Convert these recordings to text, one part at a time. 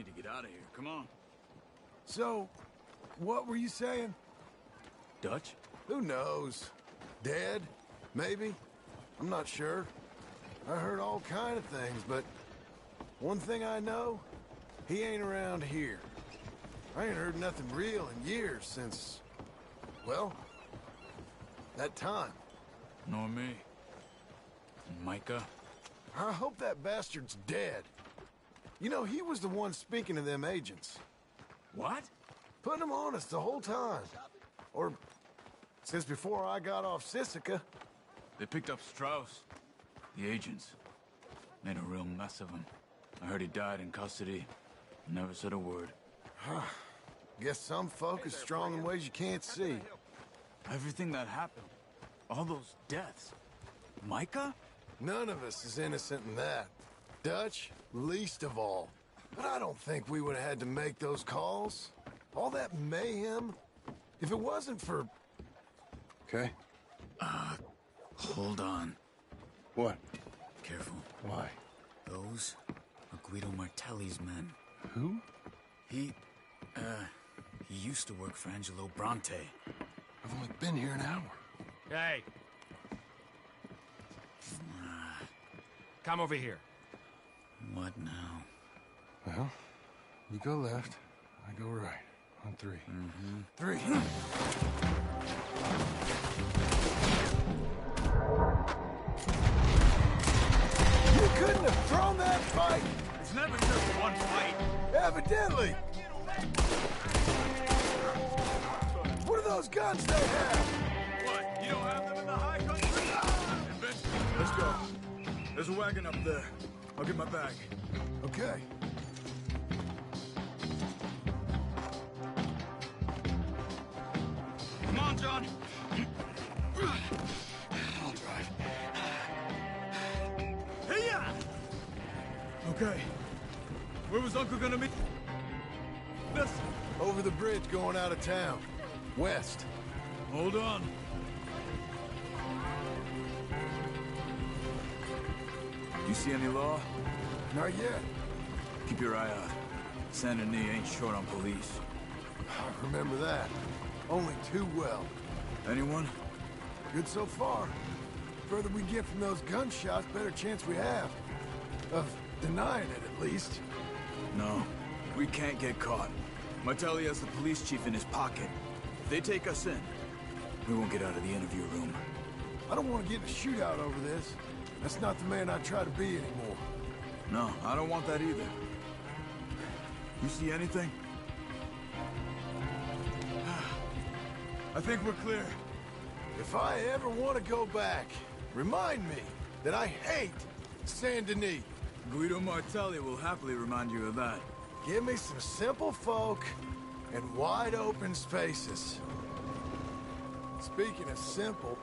need to get out of here. Come on. So, what were you saying? Dutch? Who knows? Dead? Maybe? I'm not sure. I heard all kind of things, but one thing I know, he ain't around here. I ain't heard nothing real in years since, well, that time. Nor me. And Micah? I hope that bastard's dead. You know, he was the one speaking to them agents. What? Putting them on us the whole time. Or since before I got off Sisika. They picked up Strauss. The agents. Made a real mess of him. I heard he died in custody. Never said a word. Guess some folk is strong in ways you can't see. Everything that happened. All those deaths. Micah? None of us is innocent in that. Dutch, least of all. But I don't think we would have had to make those calls. All that mayhem. If it wasn't for... Okay. Hold on. What? Careful. Why? Those are Guido Martelli's men. Who? He used to work for Angelo Bronte. I've only been here an hour. Hey. Come over here. What now? Well, you go left, I go right. On three. Mm-hmm. Three. You couldn't have thrown that fight! It's never just one fight. Evidently! What are those guns they have? What? You don't have them in the high country? Let's go. There's a wagon up there. I'll get my bag. Okay. Come on, John. I'll drive. Hey-ya! Okay. Where was Uncle gonna meet? This. Over the bridge going out of town. West. Hold on. You see any law? Not yet. Keep your eye out. Saint Denis ain't short on police. I remember that. Only too well. Anyone? Good so far. Further we get from those gunshots, better chance we have. Of denying it, at least. No. We can't get caught. Martelli has the police chief in his pocket. If they take us in, we won't get out of the interview room. I don't want to get in a shootout over this. That's not the man I try to be anymore. No, I don't want that either. You see anything? I think we're clear. If I ever want to go back, remind me that I hate Saint Denis. Guido Martelli will happily remind you of that. Give me some simple folk and wide open spaces. Speaking of simple...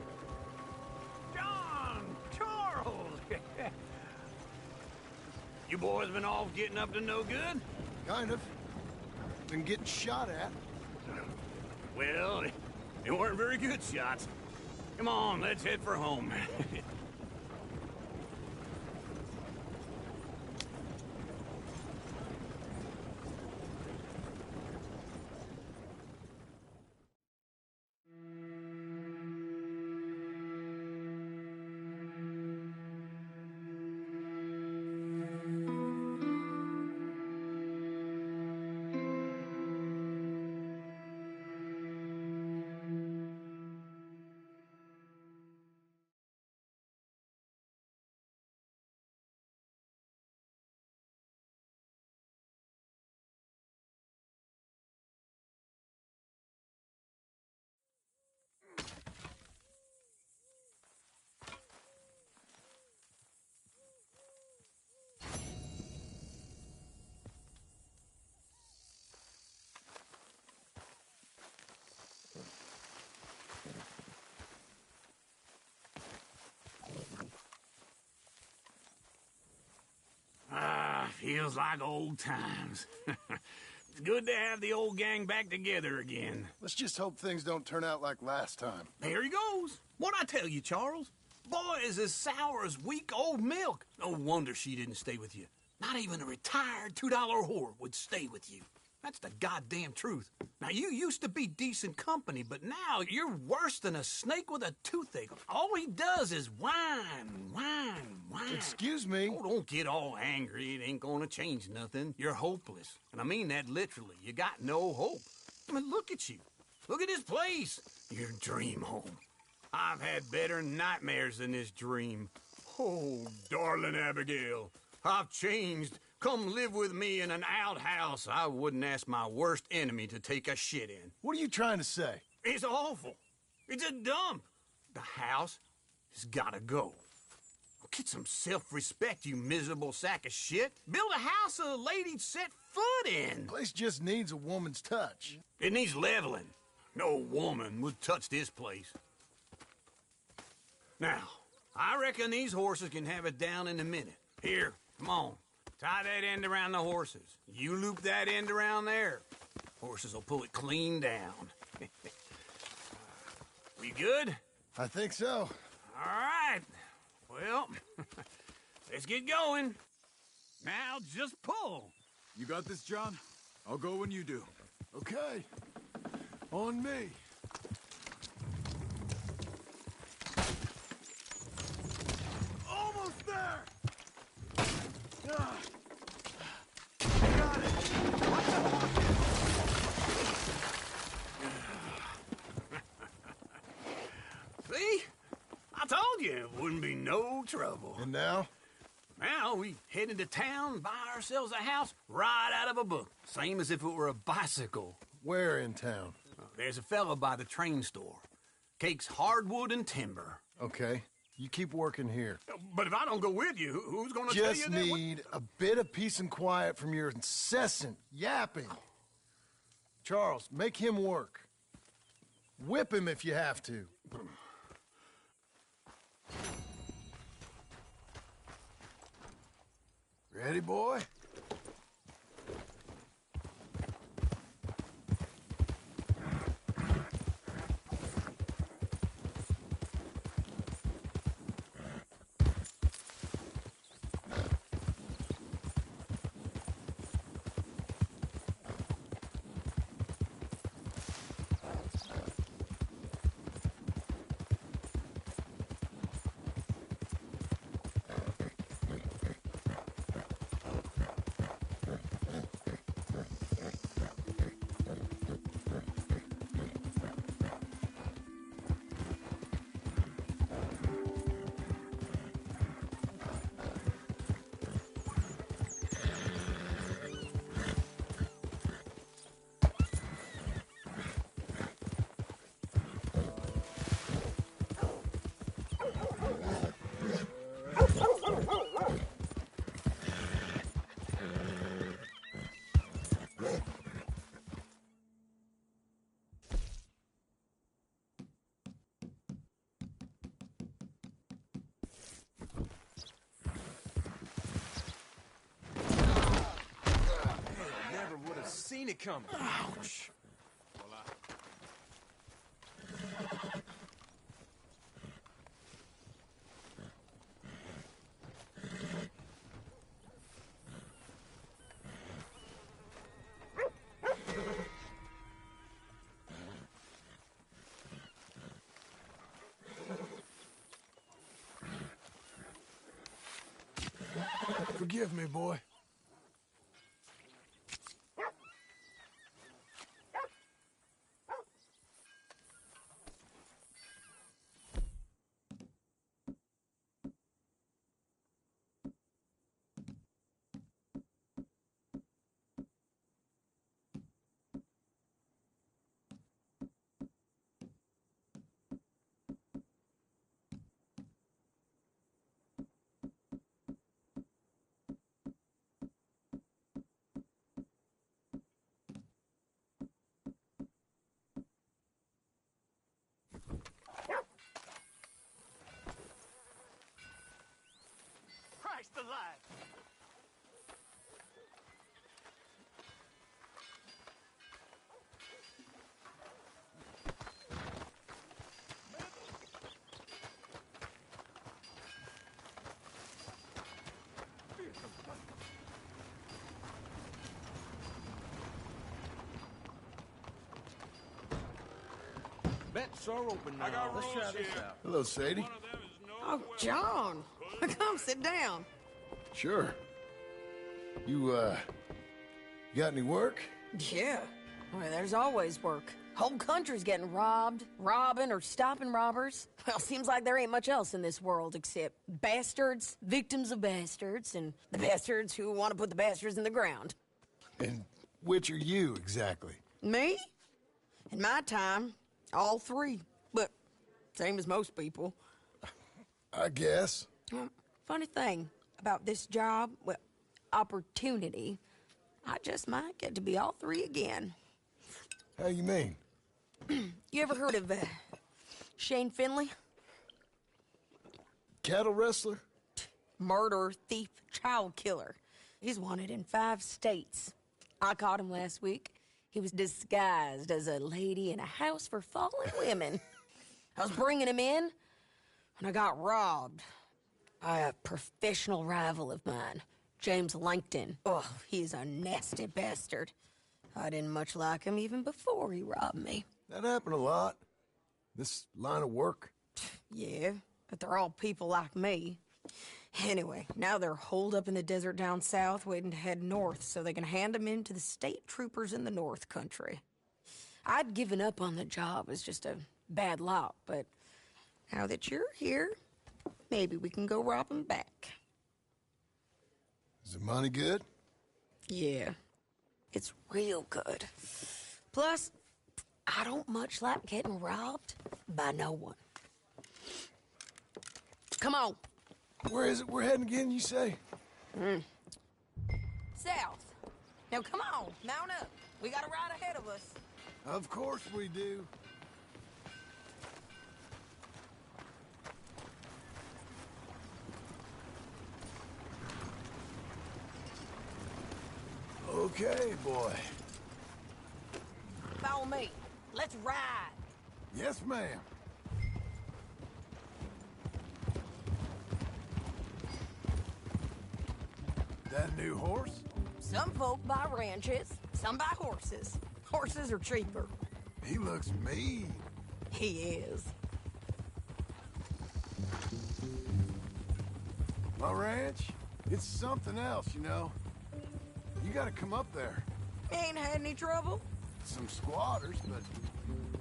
John! Charles! You boys been off getting up to no good? Kind of. Been getting shot at. Well, they weren't very good shots. Come on, let's head for home. Feels like old times. It's good to have the old gang back together again. Let's just hope things don't turn out like last time. There he goes. What'd I tell you, Charles? Boy is as sour as week-old milk. No wonder she didn't stay with you. Not even a retired $2 whore would stay with you. That's the goddamn truth. Now, you used to be decent company, but now you're worse than a snake with a toothache. All he does is whine, whine, whine. Excuse me? Oh, don't get all angry. It ain't gonna change nothing. You're hopeless. And I mean that literally. You got no hope. I mean, look at you. Look at this place. Your dream home. I've had better nightmares than this dream. Oh, darling Abigail, I've changed. Come live with me in an outhouse I wouldn't ask my worst enemy to take a shit in. What are you trying to say? It's awful. It's a dump. The house has gotta go. Get some self-respect, you miserable sack of shit. Build a house a lady'd set foot in. Place just needs a woman's touch. It needs leveling. No woman would touch this place. Now, I reckon these horses can have it down in a minute. Here, come on. Tie that end around the horses. You loop that end around there. Horses will pull it clean down. We good? I think so. All right. Well, let's get going. Now just pull. You got this, John? I'll go when you do. Okay. On me. Almost there! Ah. Got it! Watch the horses! See? I told you it wouldn't be no trouble. And now? Now we head into town, buy ourselves a house right out of a book. Same as if it were a bicycle. Where in town? There's a fella by the train store. Cakes hardwood and timber. Okay. You keep working here. But if I don't go with you, who's gonna tell you Just that? need a bit of peace and quiet from your incessant yapping. Charles, make him work. Whip him if you have to. Ready, boy? Seen it coming. Ouch. Forgive me, boy. Bets are open now. Let's try this out. Hello, Sadie. Oh, John. Come sit down. Sure. You got any work? Yeah. Well, there's always work. Whole country's getting robbed, robbing, or stopping robbers. Well, seems like there ain't much else in this world except bastards, victims of bastards, and the bastards who want to put the bastards in the ground. And which are you, exactly? Me? In my time, all three. But same as most people. I guess. Funny thing about this job, well, opportunity, I just might get to be all three again. How you mean? You ever heard of Shane Finley? Cattle wrestler? Murderer, thief, child killer. He's wanted in 5 states. I caught him last week. He was disguised as a lady in a house for fallen women. I was bringing him in, and I got robbed by a professional rival of mine, James Langton. Oh, he's a nasty bastard. I didn't much like him even before he robbed me. That happened a lot. This line of work. Yeah, but they're all people like me. Anyway, now they're holed up in the desert down south waiting to head north so they can hand them in to the state troopers in the north country. I'd given up on the job as just a bad lot, but now that you're here, maybe we can go rob them back. Is the money good? Yeah, it's real good. Plus, I don't much like getting robbed by no one. Come on. Where is it we're heading again, you say? South. Now come on, mount up. We got a ride ahead of us. Of course we do. Okay, boy. Follow me. Let's ride. Yes, ma'am. That new horse? Some folk buy ranches, some buy horses. Horses are cheaper. He looks mean. He is. My ranch, it's something else, you know. You gotta come up there. Ain't had any trouble? Some squatters, but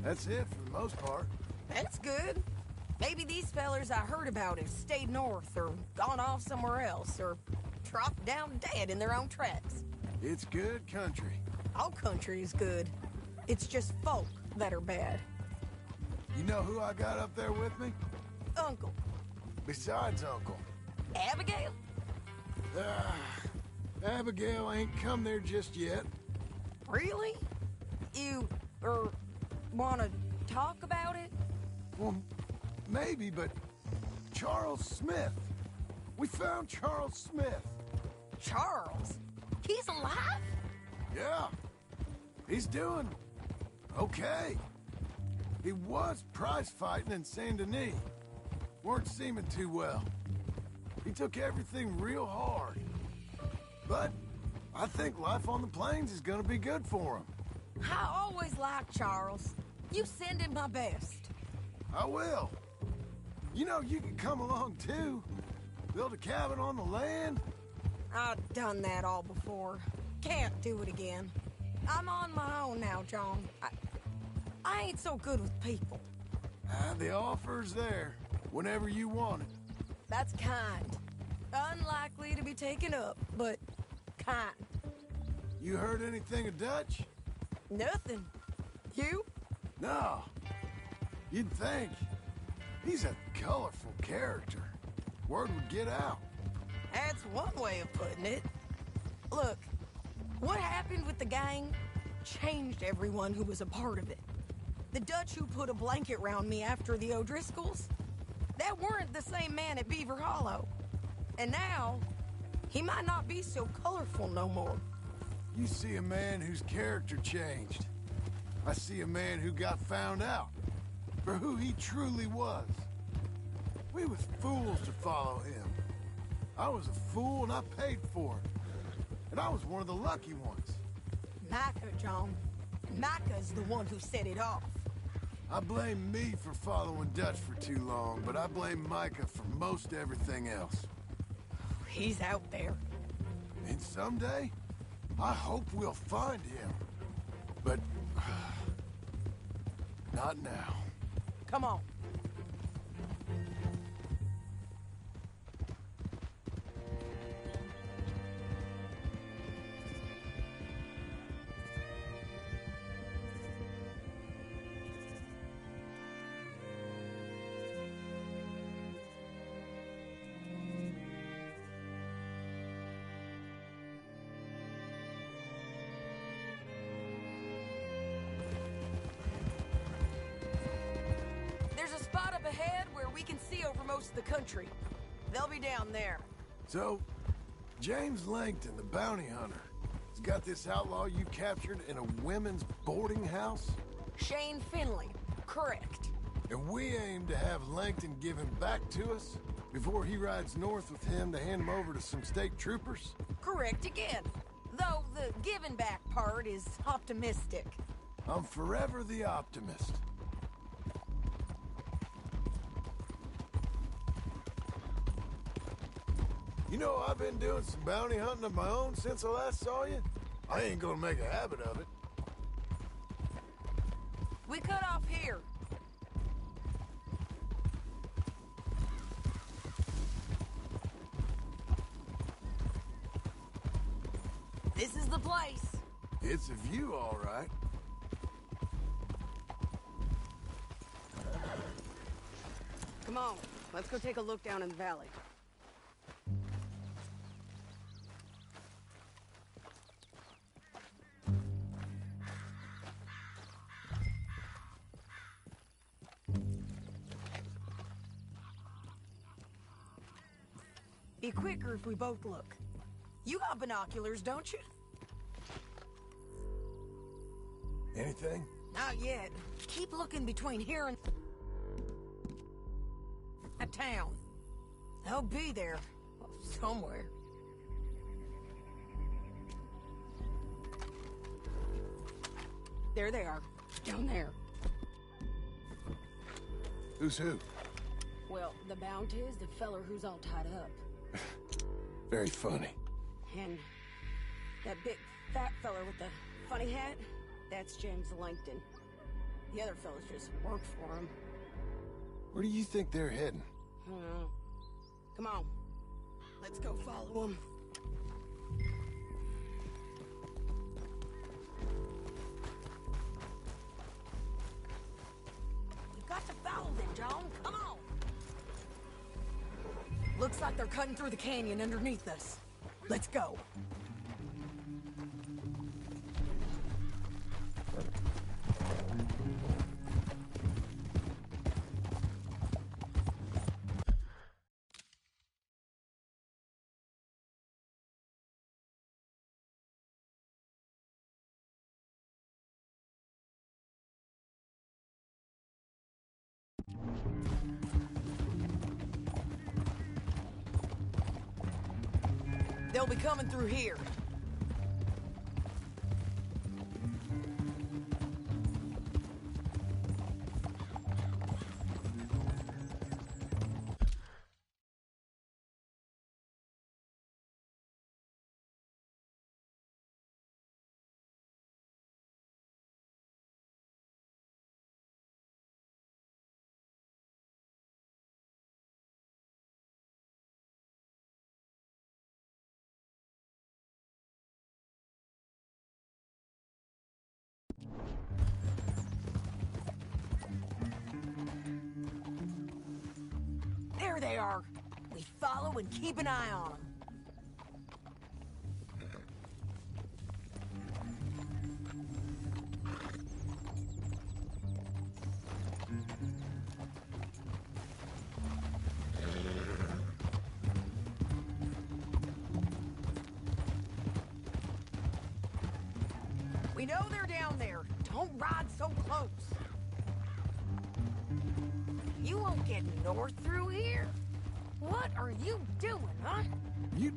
that's it for the most part. That's good. Maybe these fellers I heard about have stayed north or gone off somewhere else or dropped down dead in their own tracks. It's good country. All country is good. It's just folk that are bad. You know who I got up there with me? Uncle. Besides Uncle. Abigail? Abigail ain't come there just yet. Really? You, wanna talk about it? Well, maybe, but Charles Smith. We found Charles Smith. Charles? He's alive? Yeah. He's doing okay. He was prize fighting in Saint Denis. Weren't seeming too well. He took everything real hard. But I think life on the plains is gonna be good for him. I always liked Charles. You send him my best. I will. You know, you can come along too. Build a cabin on the land. I've done that all before. Can't do it again. I'm on my own now, John. I ain't so good with people. The offer's there whenever you want it. That's kind. Unlikely to be taken up, but kind. You heard anything of Dutch? Nothing. You? No. You'd think. He's a colorful character. Word would get out. That's one way of putting it. Look, what happened with the gang changed everyone who was a part of it. The Dutch who put a blanket round me after the O'Driscolls, that weren't the same man at Beaver Hollow. And now, he might not be so colorful no more. You see a man whose character changed. I see a man who got found out for who he truly was. We was fools to follow him. I was a fool and I paid for it. And I was one of the lucky ones. Micah, John. Micah's the one who set it off. I blame me for following Dutch for too long, but I blame Micah for most everything else. He's out there. And someday, I hope we'll find him. But... not now. Come on. There's a spot up ahead where we can see over most of the country. They'll be down there. So, James Langton, the bounty hunter, has got this outlaw you captured in a women's boarding house? Shane Finley. Correct. And we aim to have Langton give him back to us before he rides north with him to hand him over to some state troopers? Correct again. Though the giving back part is optimistic. I'm forever the optimist. You know, I've been doing some bounty hunting of my own since I last saw you. I ain't gonna make a habit of it. We cut off here. This is the place. It's a view, all right. Come on, let's go take a look down in the valley. Be quicker if we both look. You got binoculars, don't you? Anything? Not yet. Keep looking between here and a town. They'll be there somewhere. There they are, down there. Who's who? Well, the bounty is the feller who's all tied up. Very funny. And that big fat feller with the funny hat, that's James Langton. The other fellas just work for him. Where do you think they're heading? I don't know. Come on. Let's go follow them. We've got to follow them, John. Come on. Looks like they're cutting through the canyon underneath us. Let's go. They'll be coming through here. There they are. We follow and keep an eye on them. We know they're down there. Don't ride so close. You won't get north through here? What are you doing, huh? You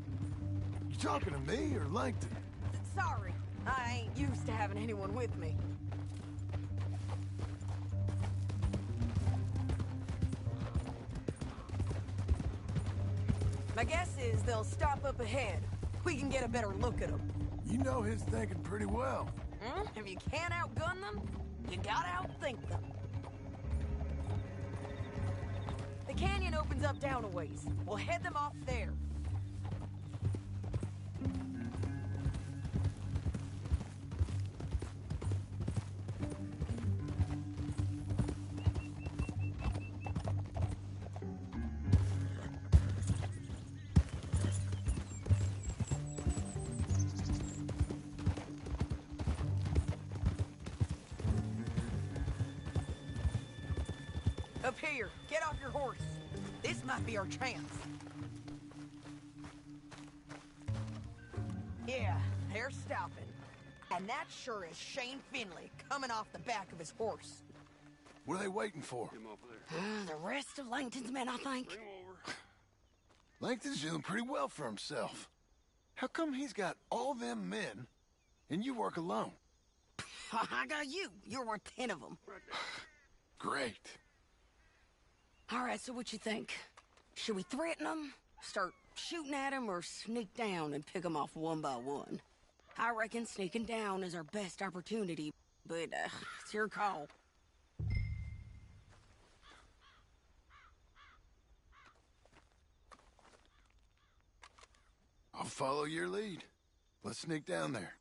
talking to me or Langton? Sorry, I ain't used to having anyone with me. My guess is they'll stop up ahead. We can get a better look at them. You know his thinking pretty well. If you can't outgun them, you gotta outthink them. The canyon opens up down a ways. We'll head them off there. Up here, get off your horse. This might be our chance. Yeah, they're stopping. And that sure is Shane Finley coming off the back of his horse. What are they waiting for? The rest of Langton's men, I think. Langton's doing pretty well for himself. How come he's got all them men, and you work alone? I got you. You're worth 10 of them. Great. All right, so what you think? Should we threaten them, start shooting at them, or sneak down and pick them off one by one? I reckon sneaking down is our best opportunity, but it's your call. I'll follow your lead. Let's sneak down there.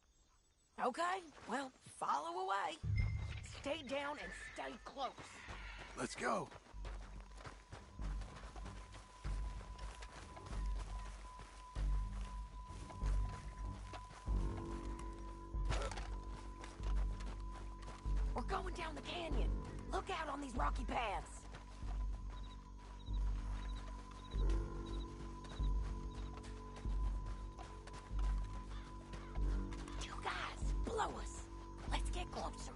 Okay, well, follow away. Stay down and stay close. Let's go. We're going down the canyon. Look out on these rocky paths. You guys, blow us. Let's get closer.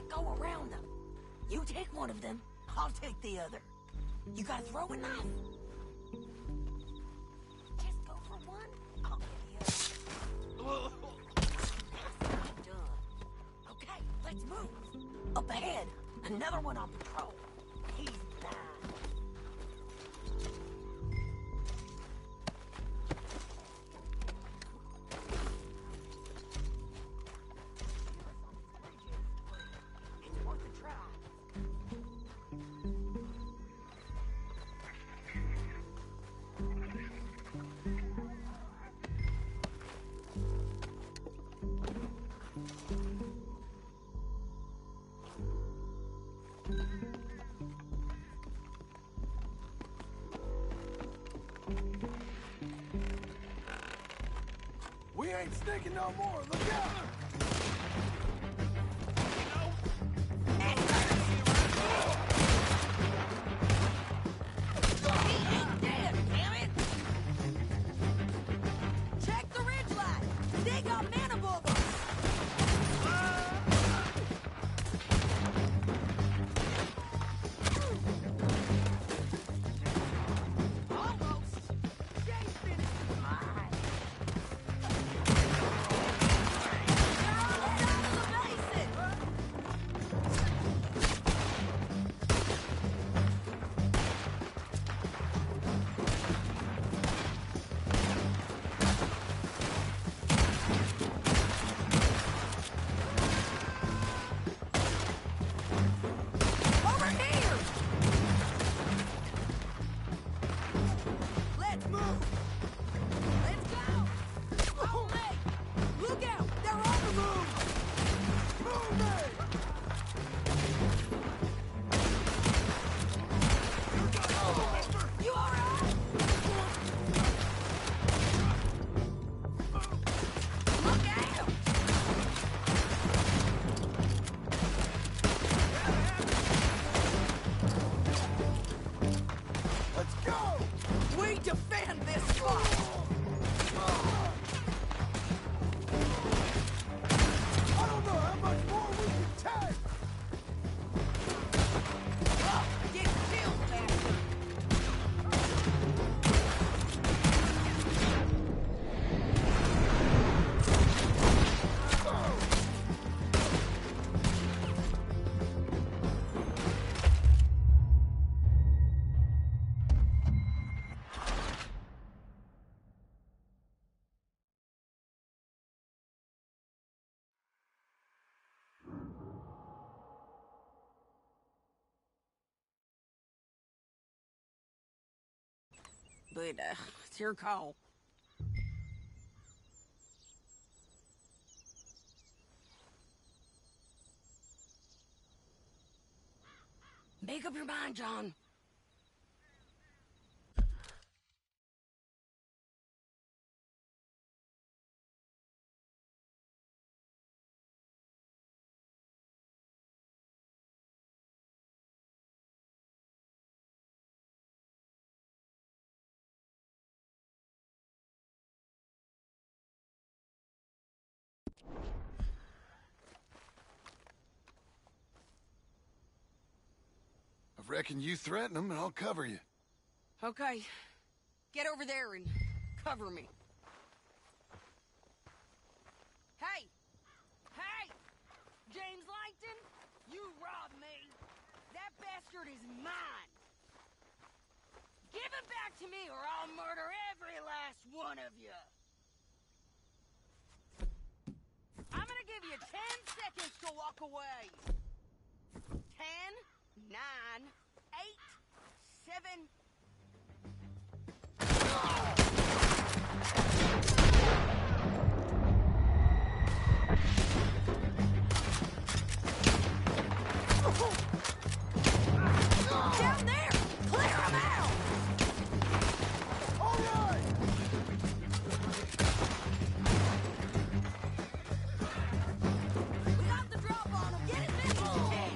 Go around them. You take one of them, I'll take the other. You got a throwing knife? Just go for one, I'll get the other. That's not done. Okay, let's move. Up ahead, another one on patrol. He's mine. We ain't sneaking no more. Look out! He ain't dead, damn it! Check the ridgeline. They got men above us. Almost. Jay's finished mine. but it's your call. Make up your mind, John. I reckon you threaten them and I'll cover you. Okay. Get over there and cover me. Hey! Hey! James Langton, you robbed me. That bastard is mine. Give him back to me or I'll murder every last one of you. I'm gonna give you 10 seconds to walk away. 10, 9, 8, 7... Down there! Clear them out! All right! We got the drop on him! Get as many as you can!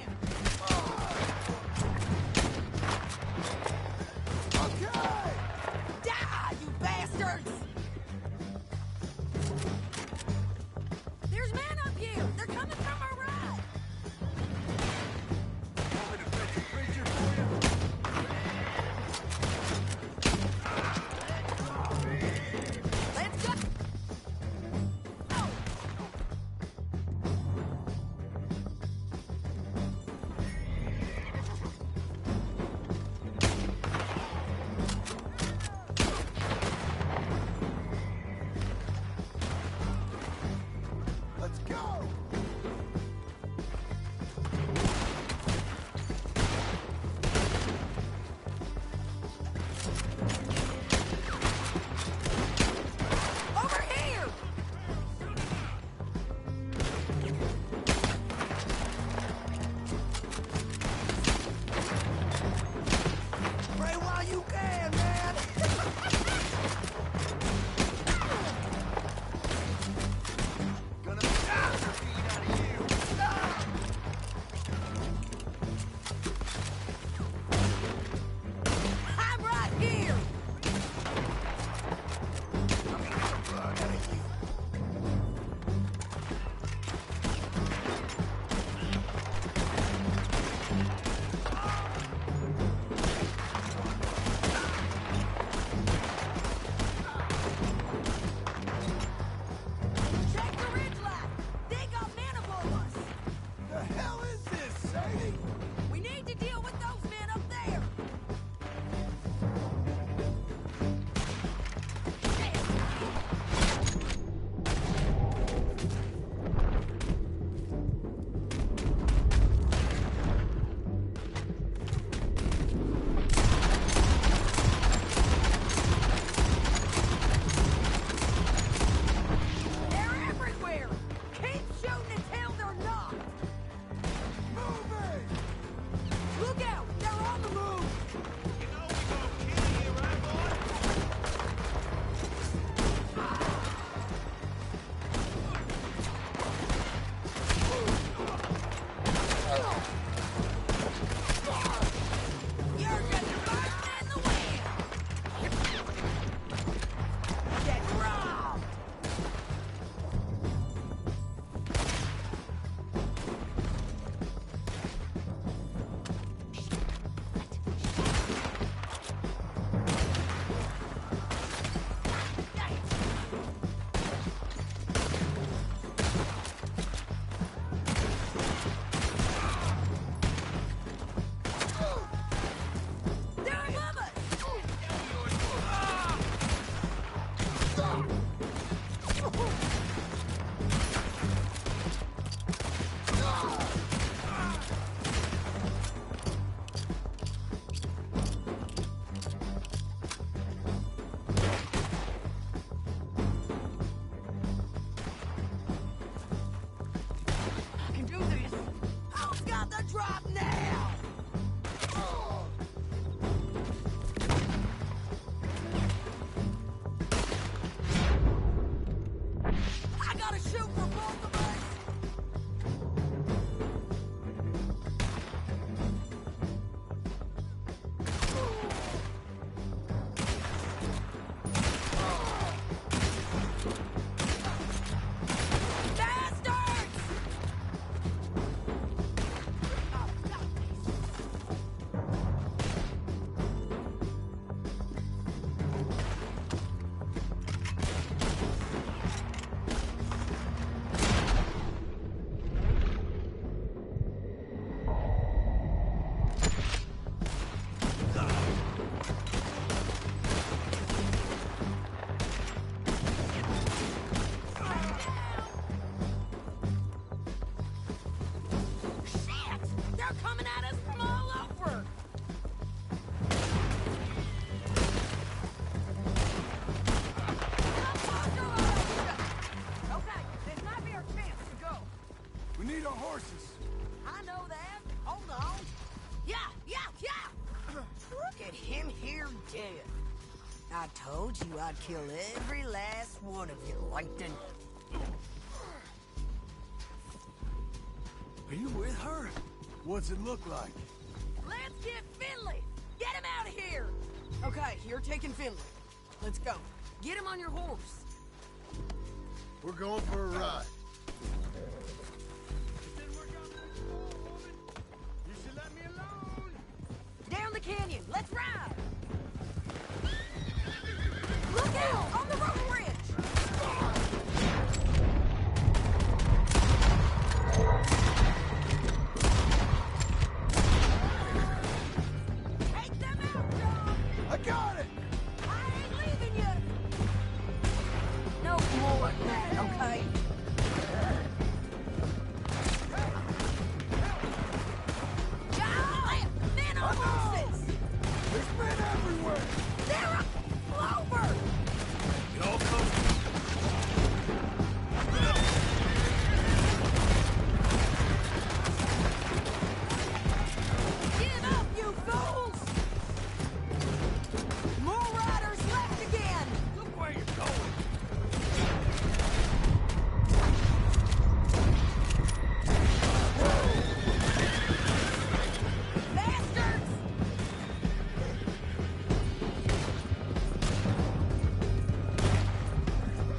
Stop now! I gotta shoot for both of us! Bastards! Shit! They're coming at us from all over! Okay, this might be our chance to go. We need our horses. I know that. Hold on. Yeah! Look at him here dead. I told you I'd kill every last one of you, Langton. Are you with her? What's it look like? Let's get Finley! Get him out of here! Okay, you're taking Finley. Let's go. Get him on your horse. We're going for a ride. You should let me alone. Down the canyon. Let's ride! Look out! On the road bridge! Take them out, John! I got it! I ain't leaving you! No more of that, okay? John! Men on horses! There's men everywhere! They're a clover! It all comes. Give up, you fools! More riders left again! Look where you're going. Bastards!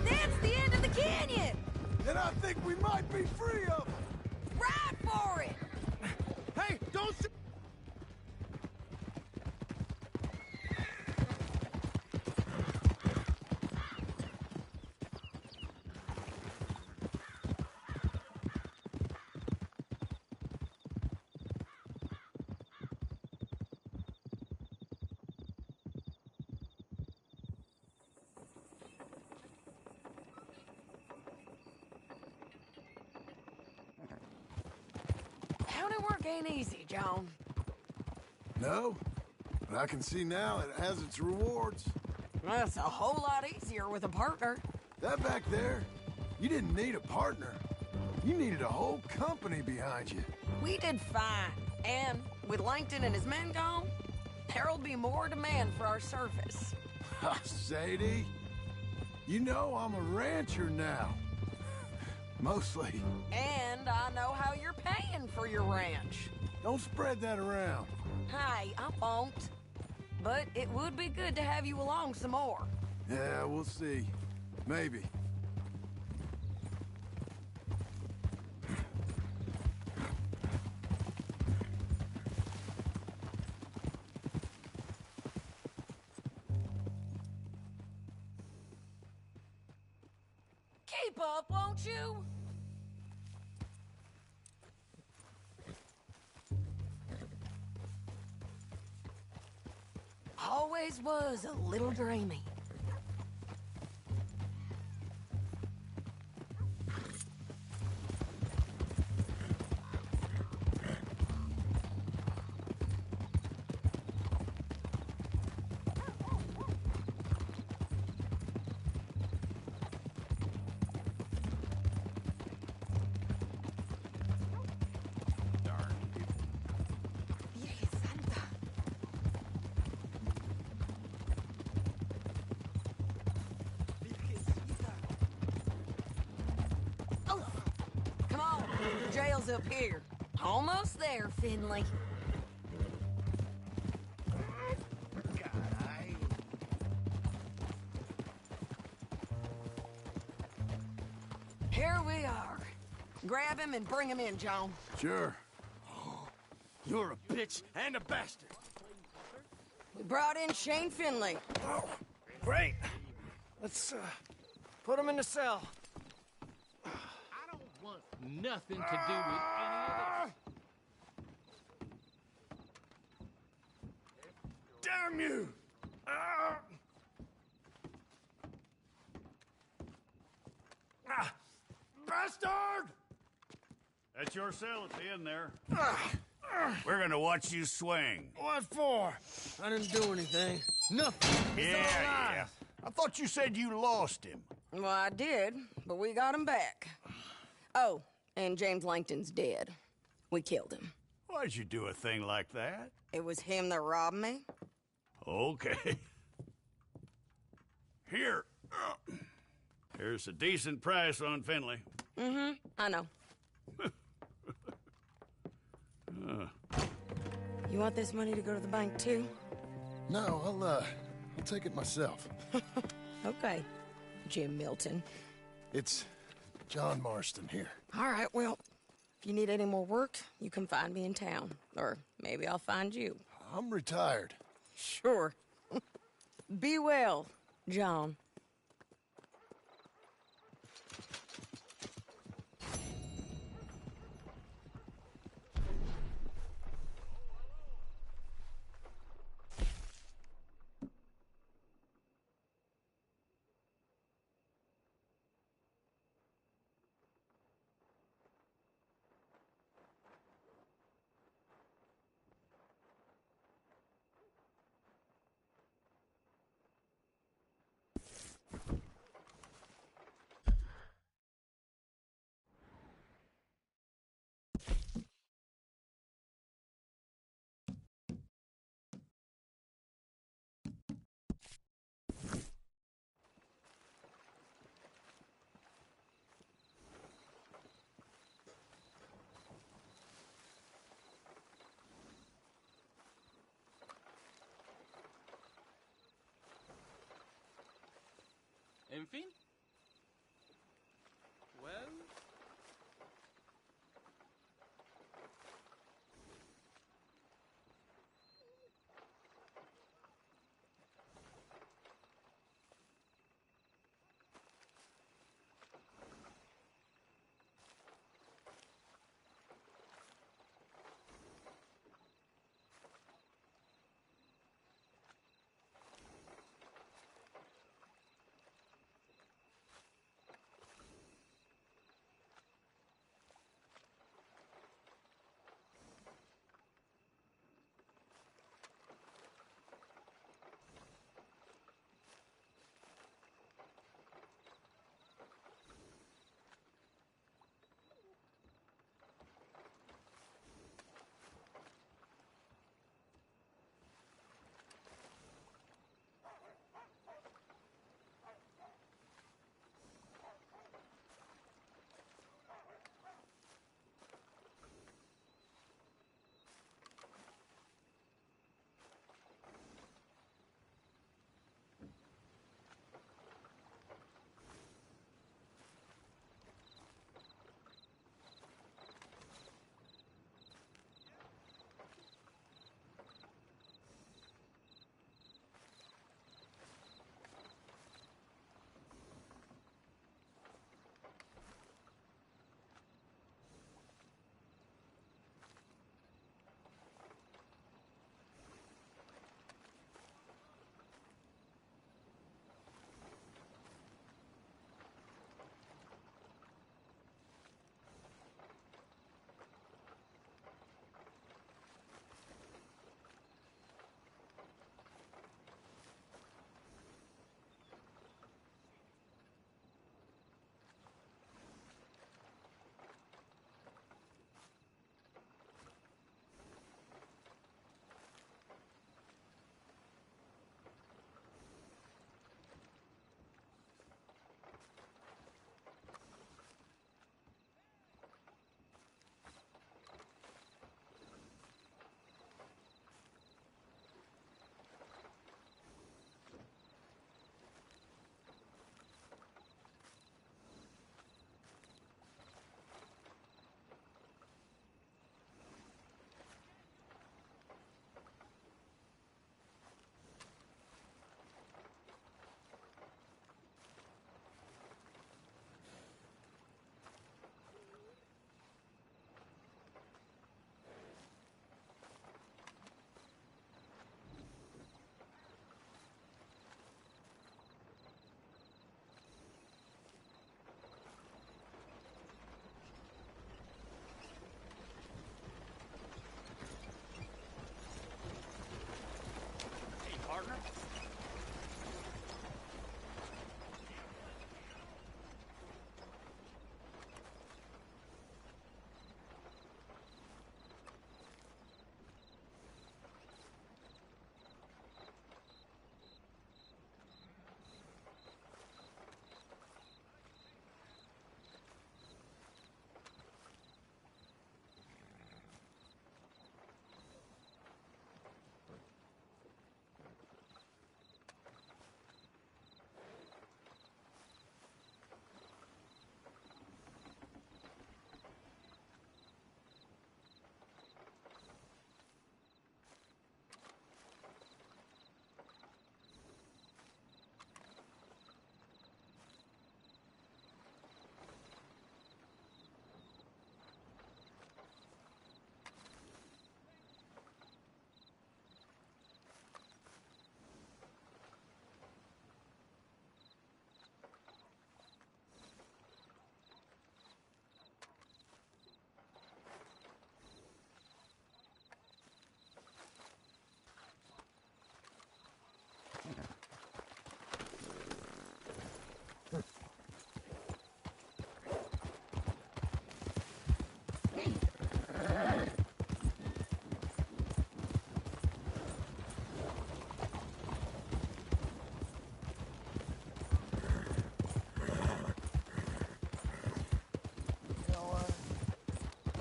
That's the end of the canyon! And I think we might be free of them! Ride for it! Hey, don't shoot. County work ain't easy, John. No, but I can see now it has its rewards. That's a whole lot easier with a partner. That back there, you didn't need a partner. You needed a whole company behind you. We did fine. And with Langton and his men gone, there'll be more demand for our service. Ha, Sadie, you know I'm a rancher now. Mostly. And I know how you're paying for your ranch. Don't spread that around. Hey, I won't. But it would be good to have you along some more. Yeah, we'll see. Maybe. Keep up, won't you? Always was a little dreamy. jail's up here. Almost there, Finley. Here we are. Grab him and bring him in, John. Sure. You're a bitch and a bastard. We brought in Shane Finley. Oh, great. Let's, put him in the cell. I don't want nothing to do with any of this. Damn you! Bastard! That's your cell at the end there. We're gonna watch you swing. What for? I didn't do anything. Nothing. It's all Yeah. lies. I thought you said you lost him. Well, I did, but we got him back. Oh, and James Langton's dead. We killed him. Why'd you do a thing like that? It was him that robbed me. Okay. Here. Here's a decent price on Finley. I know. You want this money to go to the bank, too? No, I'll take it myself. Okay, Jim Milton. It's John Marston here. All right, well, if you need any more work, you can find me in town. Or maybe I'll find you. I'm retired. Sure. Be well, John. En fin. Well.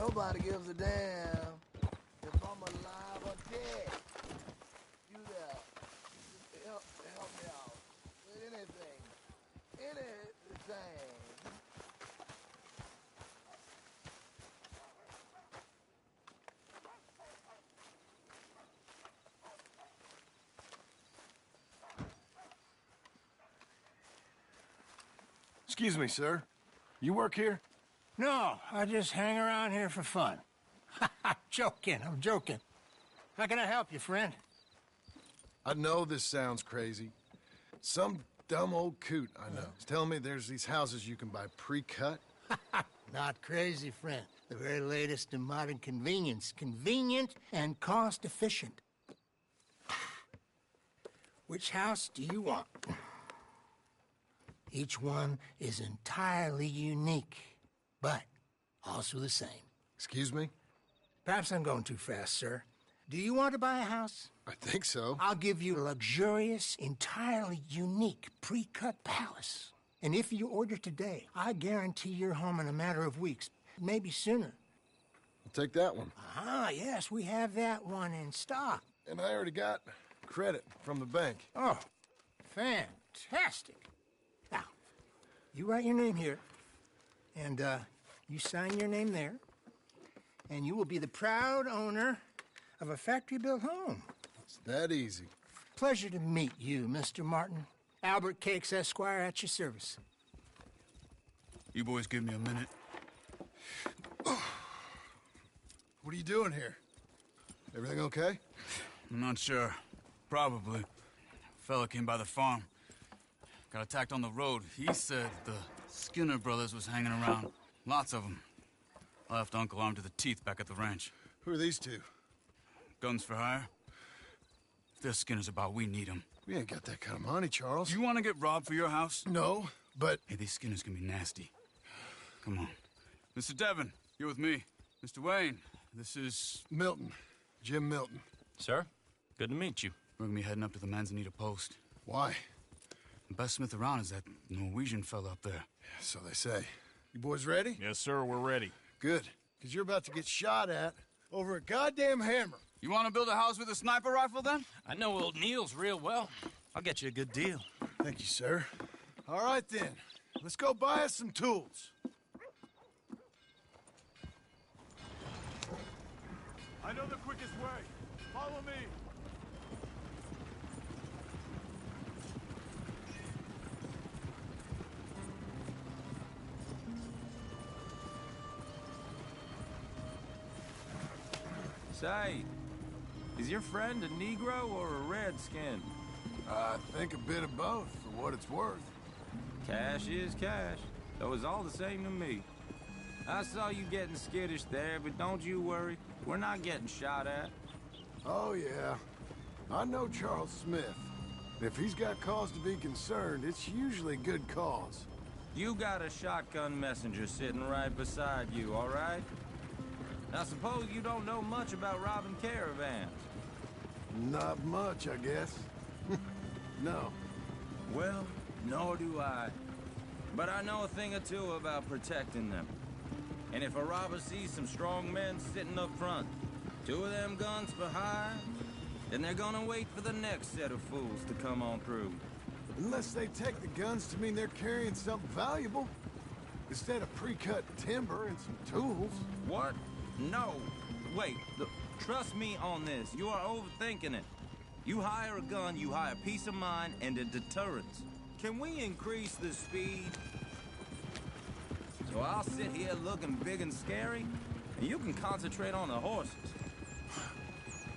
Nobody gives a damn if I'm alive or dead. You there, just help me out with anything. Anything. Excuse me, sir. You work here? No, I just hang around here for fun. I'm joking. How can I help you, friend? I know this sounds crazy. Some dumb old coot I know is telling me there's these houses you can buy pre-cut. Not crazy, friend. The very latest in modern convenience. Convenient and cost-efficient. Which house do you want? Each one is entirely unique, but also the same. Excuse me? Perhaps I'm going too fast, sir. Do you want to buy a house? I think so. I'll give you a luxurious, entirely unique pre-cut palace. And if you order today, I guarantee you're home in a matter of weeks, maybe sooner. I'll take that one. Ah, yes, we have that one in stock. And I already got credit from the bank. Oh, fantastic. Now, you write your name here, and you sign your name there, and you will be the proud owner of a factory-built home. It's that easy. Pleasure to meet you, Mr. Martin. Albert Cakes, Esquire, at your service. You boys give me a minute. What are you doing here? Everything okay? I'm not sure. Probably. Fella came by the farm. Got attacked on the road. He said the Skinner brothers was hanging around. Lots of them. I left Uncle armed to the teeth back at the ranch. Who are these two? Guns for hire? If they're Skinner's about, we need them. We ain't got that kind of money, Charles. You want to get robbed for your house? No, but... Hey, these Skinners can be nasty. Come on. Mr. Devon, you're with me. Mr. Wayne, this is... Milton. Jim Milton. Sir, good to meet you. We're gonna be heading up to the Manzanita post. Why? The best smith around is that Norwegian fella up there. So they say. You boys ready? Yes, sir, we're ready. Good. Because you're about to get shot at over a goddamn hammer. You want to build a house with a sniper rifle, then? I know old Neil's real well. I'll get you a good deal. Thank you, sir. All right, then. Let's go buy us some tools. I know the quickest way. Follow me. Say, is your friend a Negro or a Redskin? I think a bit of both, for what it's worth. Cash is cash, though it's all the same to me. I saw you getting skittish there, but don't you worry. We're not getting shot at. Oh, yeah. I know Charles Smith. If he's got cause to be concerned, it's usually good cause. You got a shotgun messenger sitting right beside you, all right? Now, suppose you don't know much about robbing caravans. Not much, I guess. No. Well, nor do I. But I know a thing or two about protecting them. And if a robber sees some strong men sitting up front, 2 of them guns for hire, then they're gonna wait for the next set of fools to come on through. Unless they take the guns to mean they're carrying something valuable. Instead of pre-cut timber and some tools. What? No. Wait, look, trust me on this. You are overthinking it. You hire a gun, you hire peace of mind and a deterrence. Can we increase the speed? So I'll sit here looking big and scary, and you can concentrate on the horses.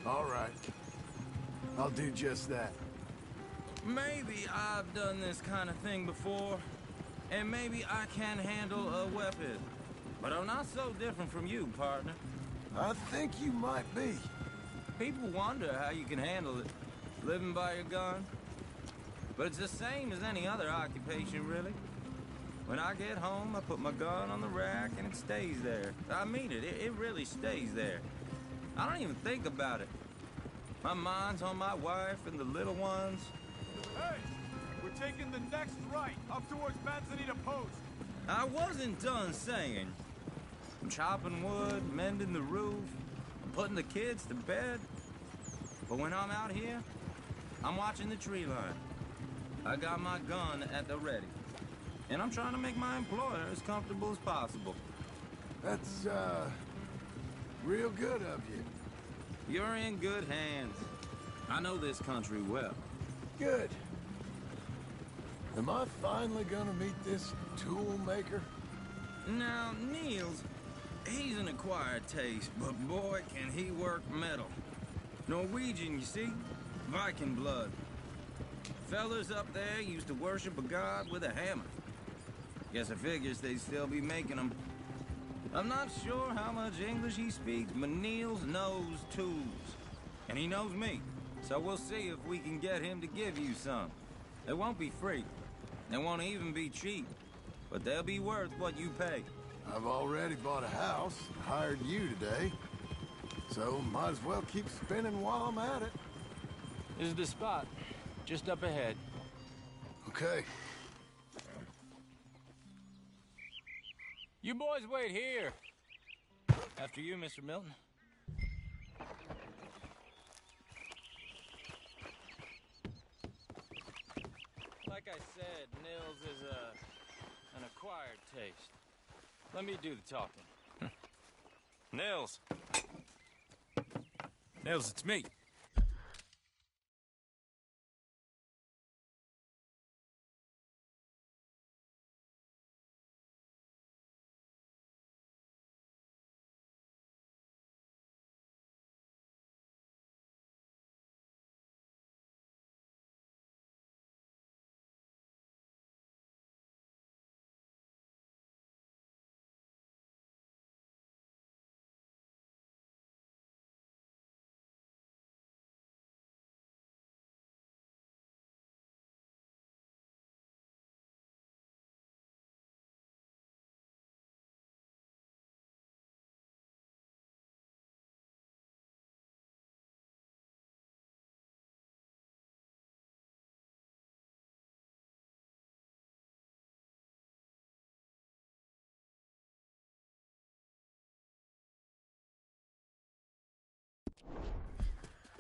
All right. I'll do just that. Maybe I've done this kind of thing before, and maybe I can handle a weapon. But I'm not so different from you, partner. I think you might be. People wonder how you can handle it, living by your gun. But it's the same as any other occupation, really. When I get home, I put my gun on the rack and it stays there. I mean it, it really stays there. I don't even think about it. My mind's on my wife and the little ones. Hey, we're taking the next right, up towards Manzanita Post. I wasn't done saying. I'm chopping wood, mending the roof, putting the kids to bed. But when I'm out here, I'm watching the tree line. I got my gun at the ready. And I'm trying to make my employer as comfortable as possible. That's, real good of you. You're in good hands. I know this country well. Good. Am I finally gonna meet this tool maker? Now, Niels, he's an acquired taste, but boy, can he work metal. Norwegian, you see? Viking blood. Fellas up there used to worship a god with a hammer. Guess I figures they'd still be making them. I'm not sure how much English he speaks, but Niels knows tools. And he knows me. So we'll see if we can get him to give you some. They won't be free. They won't even be cheap. But they'll be worth what you pay. I've already bought a house and hired you today. So might as well keep spinning while I'm at it. This is the spot. Just up ahead. Okay. You boys wait here. After you, Mr. Milton. Like I said, Nils is an acquired taste. Let me do the talking. Nils. Nils, it's me.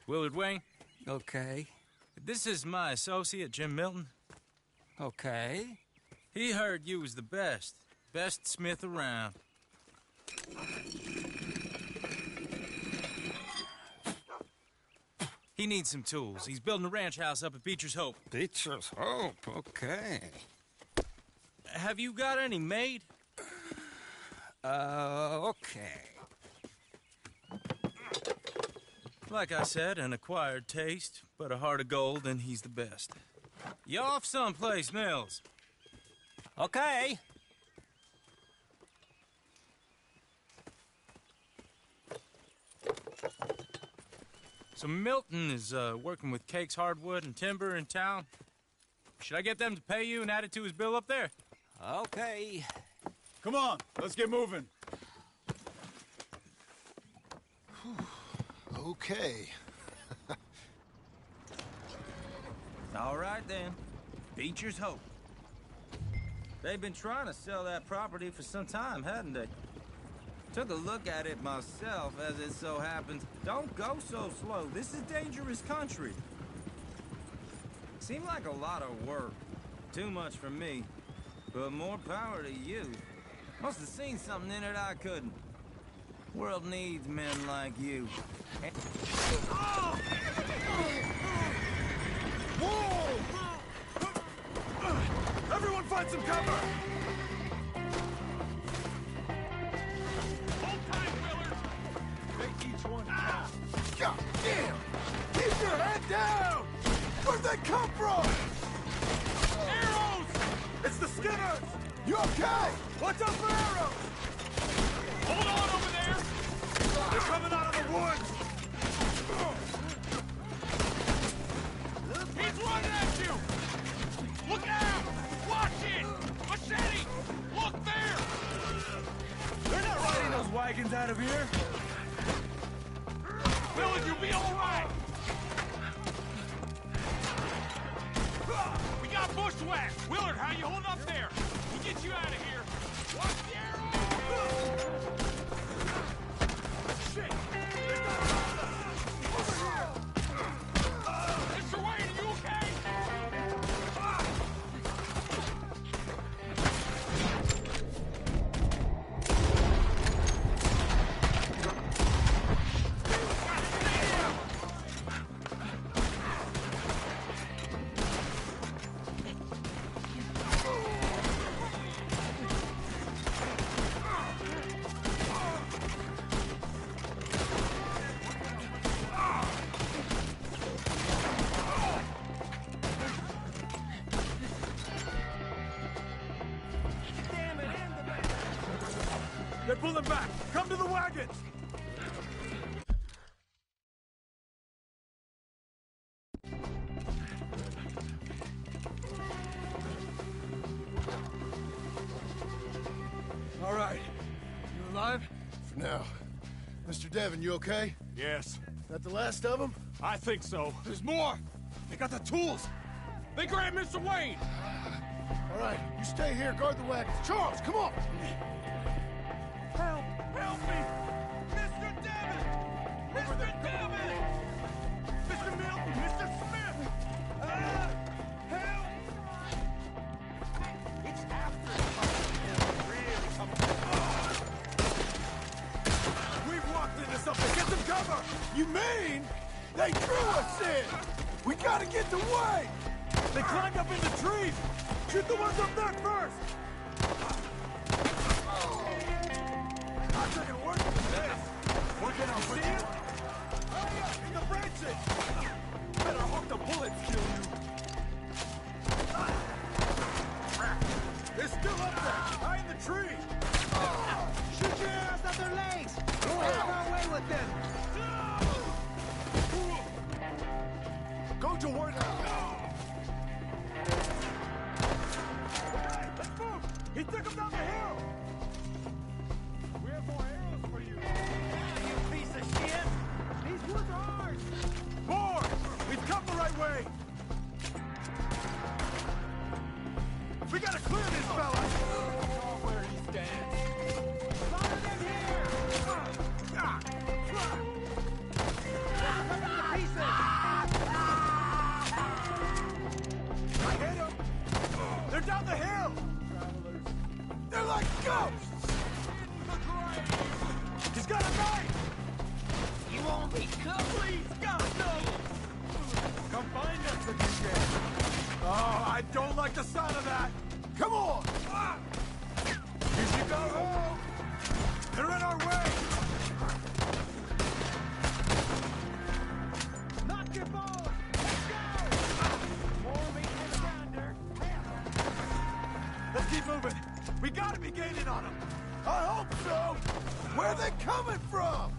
Willard Wayne. Okay. This is my associate, Jim Milton. Okay. He heard you was the best. Best smith around. He needs some tools. He's building a ranch house up at Beecher's Hope. Beecher's Hope, okay. Have you got any made? Okay. Like I said, an acquired taste, but a heart of gold, and he's the best. You off someplace, Nils? Okay. So Milton is working with Cakes Hardwood and Timber in town. Should I get them to pay you and add it to his bill up there? Okay. Come on, let's get moving. Okay. All right, then. Beecher's Hope. They've been trying to sell that property for some time, hadn't they? Took a look at it myself, as it so happens. Don't go so slow. This is dangerous country. Seemed like a lot of work. Too much for me. But more power to you. Must have seen something in it I couldn't. World needs men like you. Whoa! Everyone find some cover! Hold tight, Willard! Make each one count. God damn! Keep your head down! Where'd they come from? Arrows! It's the Skinners! You okay? Watch out for arrows! Hold on over there! They're coming out of the woods! He's running at you! Look out! Watch it! Machete! Look there! They're not riding those wagons out of here! Willard, you'll be all right! We got bushwhacked! Willard, how you holding up there? We'll get you out of here! Watch the arrow! They're pulling back! Come to the wagons! All right. You alive? For now. Mr. Devon, you okay? Yes. That the last of them? I think so. There's more! They got the tools! They grabbed Mr. Wayne! All right, you stay here, guard the wagons. Charles, come on! Help! Help me! Mr. Devon! Mr. Devon! Mr. Milton! Mr. Smith! Help! It's after We've walked into something! Get some cover! You mean they drew us in? We gotta get the way! They climbed up in the trees! Shoot the ones up there first! I'm taking worse than this! Working on see it? Hurry up! In the branches! Better hope the bullets kill you! They're still up there! High in the tree! Shoot your ass at their legs! We'll have our way with them! Go toward them! Let's move! He took him down the hill! We have more arrows for you! You piece of shit! These woods are ours! More! We've come the right way! We gotta clear this fella! Where he stands! Follow them here! I hit him! They're down the hill! They're like ghosts! He's got a knife! You won't be cooked! Please, God, no! Come find us if you can! Oh, I don't like the sound of that! Come on! You should go home! They're in our way! Knock your balls! Let's go! More meat and yonder. Let's keep moving! We gotta be gaining on them! I hope so! Where are they coming from?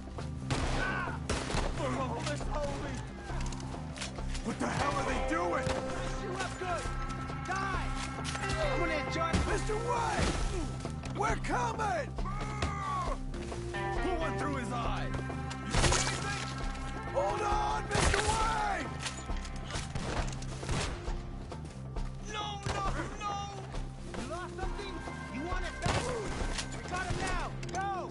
For all this holy! What the hell are they doing? You up good! Die! I'm gonna enjoy Mr. Wayne! We're coming! Pull one through his eye! You see anything? Hold on, Mr. Wayne! No! You lost something? You want it back? We got him now! Go!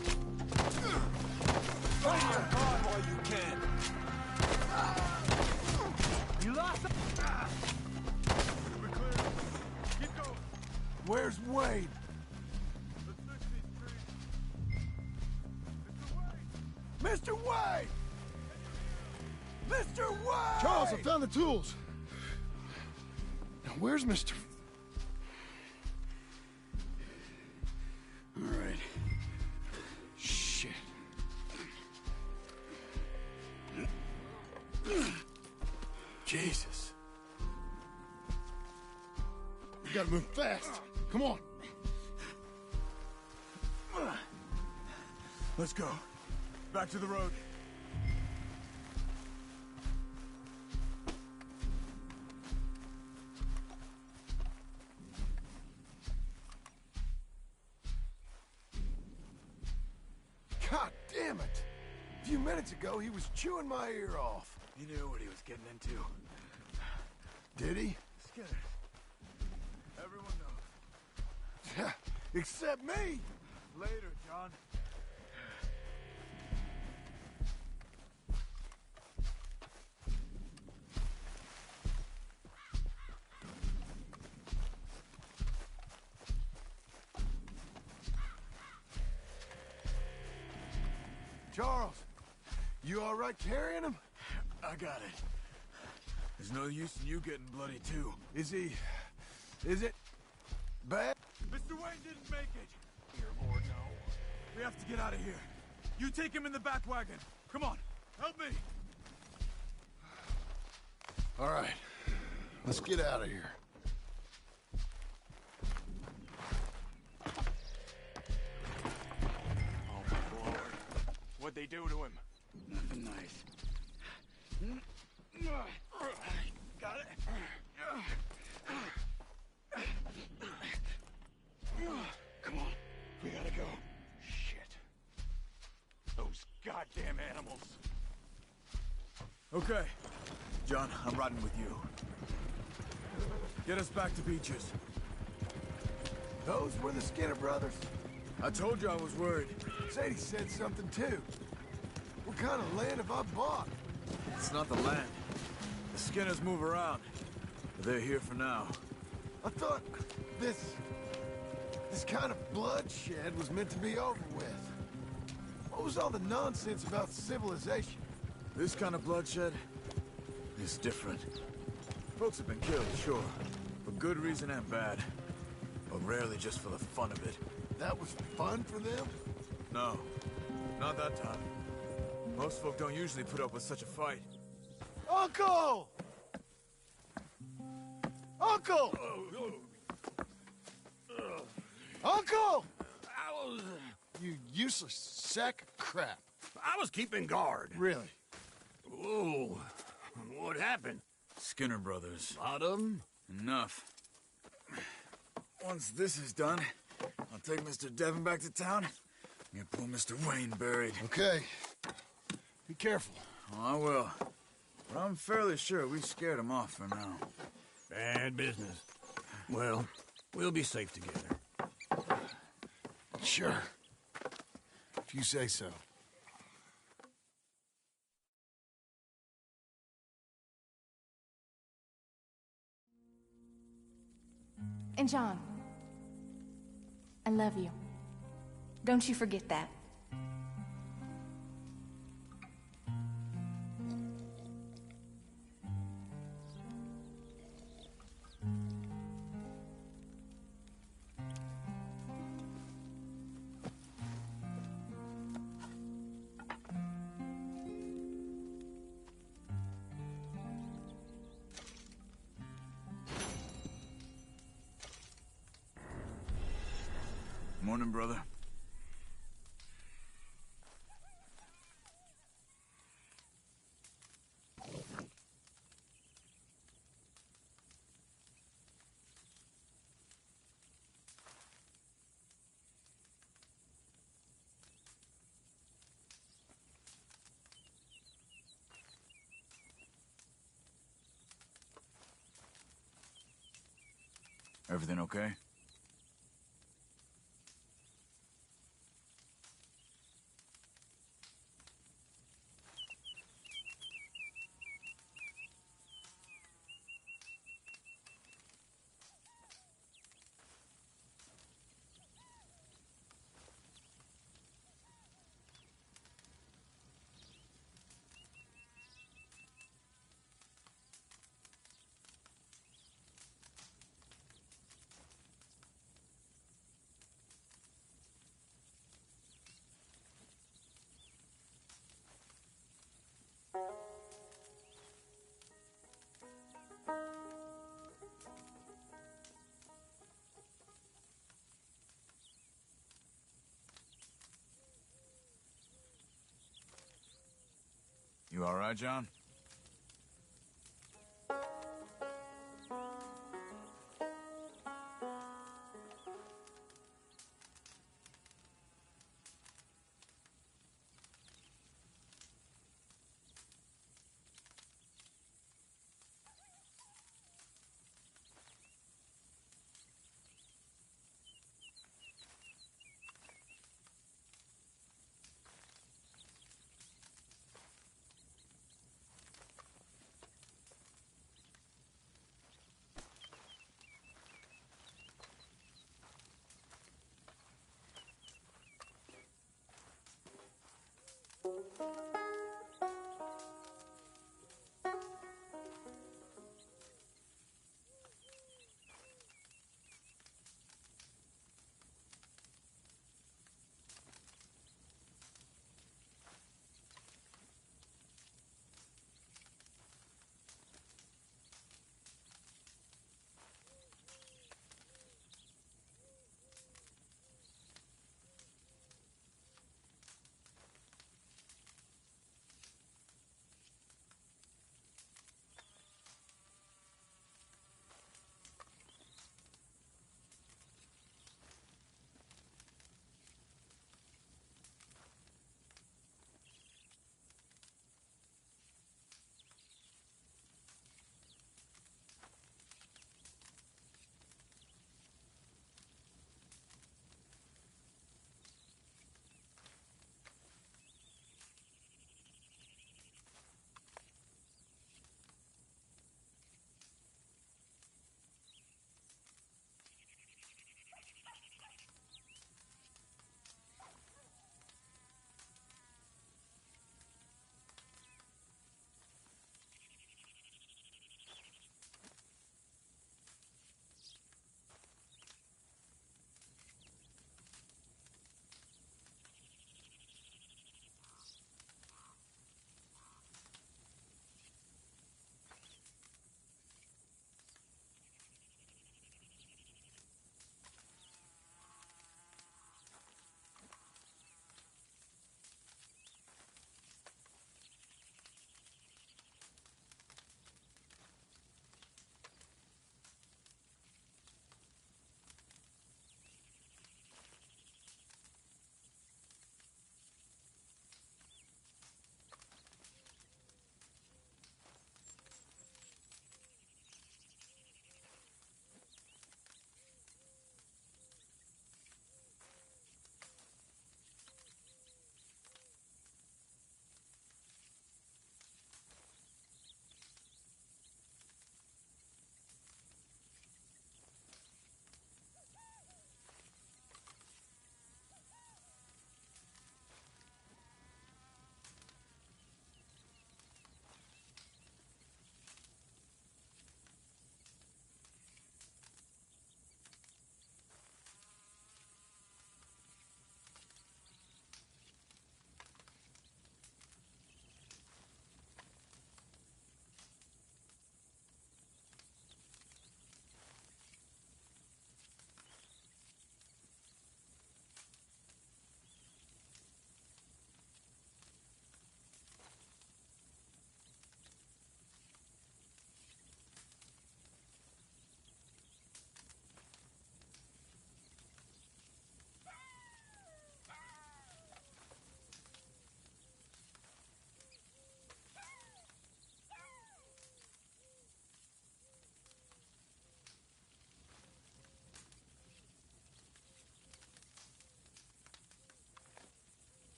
Find your God while you can! You lost him? We're clear. Keep going. Where's Wayne? Let's fix these trees. Mr. Wayne! Mr. Wayne! Charles, I found the tools. Now, where's Mr. All right. Shit. Jesus. We gotta move fast. Come on. Let's go. Back to the road. God damn it! A few minutes ago, he was chewing my ear off. He knew what he was getting into. Did he? Skinner. Everyone knows. Except me! Later, John. Charles, you all right carrying him? I got it. There's no use in you getting bloody too. Is it bad? Mr. Wayne didn't make it. Dear Lord, no. We have to get out of here. You take him in the back wagon. Come on, help me. All right, let's get out of here. do to him? Nothing nice. Got it. Come on, we gotta go. Shit. Those goddamn animals. Okay. John, I'm riding with you. Get us back to Beaches. Those were the Skinner brothers. I told you I was worried. Sadie said something too. What kind of land have I bought? It's not the land. The Skinners move around. But they're here for now. I thought this kind of bloodshed was meant to be over with. What was all the nonsense about civilization? This kind of bloodshed is different. Folks have been killed, sure. For good reason and bad. But rarely just for the fun of it. That was fun for them? No. Not that time. Most folk don't usually put up with such a fight. Uncle! Uncle! Uncle! You useless sack of crap. I was keeping guard. Really? Whoa. What happened? Skinner brothers. Lot of them? Enough. Once this is done, I'll take Mr. Devon back to town and get poor Mr. Wayne buried. Okay. Be careful. Oh, I will. But I'm fairly sure we scared him off for now. Bad business. Well, we'll be safe together. Sure. If you say so. And John, I love you. Don't you forget that. Morning, brother. Everything okay? You all right, John?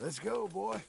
Let's go, boy.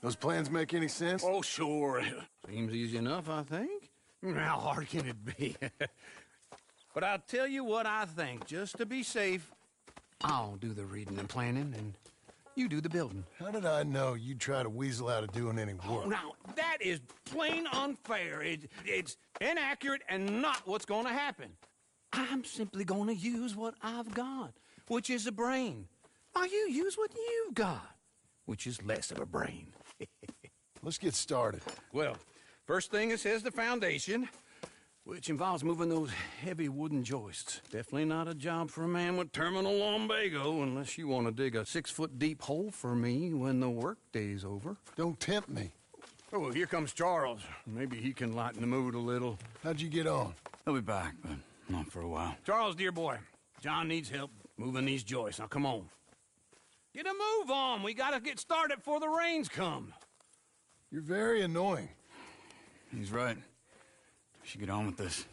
Those plans make any sense? Oh, sure. Seems easy enough, I think. How hard can it be? But I'll tell you what I think. Just to be safe, I'll do the reading and planning, and you do the building. How did I know you'd try to weasel out of doing any work? Oh, now, that is plain unfair. It's inaccurate and not what's going to happen. I'm simply going to use what I've got, which is a brain. While you use what you've got, which is less of a brain. Let's get started. Well, first thing it says the foundation, which involves moving those heavy wooden joists. Definitely not a job for a man with terminal lumbago unless you want to dig a 6-foot deep hole for me when the workday's over. Don't tempt me. Oh, here comes Charles. Maybe he can lighten the mood a little. How'd you get on? He'll be back, but not for a while. Charles, dear boy, John needs help moving these joists. Now, come on. Get a move on. We gotta get started before the rains come. You're very annoying. He's right. We should get on with this.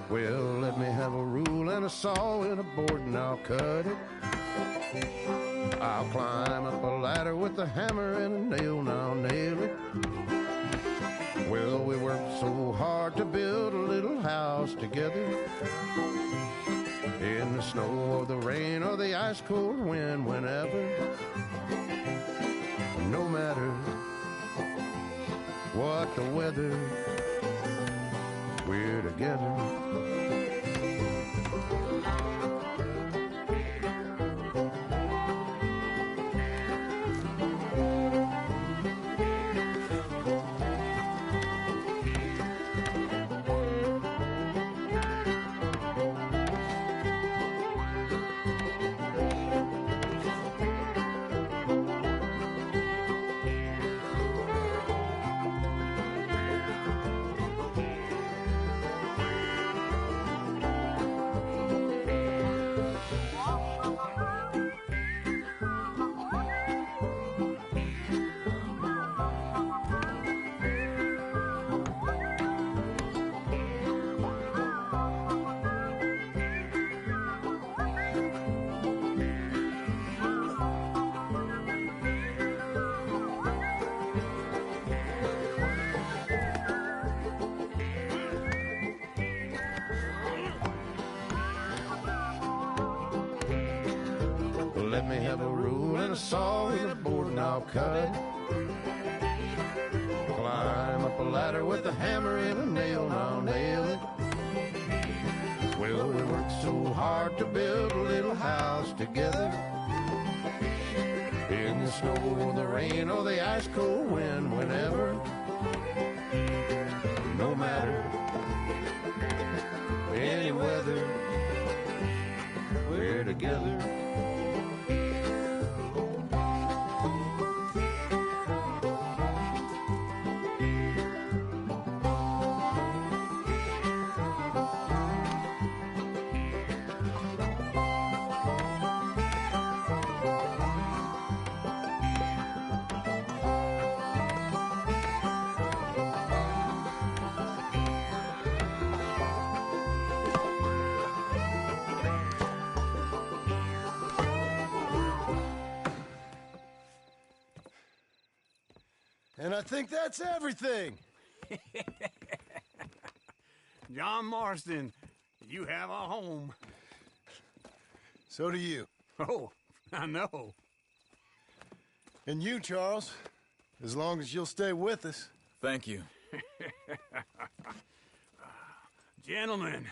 Well, let me have a rule and a saw and a board and I'll cut it. I'll climb up a ladder with a hammer and a nail and I'll nail it. Well, we worked so hard to build a little house together. In the snow or the rain or the ice cold wind, whenever. No matter what the weather, we're together. let me have a rule and a saw and a board and I'll cut it. Climb up a ladder with a hammer and a nail and I'll nail it. Well, we worked so hard to build a little house together. In the snow or the rain or the ice cold wind, whenever. No matter any weather, we're together. And I think that's everything. John Marston, you have a home. So do you. Oh, I know. And you, Charles, as long as you'll stay with us. Thank you. Gentlemen,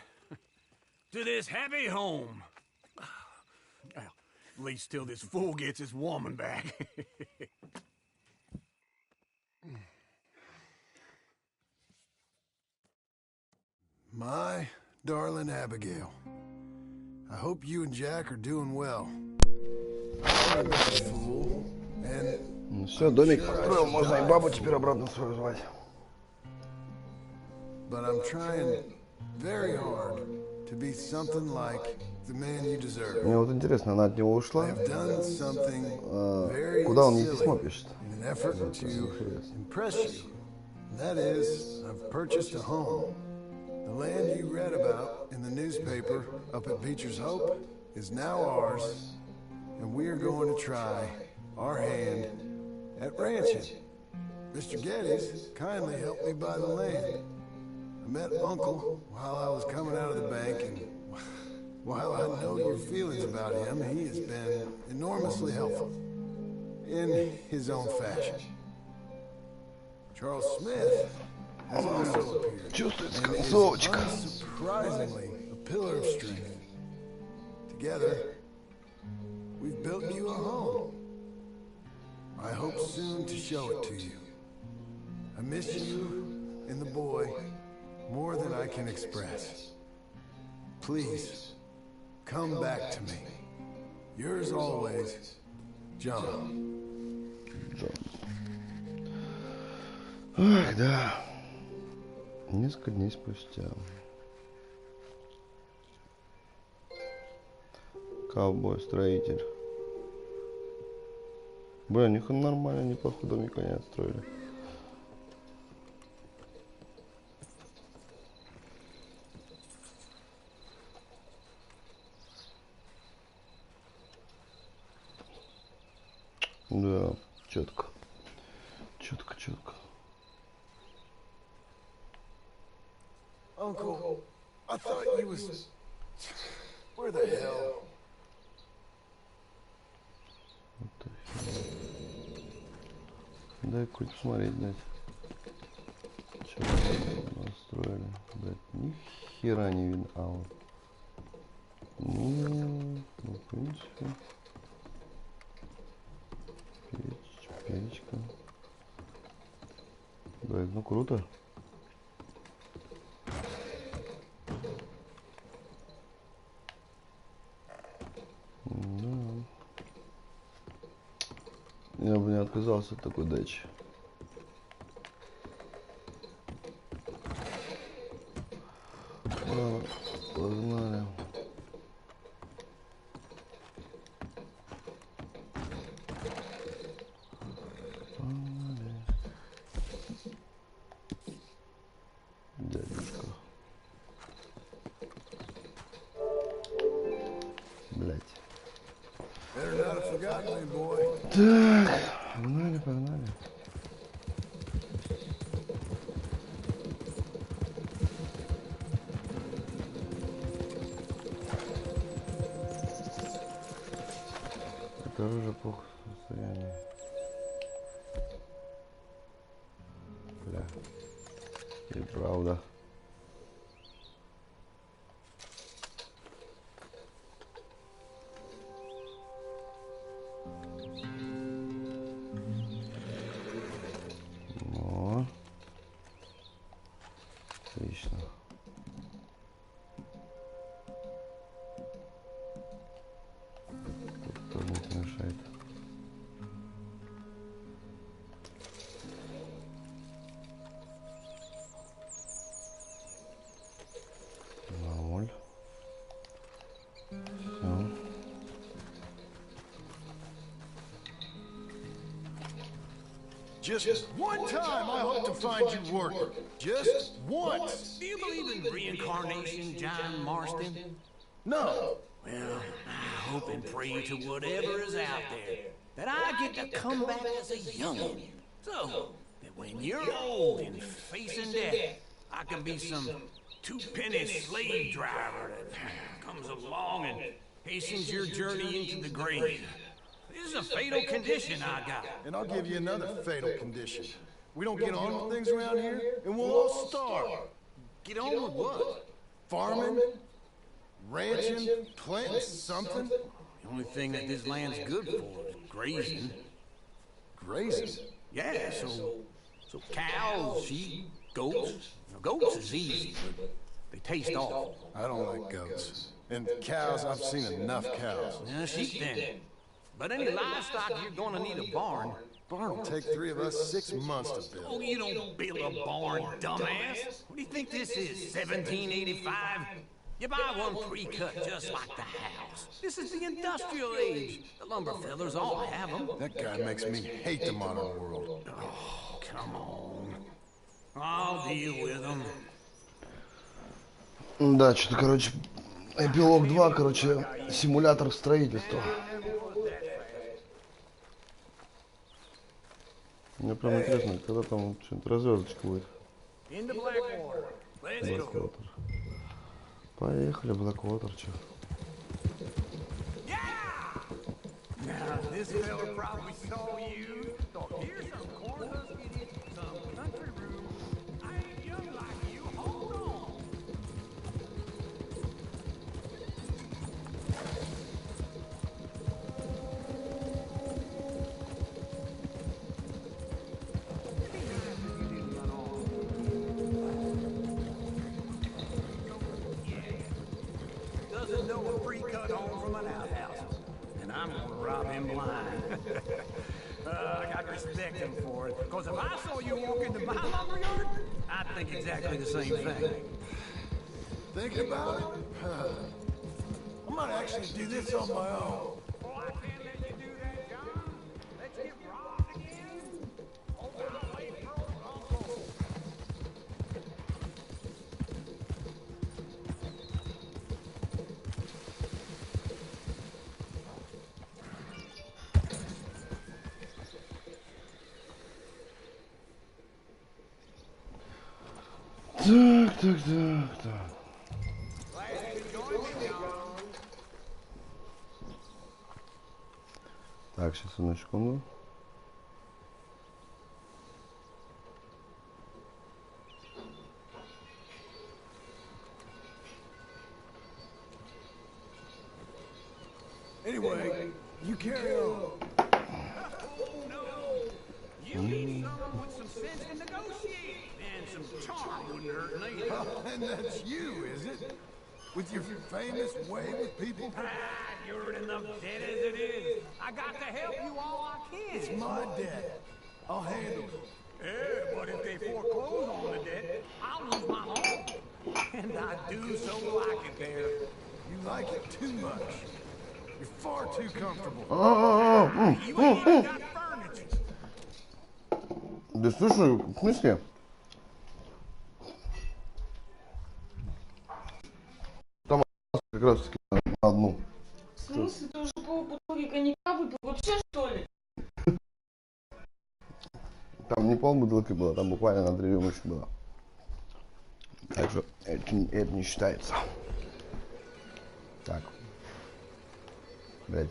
to this happy home. Well, at least till this fool gets his woman back. My darling Abigail, I hope you and Jack are doing well. I'm a fool, and Ну все, домик построил, можно и бабу теперь обратно свою звать. But I'm trying very hard to be something like the man you deserve. Мне вот интересно, она от него ушла? I've done something very Куда он ей silly письмо пишет? in an effort to impress you. And that is, I've purchased a home. The land you read about in the newspaper up at Beecher's Hope is now ours, and we are going to try our hand at ranching. Mr. Geddes kindly helped me buy the land. I met Uncle while I was coming out of the bank, and while I know your feelings about him, he has been enormously helpful in his own fashion. Charles Smith has also appeared, and is unsurprisingly a pillar of strength. Together, we've built you a home. I hope soon to show it to you. I miss you and the boy more than I can express. Please, come back to me. Yours always, John. Ах, да. Несколько дней спустя. Ковбой-строитель. Бля, у них нормально, неплохой домик они отстроили. Да, четко. Четко, четко. Uncle, I thought you was... Where the hell? Дай хоть посмотреть, блядь. Что настроили? Блядь, ни хера не видно. А вот. Ну, в принципе. Печка. Блядь, ну круто. Да. Я бы не отказался от такой дачи. Ладно, погнали. Дядюшка. Блять. Так, погнали, погнали. Тоже плохо состояние. Бля. И правда. Ну. Отлично. Кто не мешает. Ноль. Все. Just one time I hope to find you working. Just once. Do you believe in reincarnation, John Marston? No. Well, I hope and pray to whatever is out there that I get to come back as a youngin'. So that when you're old and facing death, I can be some two-penny slave driver that comes along and hastens your journey into the grave. This is a fatal condition I got. And I'll give you another fatal condition. We don't get on with things around here, and we'll all starve. Get on with what? Farming, ranching, planting something. The only thing that this land's good for is grazing. Grazing? Yeah, so cows, sheep, goats. Now, goats is easy, but they taste awful. I don't like goats. And cows, I've seen enough cows. Yeah, sheep then. But any livestock, you're gonna need a barn. Barn will take 3 of us 6 months to build. Oh, you don't build a barn, dumbass. What do you think this is, 1785? You buy one pre-cut just like the house. This is the industrial age. The lumber fellers all have them. That guy makes me hate the modern world. Oh, come on. I'll deal with them. Да, что-то, короче, эпилог 2, короче, симулятор строительства. Мне прям интересно, когда там что-нибудь развязочка будет. Blackwater. Поехали, Blackwater, чё. Now, this fella probably saw you. Thought, here's some corn husky, some country room. I ain't young like you. Hold on. Doesn't know a pre-cut home from an outhouse. And I'm gonna rob him blind. I got to respect him for it. Because if I saw you walk into my lumberyard, I'd think exactly the same thing. Thinking about it? I might actually do this on my own. Oh, I can't let you do that, John. Let's get robbed again. Open the flamethrowers, uncle. Так. Так, сейчас одну секунду. Anyway, you carry on. You need someone with some sense to negotiate. And some charm wouldn't hurt neither. And that's you, is it? With your famous way with people? You're enough dead as it is. I got to help you all I can. It's my debt. I'll handle it. Yeah, but if they foreclose on the debt, I'll lose my home. And I do so like it there. You like it too much. You're far too comfortable. You ain't even got furniture. Да слушай, в смысле? Там как раз таки на одну. В смысле, ты уже полбутылки коньяка выпил? Вообще, что ли? Там не полбутылки было, там буквально на 3 рюмочки было. Так что это не считается. Так. Блять.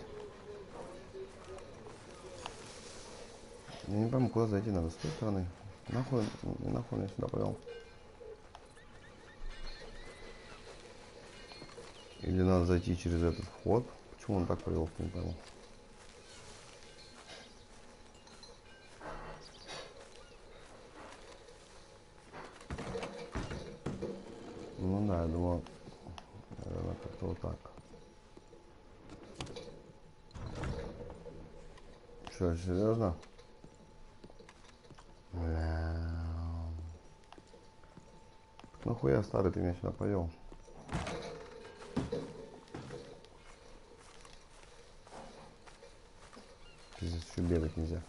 Я не пойму, куда зайти надо, с той стороны. Нахуй меня сюда повел. Или надо зайти через этот вход. Почему он так повел, не пойму. Ну да, я думал, наверное, как-то вот так. Что, серьезно? Нахуя, старый, ты меня сюда повел? Здесь еще бегать нельзя.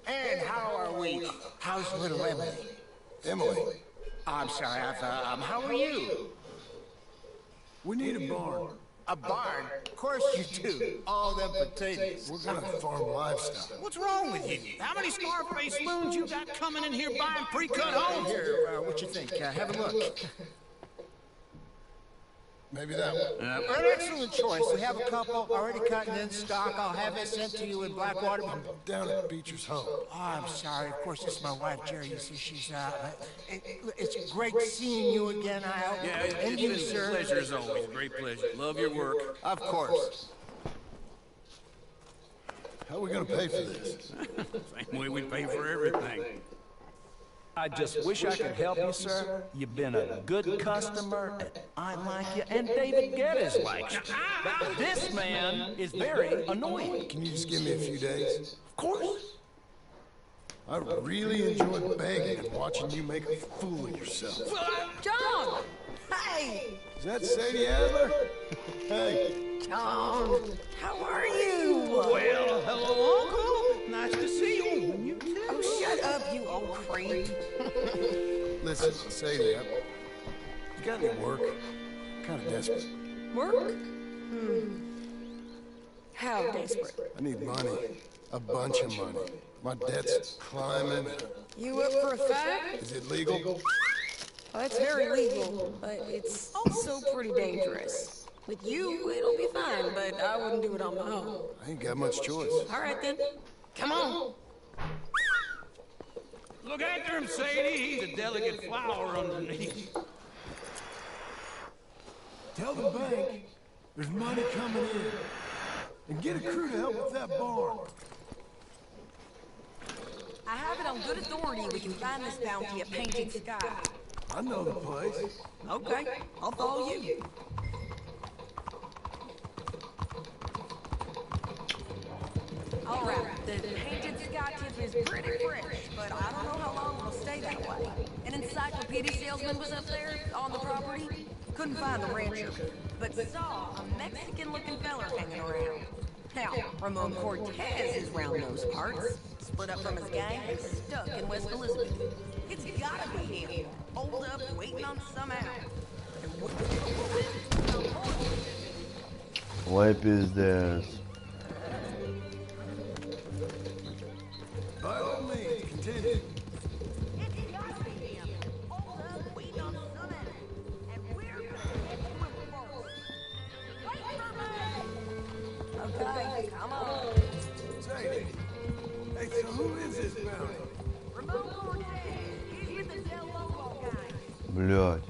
And how are we? How's little Emily? Emily. I'm sorry, how are you? We need a barn. A barn? Of course you do. All them potatoes. We're gonna farm livestock. What's wrong with you? How many Scarface loons you got coming in here buying pre-cut homes? Here, what you think? Have a look. Maybe that one. An excellent choice. We have a couple already cut and in stock. I'll have it sent to you in Blackwater. Down at Beecher's home. Oh, I'm sorry. Of course, this is my wife, Jerry. You see, she's, it's great seeing you again. I hope. Yeah, and it's you, been a sir. pleasure as always. Great pleasure. Love your work. Of course. How are we gonna pay for this? Same way we pay for everything. I just wish I could help you, sir. You've been a good customer, and I like you, and David Geddes likes you. But this man is very annoying. Can you just give me a few days? Of course. I really enjoy begging and watching you make a fool of yourself. John! Hey! Is that Sadie Adler? Hey. John, how are you? Well, hello, Uncle. Nice to see you. And you too. Oh, shut up, you old creep. Listen, Sadie, you got any work? Kind of desperate. Work? How desperate? I need money. A bunch of money. My debt's climbing. You up for a fight? Is it legal? Well, that's very legal, but it's also pretty dangerous. With you, it'll be fine, but I wouldn't do it on my own. I ain't got much choice. All right, then. Come on. Look after him, Sadie. He's a delicate flower underneath. Tell the bank there's money coming in. And get a crew to help with that barn. I have it on good authority we can find this bounty at Painted Sky. I know the place. Okay, I'll follow you. All right, the Painted Sky tip is pretty fresh, but I don't know how long it'll stay that way. An encyclopedia salesman was up there on the property. Couldn't find the rancher, but saw a Mexican-looking feller hanging around. Now, Ramon Cortez is round those parts, split up from his gang and stuck in West Elizabeth. It's gotta be him, holed up, waiting on some out. Ой, пиздец. By all means, continue. It's gotta be him, holed up, waiting on some out. And we're gonna get to him first. Wait for me! Okay, come on. Sadie. Hey, so who is this bounty? Ramon Cortez, he's with the Del Lobo guy. Блядь.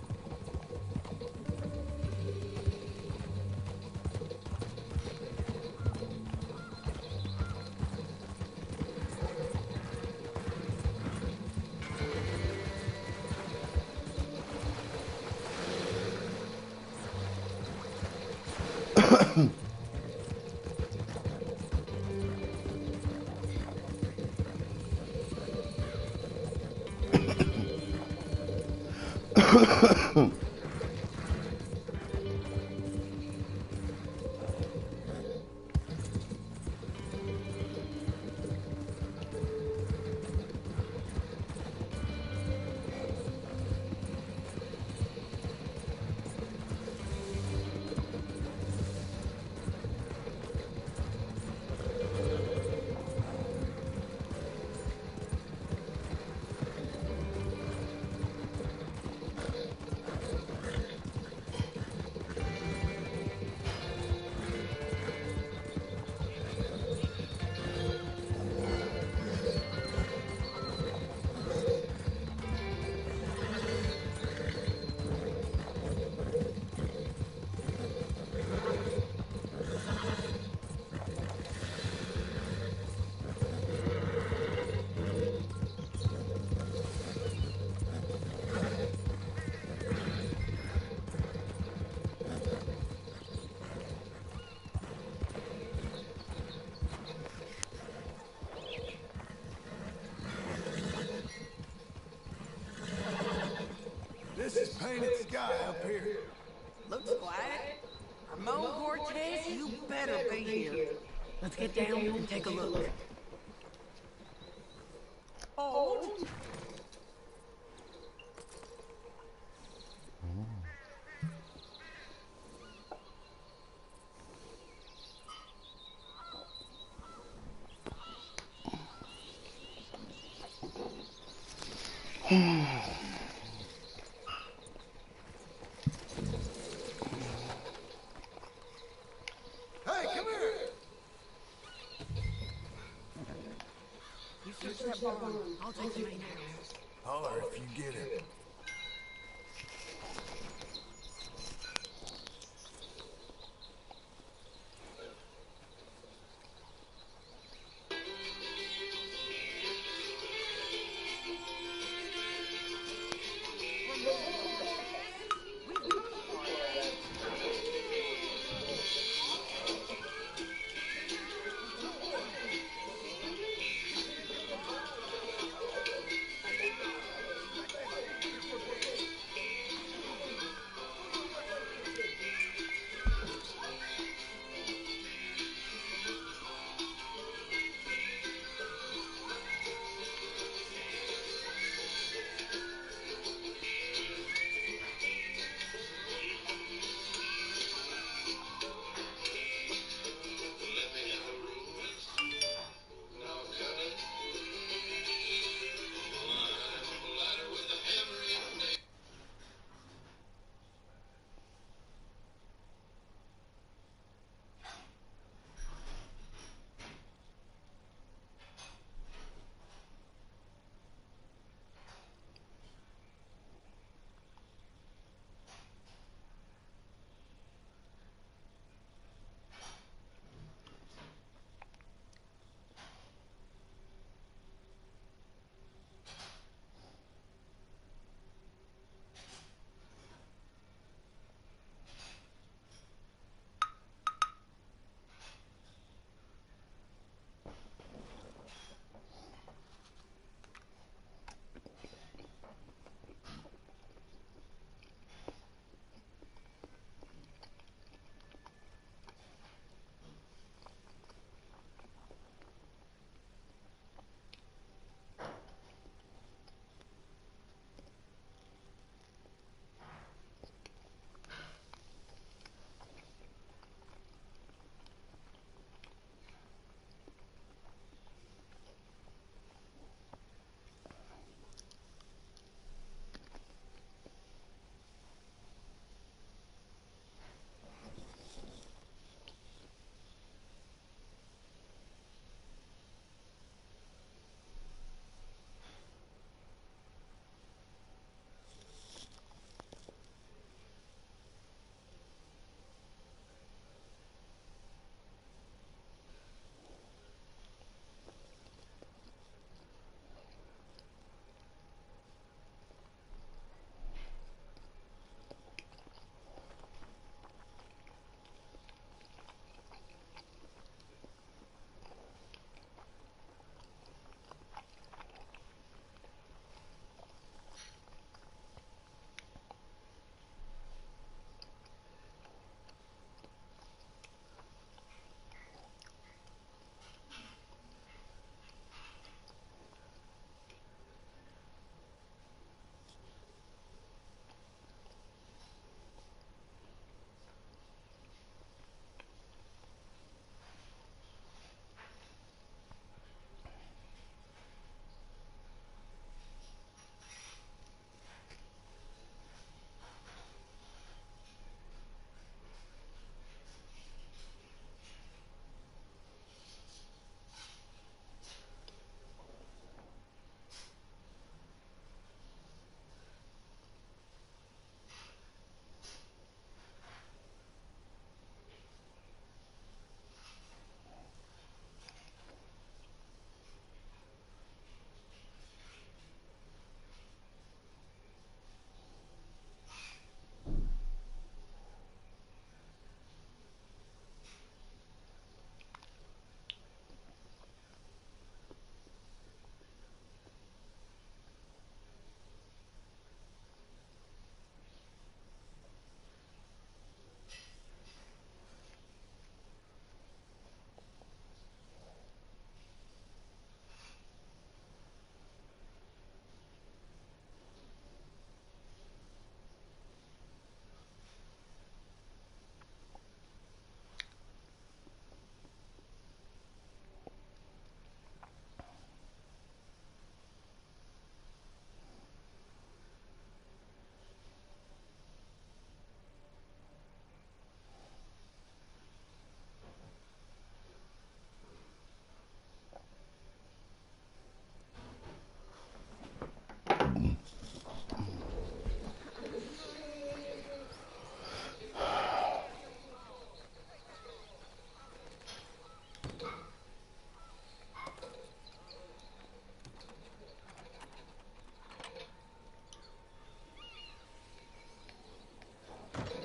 This is painted sky up here. Looks quiet. Ramon Cortez, you better be here. Let's get down and take a look. Oh. Hey, come here! You search that barn. I'll take the main house. Holler if you get it.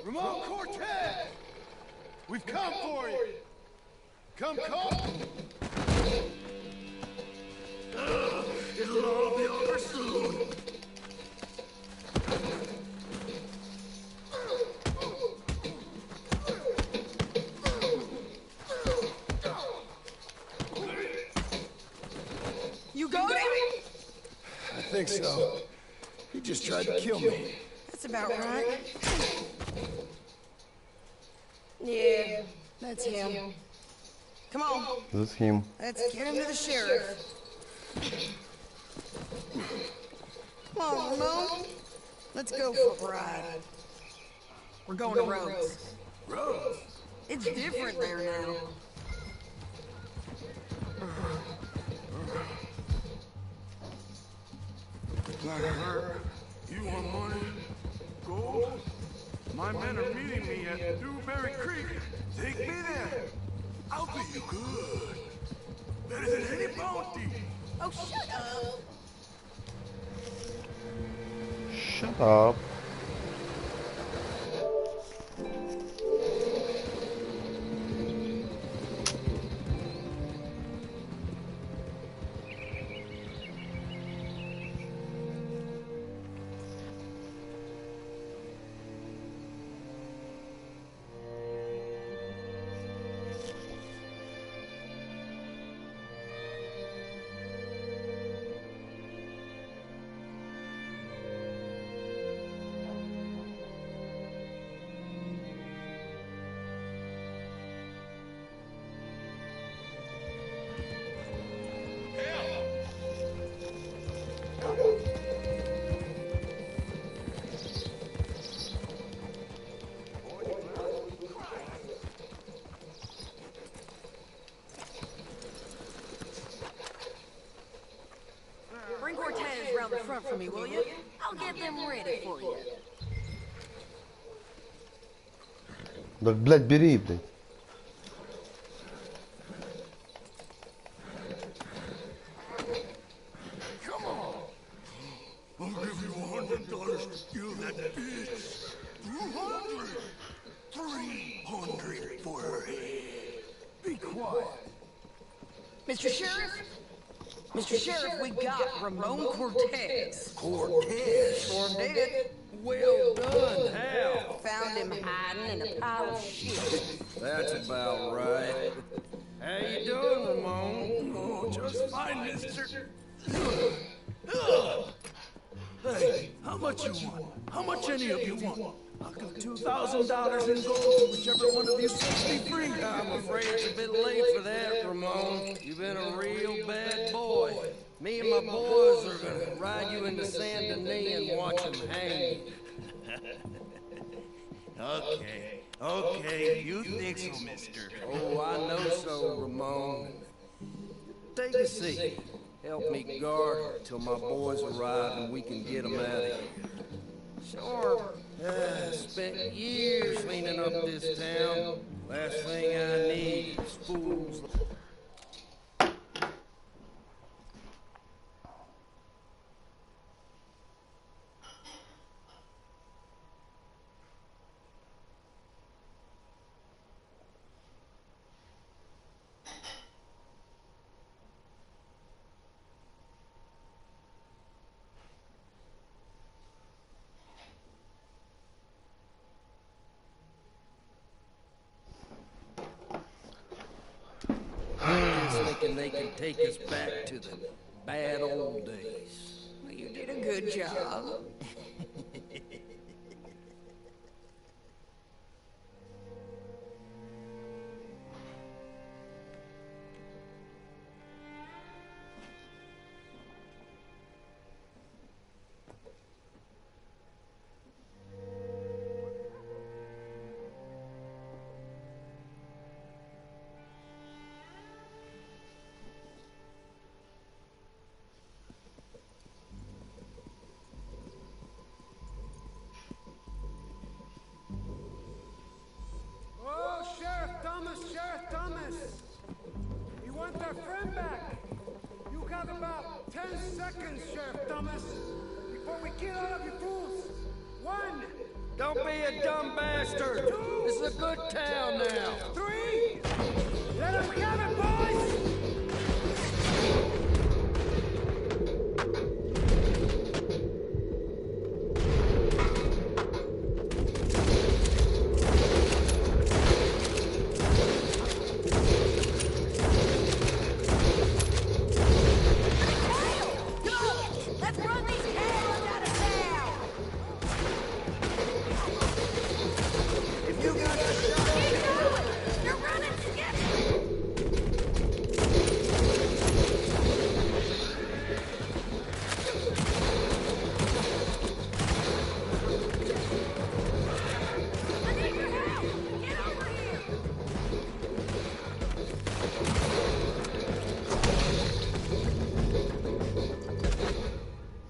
Ramon Cortez! We've come for you! Come call! It'll all be over soon. You got him? I think so. He just tried to kill me. That's about right. Yeah, that's him. Come on. This is him. Let's get him to the sheriff. Come on, Ramon. Let's go for a ride. We're going to Rhodes. Rhodes? It's different there now. Like her. You want money? Gold? My men are meeting me at Newberry Creek. Take me there. I'll pay you good. Better than any bounty. Oh, shut up. Shut up. Bring Cortez around the front for me, will you? I'll get them ready for you. Так, блядь, бери, блядь. Come on. I'll give you $100 to kill that bitch. 200. 300 for her head. Be quiet. Mr. Sheriff? Mr. Sheriff, we got Ramon Cortez. Cortez? Sure did. Well done, Hal. Found him hiding in a pile of shit. That's about right. How you doing, Ramon? Oh, just fine, mister. Hey, how much you want? How much any of you want? I'll give $2,000 in gold to whichever one of you sets me free. I'm afraid it's a bit late for that, Ramon. You've been a real bad boy. Me and my boys are gonna ride you into Saint Denis and watch him hang. Okay, you think so, mister. Oh, I know so, Ramon. Take a seat. Help me guard her till my boys arrive and we can get them out of here. Sure. Spent years cleaning up this town. Last thing I need is fools. Thinking they can take us back to the bad old days. Well, you did a good job. Sheriff Thomas! You want our friend back? You got about 10 seconds, Sheriff Thomas, before we kill all of you fools. 1! Don't be a dumb bastard. This is a good town now. 3. Let him have it, boys!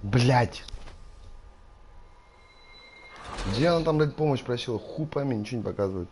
Блять. Где она там, блядь, помощь просила? Хуй пойми, ничего не показывает.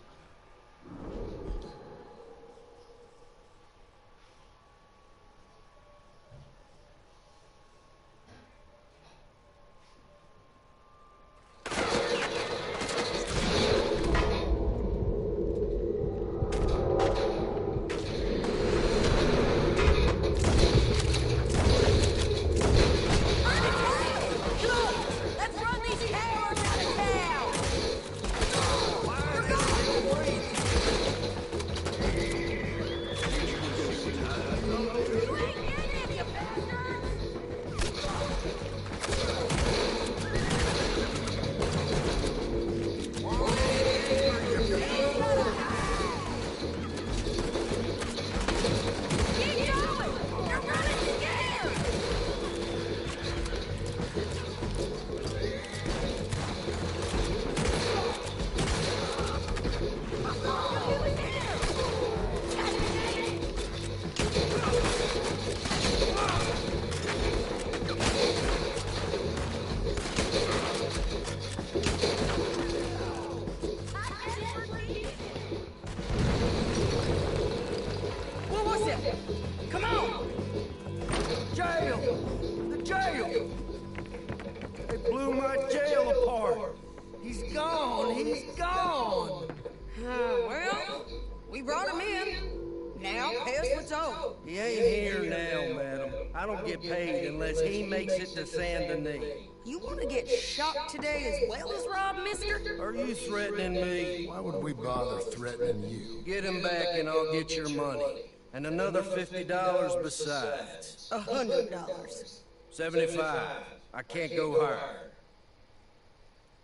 To Saint Denis. You want to get shot today as well as Rob, mister? Are you threatening me? Why would we bother threatening you? Get him back and I'll get your money. And another $50 besides. $100. 75. I can't go higher.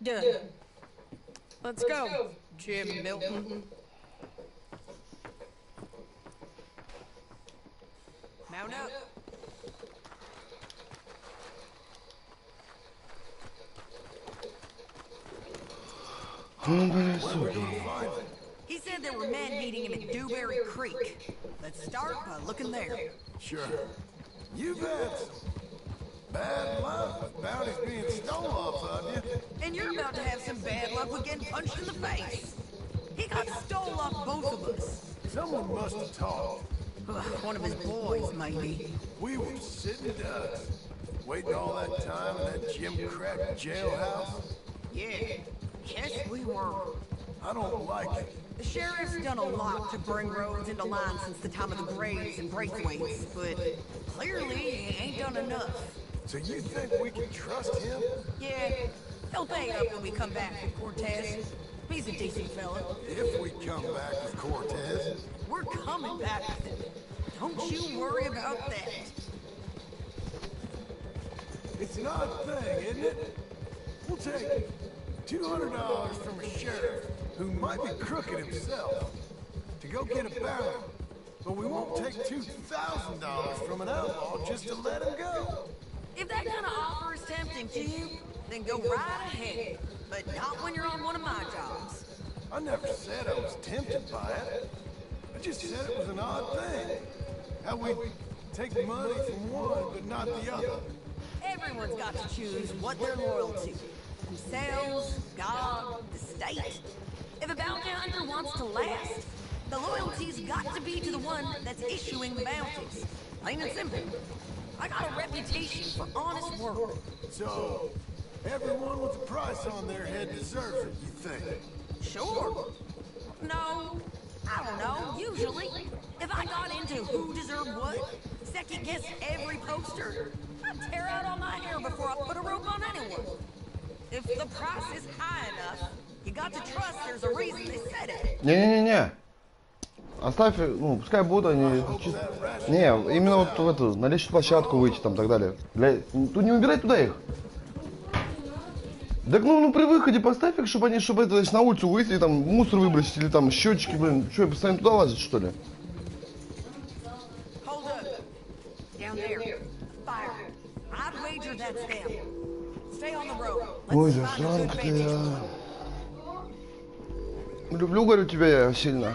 Done. Let's go, Jim Milton. Mount up. He said there were men meeting him at Dewberry Creek. Let's start by looking there. Sure. You've had some bad luck with bounties being stolen off of you. And you're about to have some bad luck with getting punched in the face. He got stole off both of us. Someone must have talked. One of his boys, maybe. We were sitting ducks, waiting all that time in that Jim Crack jailhouse. Yeah. Yes, we were. I don't like it. The sheriff's done a lot to bring roads into line since the time of the Grays and Braithwaites, but clearly he ain't done enough. So you think we can trust him? Yeah, he'll pay up when we come back with Cortez. He's a decent fella. If we come back with Cortez? We're coming back with him. Don't you worry about that. It's an odd thing, isn't it? We'll take $200 from a sheriff who might be crooked himself to go get a bounty, but we won't take $2,000 from an outlaw just to let him go. If that kind of offer is tempting to you, then go right ahead, but not when you're on one of my jobs. I never said I was tempted by it. I just said it was an odd thing. How we take money from one but not the other. Everyone's got to choose what they're loyal to. Themselves, God, the state. If a bounty hunter wants to last, the loyalty's got to be to the one that's issuing the bounties. Plain and simple. I got a reputation for honest work. So, Everyone with a price on their head deserves it, you think? Sure. No, I don't know. Usually, if I got into who deserved what, second guess every poster, I'd tear out all my hair before I put a rope on anyone. If the price is high enough, you got to trust there's a reason they said it. Не-не-не-не. Оставь, ну, пускай будут они... Не, именно вот в эту, на лестничную площадку выйти там и так далее. Тут не убирай туда их. Так ну при выходе поставь их, чтобы они, это, значит, на улицу выйти, там мусор выбросить, или там счетчики, блин. Что, я постоянно туда лазить, что ли? Ой, да Франк, я... Люблю, говорю, тебя я сильно.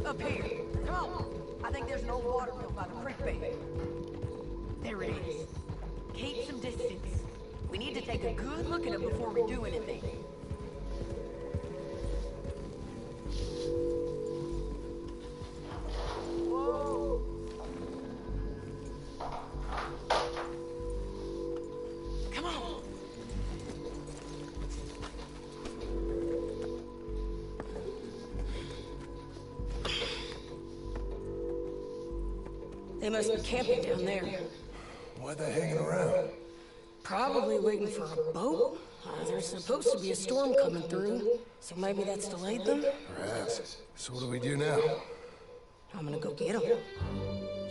Up here. Come on. I think there's an old water mill by the creek bank. There it is. Keep some distance. We need to take a good look at it before we do anything. Whoa. Come on. They must be camping down there. Why are they hanging around? Probably waiting for a boat. There's supposed to be a storm coming through, so maybe that's delayed them. Perhaps. So what do we do now? I'm gonna go get them.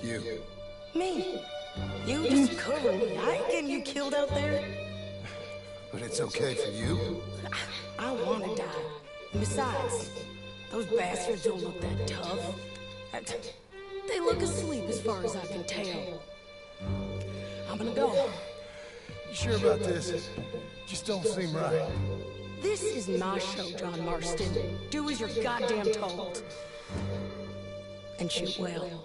You. Me? You just cover me. I ain't getting you killed out there. But it's okay for you? I want to die. And besides, those bastards don't look that tough. They look asleep as far as I can tell. I'm gonna go. You sure about this? Just don't seem right. This is my show, John Marston. Do as you're goddamn told. And shoot well.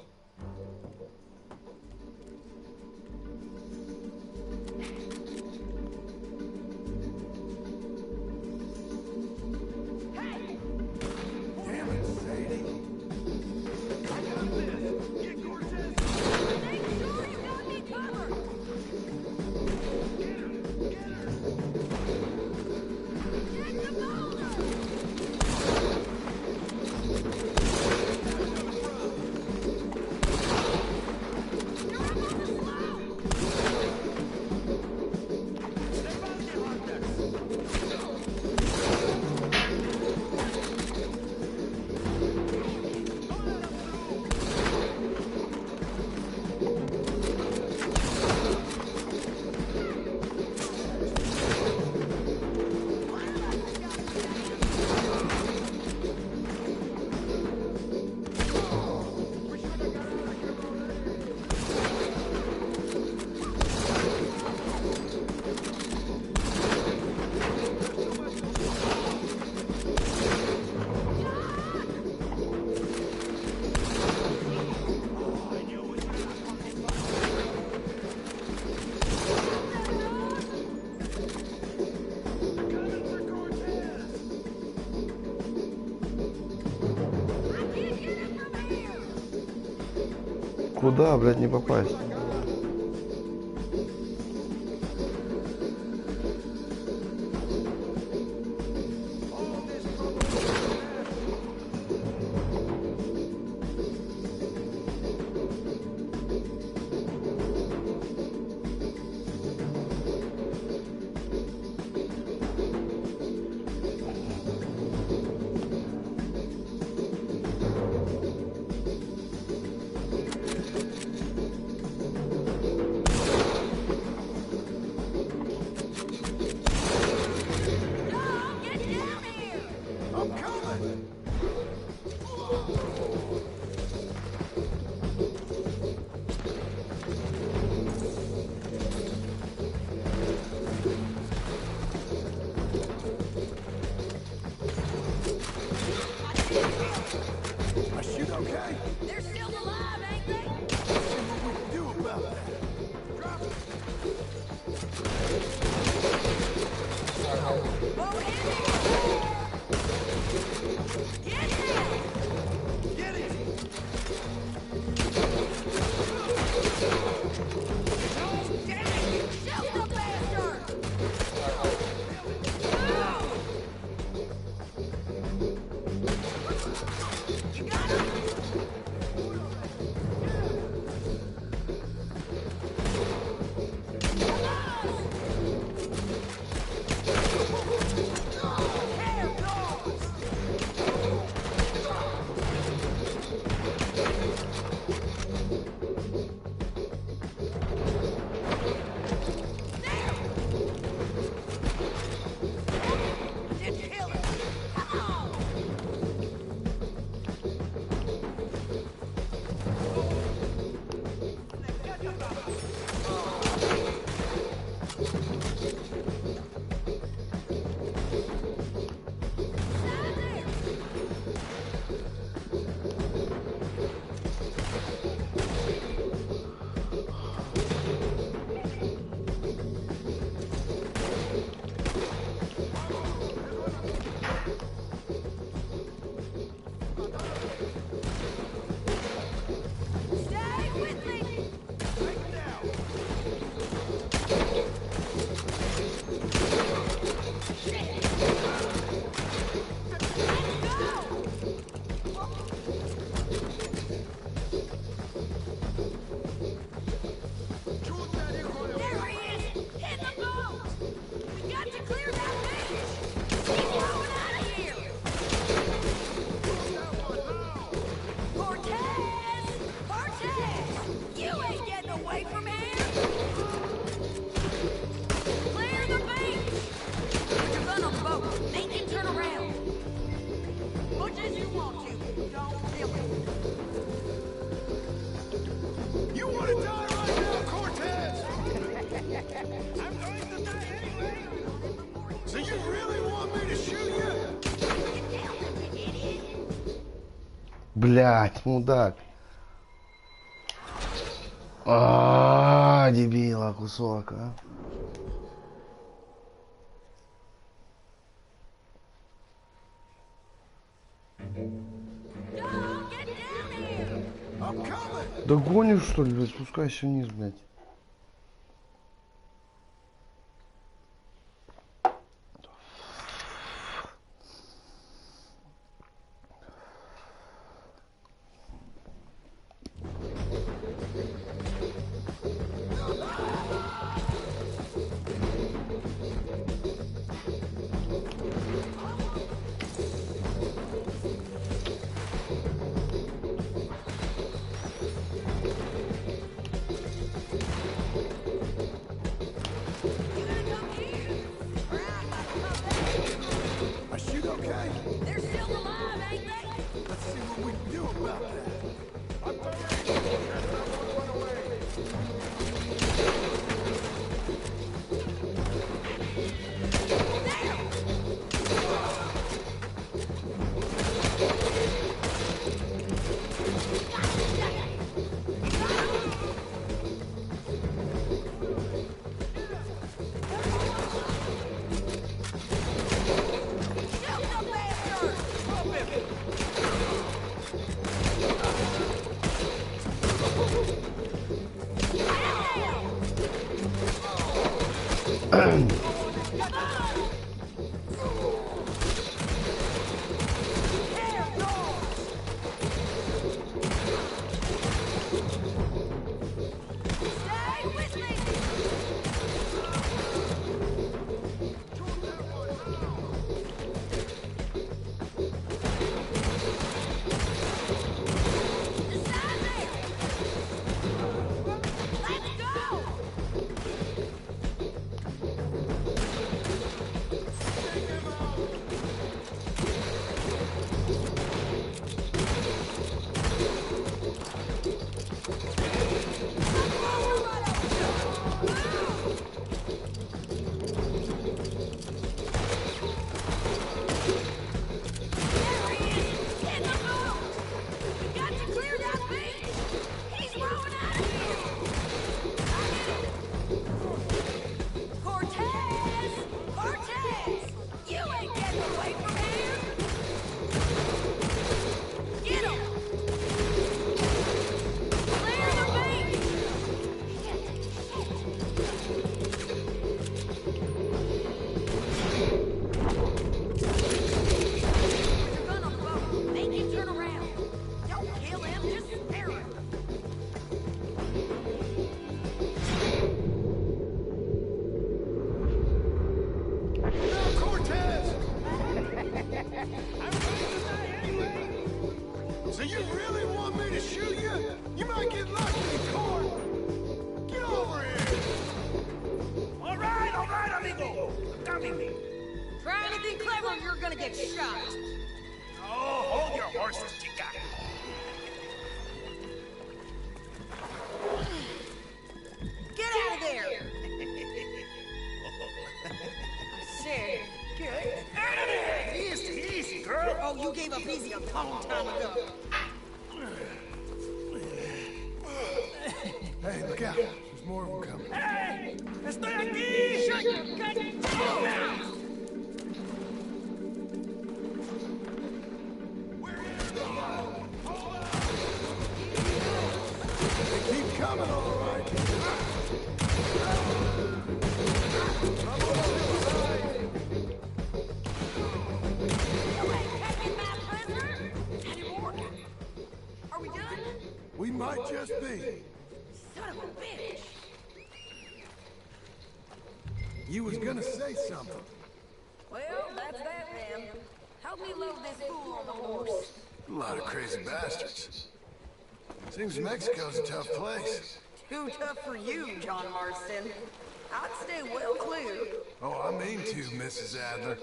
Куда, блядь, не попасть? Блять, мудак. Дебила кусок, а. Да гонишь, что ли, блядь? Спускайся вниз, блядь. I shoot okay? They're still alive, ain't they? Let's see what we can do about that. So you really want me to shoot you? You might get lucky in court. Get over here. All right, amigo. Coming. Try anything clever, you're gonna get shot. Oh, hold your horses, chica. Get out of there. I said, get out of there. Easy, girl. Oh, you gave up easy a long time ago. Hey, look out. There's more of them coming. Hey, estoy aquí. Shut your goddamn mouth. They keep coming, all right. Are we done? We might just be. Son of a bitch. You was gonna say something. Well, that's that then. Help me load this fool on the horse. A lot of crazy bastards. Seems Mexico's a tough place. Too tough for you, John Marston. I'd stay well clear. Oh, I mean to, Mrs. Adler.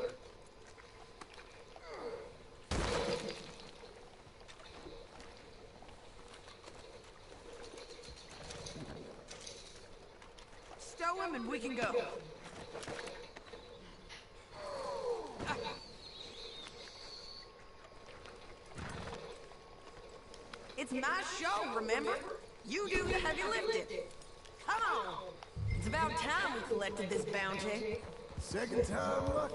Stow him and we can go. It's my show, remember? You do the heavy lifting. Come on. It's about time we collected this bounty. Second time lucky.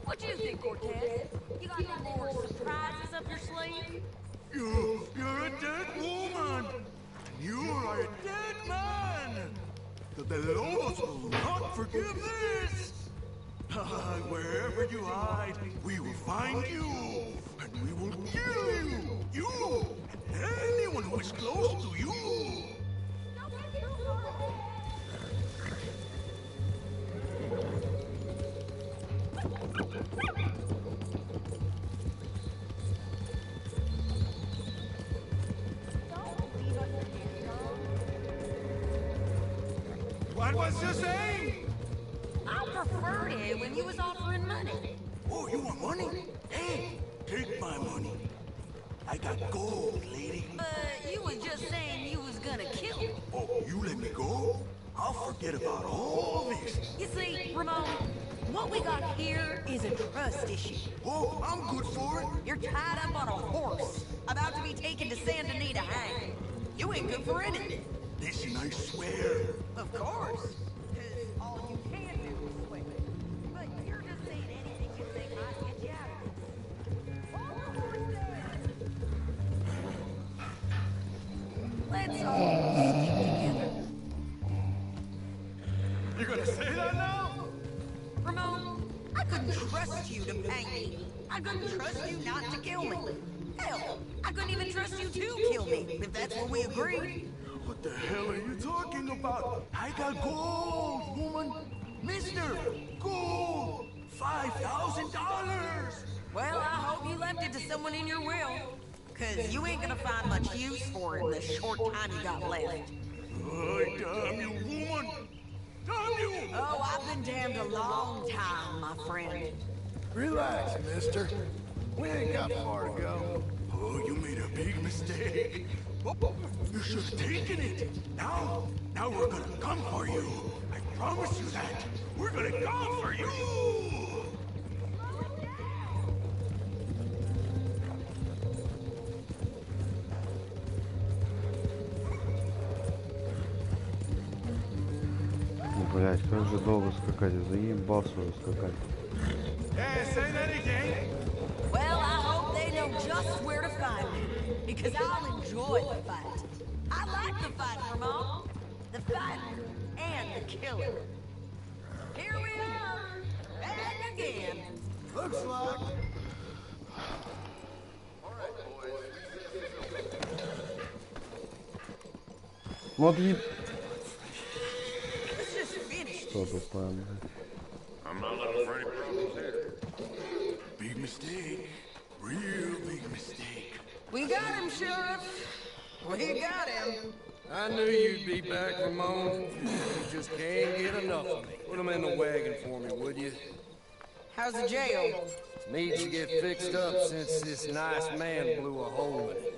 What do you think, Cortez? You got any more surprises up your sleeve? You're a dead woman! You are a dead man! The Lobos will not forgive this! Wherever you hide, we will find you! And we will kill you! You! And anyone who is close to you! What was you saying? I preferred it when you was offering money. Oh, you want money? Hey, take my money. I got gold, lady. But you was just saying you was gonna kill me. Oh, you let me go? I'll forget about all this. You see, Ramon, what we got here is a trust issue. Oh, I'm good for it. You're tied up on a horse, about to be taken to Santa Anita hang. You ain't good for anything. Listen, I swear. Of course. Because all you can do is swear. But you're just saying anything you think might get you out of this. Let's all stick together. You're gonna say that now? Ramon, I couldn't trust you to pay me. I couldn't trust you not to kill me. Hell, I couldn't even trust you to kill me, if that's what we agreed. What the hell are you talking about? I got gold, woman. Mister, gold. $5,000. Well, I hope you left it to someone in your will. Cause you ain't gonna find much use for it in the short time you got left. Oh, damn you, woman. Damn you! Oh, I've been damned a long time, my friend. Relax, mister. We ain't got far to go. Oh, you made a big mistake. You should have taken it. Now we're gonna come for you. I promise you that. We're gonna come for you. Блять, как же долго скакать, я заебался уже скакать. Hey, say that again. Well, I hope they know just where to find me, because I'll enjoy the fight. I like the fight, Ramon. The fighter and the killer. Here we are, back again. Looks like. Смотри. Let's just finish Что тут там? I'm not looking for any problems here. Big mistake. Real big mistake. We got him, Sheriff. We got him. I knew you'd be back, Ramon. You just can't get enough of me. Put him in the wagon for me, would you? How's the jail? Needs to get fixed up since this nice man blew a hole in it.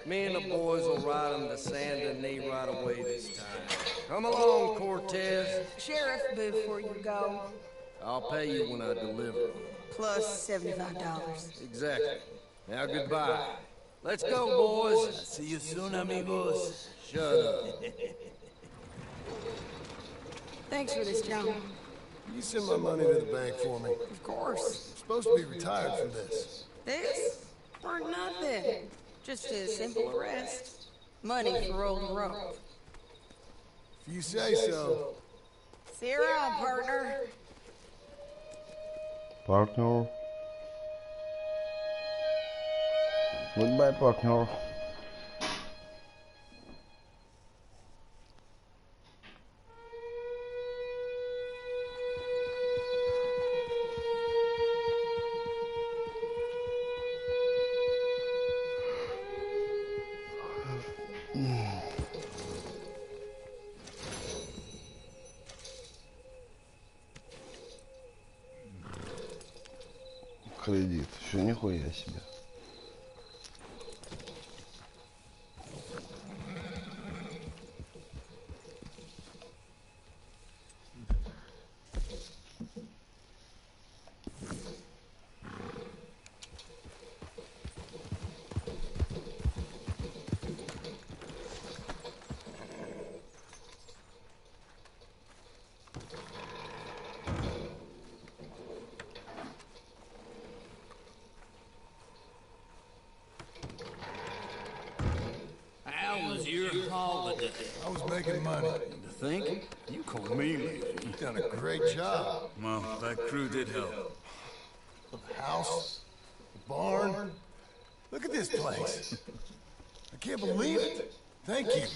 Me and the boys will ride him to Saint Denis right away this time. Come along, Cortez. Sheriff, before you go, I'll pay you when I deliver. plus $75. Exactly. Now goodbye. Let's go, boys. See you soon, amigos. Shut up. Thanks for this, John. You send my money to the bank for me. Of course. I'm supposed to be retired from this. This? For nothing. Just a simple arrest. Money for roll the rope. If you say so. See you around, partner. Partner. Goodbye, partner. Кредит. Еще нихуя себе. I was making money. To think, you call me lazy. You've done a great job. Well, that crew did help. The house, the barn. Look at this place. I can't believe it. Thank you.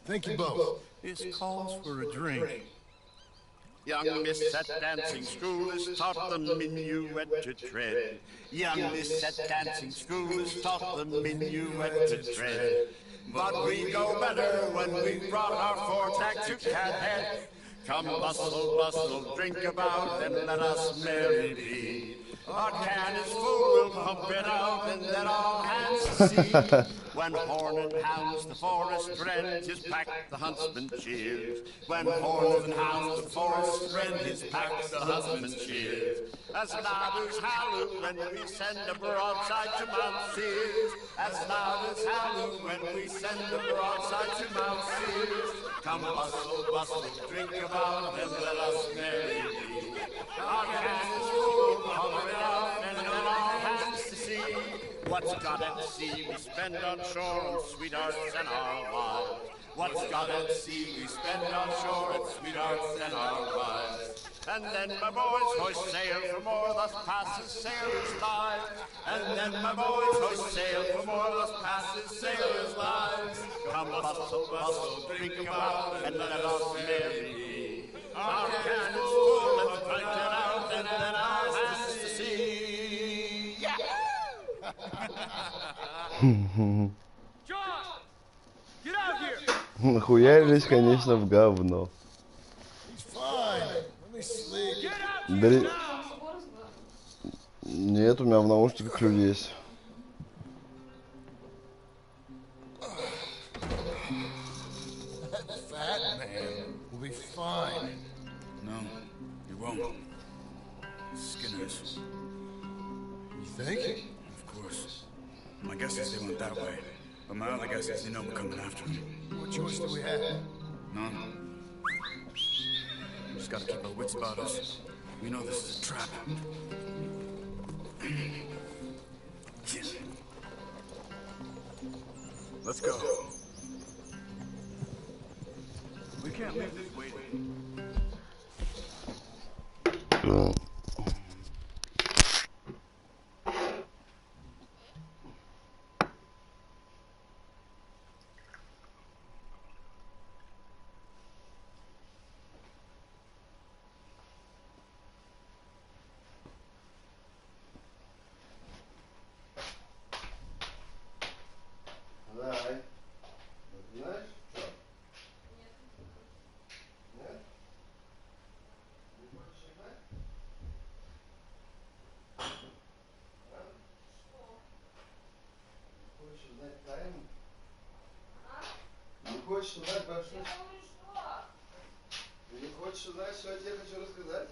Thank you both. This calls for a drink. Young miss at dancing school is taught the minuet to tread. Young miss at dancing school is taught the minuet to tread. But we go better when we brought our four-tack to Cathead. Come bustle, bustle, drink about and let us merry be. Our can is full, we'll pump it out and let all hands see. When horn and hounds the forest rend his pack, the huntsman cheers. When horns and hounds the forest rend his pack, the huntsman cheers. As loud as halloo when we send a broadside to Mount Sears. As loud as halloo when we send a broadside to Mount Sears. Come bustle, bustle, drink about and let us merry be. Our can is full, pump it out and let all hands to see. What's got at sea we spend on shore on sweethearts and our wives. What's got at sea we spend on shore on sweethearts and our wives. And then my boys hoist sail for more, thus passes sailors' lives. And then my boys hoist sail for more, thus passes sailors' lives. Come bustle, bustle, drink about and let us merry be. Our can is full, let's drink it out and let our hands to sea. Yeah! Нахуярились, конечно, в говно. Нет, у меня в наушниках люди есть. Fat man will be fine. No, he won't. Skinners. You think? Of course. My guess is they went that way. But my other guess is they know we're coming after them. What choice do we have? None. We just gotta keep our wits about us. We know this is a trap. Let's go. We can't leave this waiting. Хочешь узнать, большой? Ты не хочешь узнать, что я тебе хочу рассказать?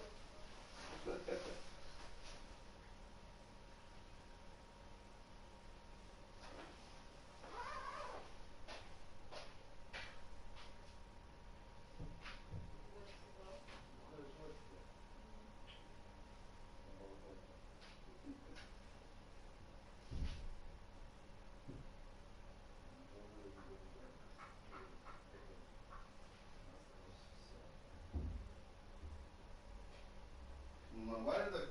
Нормально так?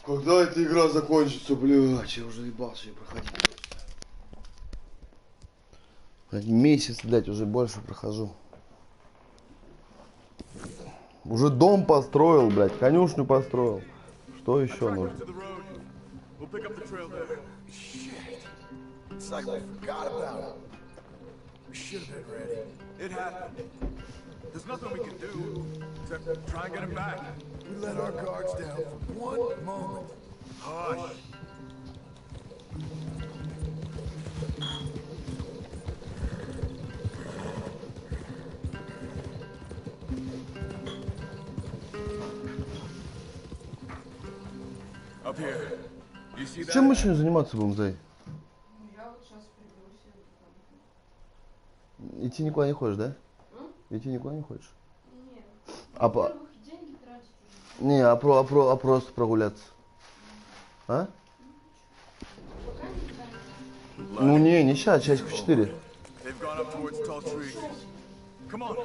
Когда эта игра закончится, блядь, я уже ебался ее проходить. Месяц, блядь, уже больше прохожу. Уже дом построил, блядь, конюшню построил. Что еще нужно? It's like we forgot about it. We should have been ready. It happened. There's nothing we can do except try and get him back. We let our guards down for one moment. Hush. Up here. You see that? Чем мы сегодня заниматься будем, Зай? Я вот сейчас приду себе. Идти никуда не хочешь, да? Идти никуда не хочешь? Нет. А Во-первых, деньги тратить уже. Не, а просто прогуляться. А? Пока не знаю. Ну не сейчас, часик в 4. They've gone up towards tall trees. Come on.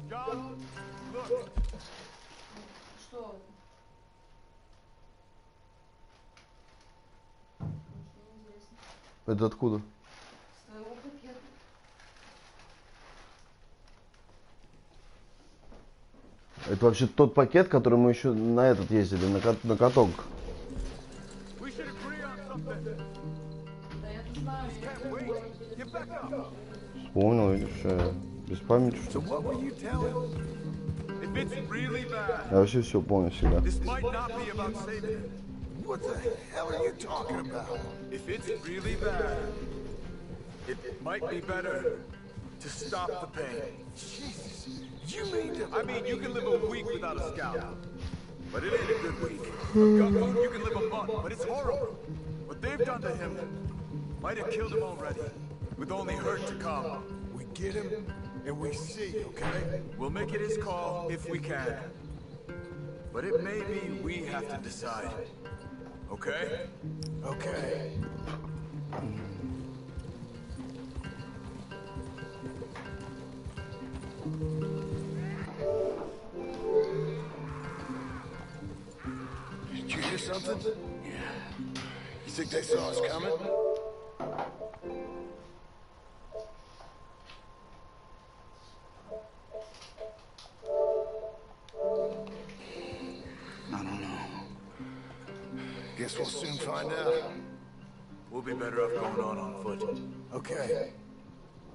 John, look. Что? Неизвестно. Это откуда? С твоего пакета. Это вообще тот пакет, который мы еще на этот ездили, на каток. Да я-то знаю, я Вспомнил, видишь, без памяти что ли. If it's really bad, Я вообще все помню всегда. this might not be about saving him. What the hell are you talking about? If it's really bad, it might be better to stop the pain. Jesus, you mean to... I mean, you can live a week without a scalp, but it ain't a good week. A gun wound, you can live a month, but it's horrible. What they've done to him might have killed him already, with only hurt to come. We get him and we see, okay? We'll make it his call if we can. But it may be we have to decide. Okay? Okay. Did you hear something? Yeah. You think they saw us coming? I don't know. Guess we'll soon find out. We'll be better off going on foot. Okay.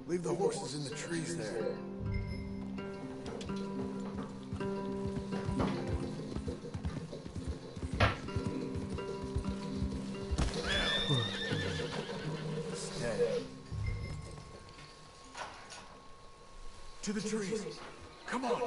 Leave the horses in the trees there. Stay. To the trees. Come on.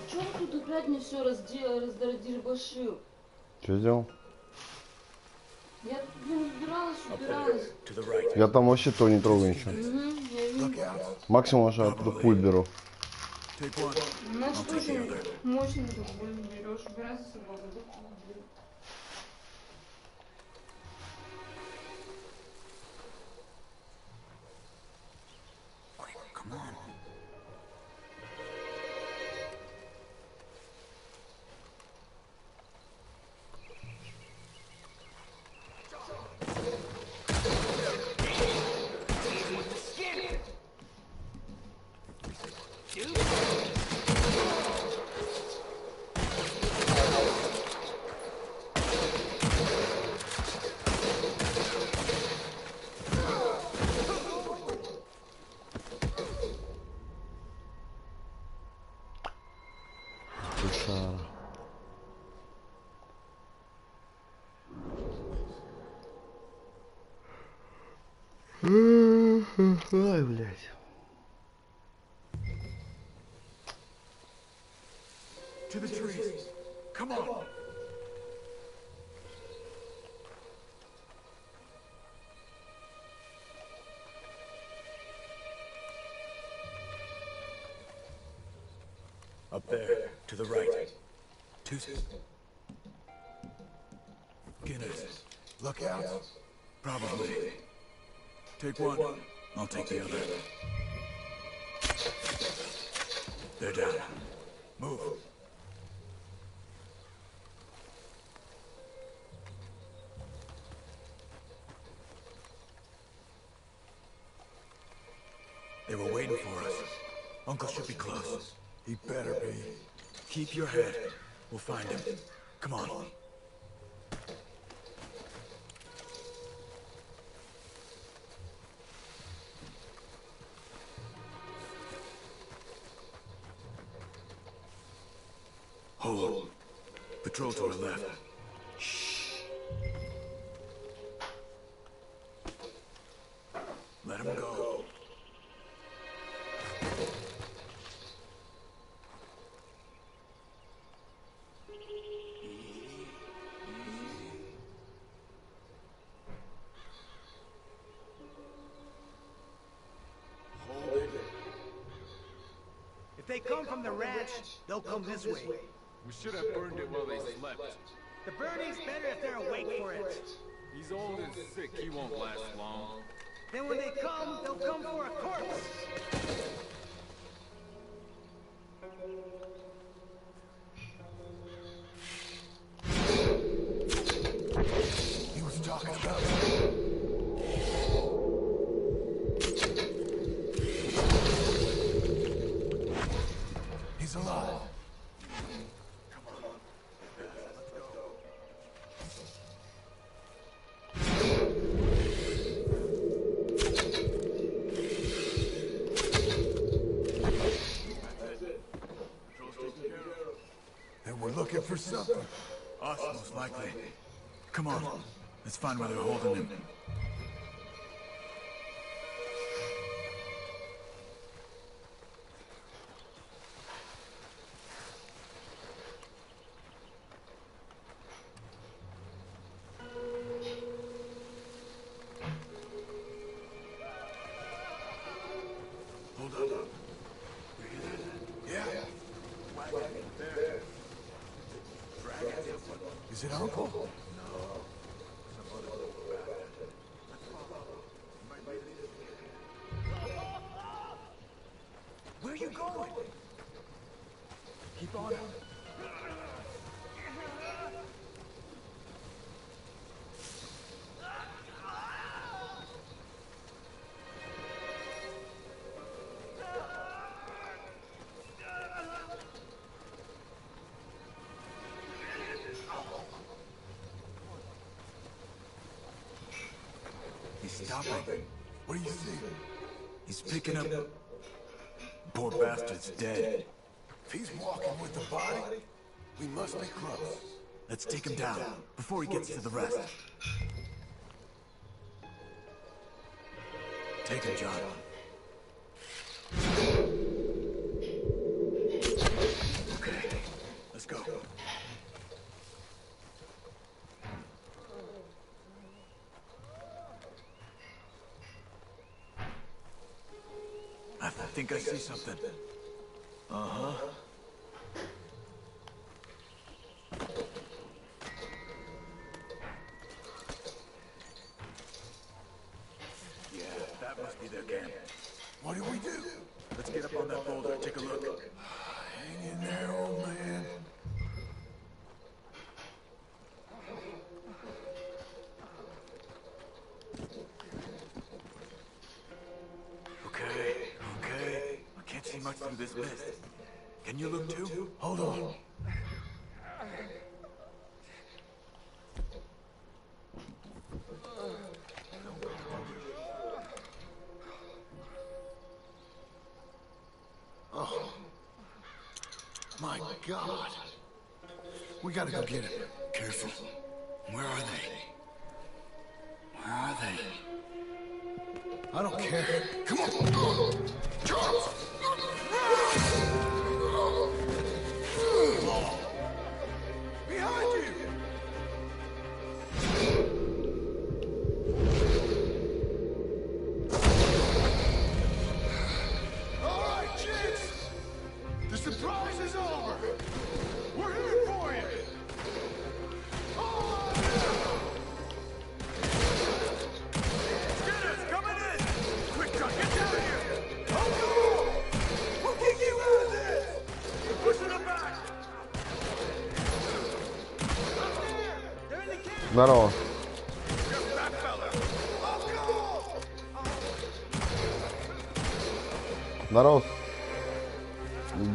Чё ты тут опять мне все раздербашил? Что сделал? Я тут, блин, убиралась. Я там вообще то не трогаю ничего. Я вижу. Максимум аж оттуда пуль беру. Значит, очень мощно ты пулю берешь. Убирай за собой. Come on. Шара. Ай, блядь. To the trees. Come on. Up there, to To the right. Two. Skinners. Lookouts? Probably. Take one. I'll take the other. They're down. Move. They were waiting for us. Uncle should be close. He better be. Keep your head. We'll find him. Come on. Hold. Patrol to our left. Shh. Let him go. If they come from the ranch, they'll come this way. We should have burned it while they slept. The burning's better if they're awake for it. He's old and sick, he won't last long. Then when they come, they'll come for a corpse. He was talking about... He's alive. And we're looking for something. Us, most likely. Come on. Let's find where they're holding him. Hold on. Yeah. Is it Uncle? Where are you going? Keep on. He's stopping. What do you see? He's picking up... Poor bastard's dead. If he's walking with the body, we must be close. Let's take him down before he gets to the rest. Take him, John. Okay, let's go. I think I see something. Uh-huh. Yeah, that must be their camp. What do we do? Let's get up on that boulder, take a look. Hang in there, old man. Okay. I can't see much through this mist. Can you look too? Hold on. Oh. My God. We gotta go get him. Careful. Where are they? Where are they? I don't care. Come on. Charles! Behind you! All right, kids. The surprise is over. Здорово. Здорово.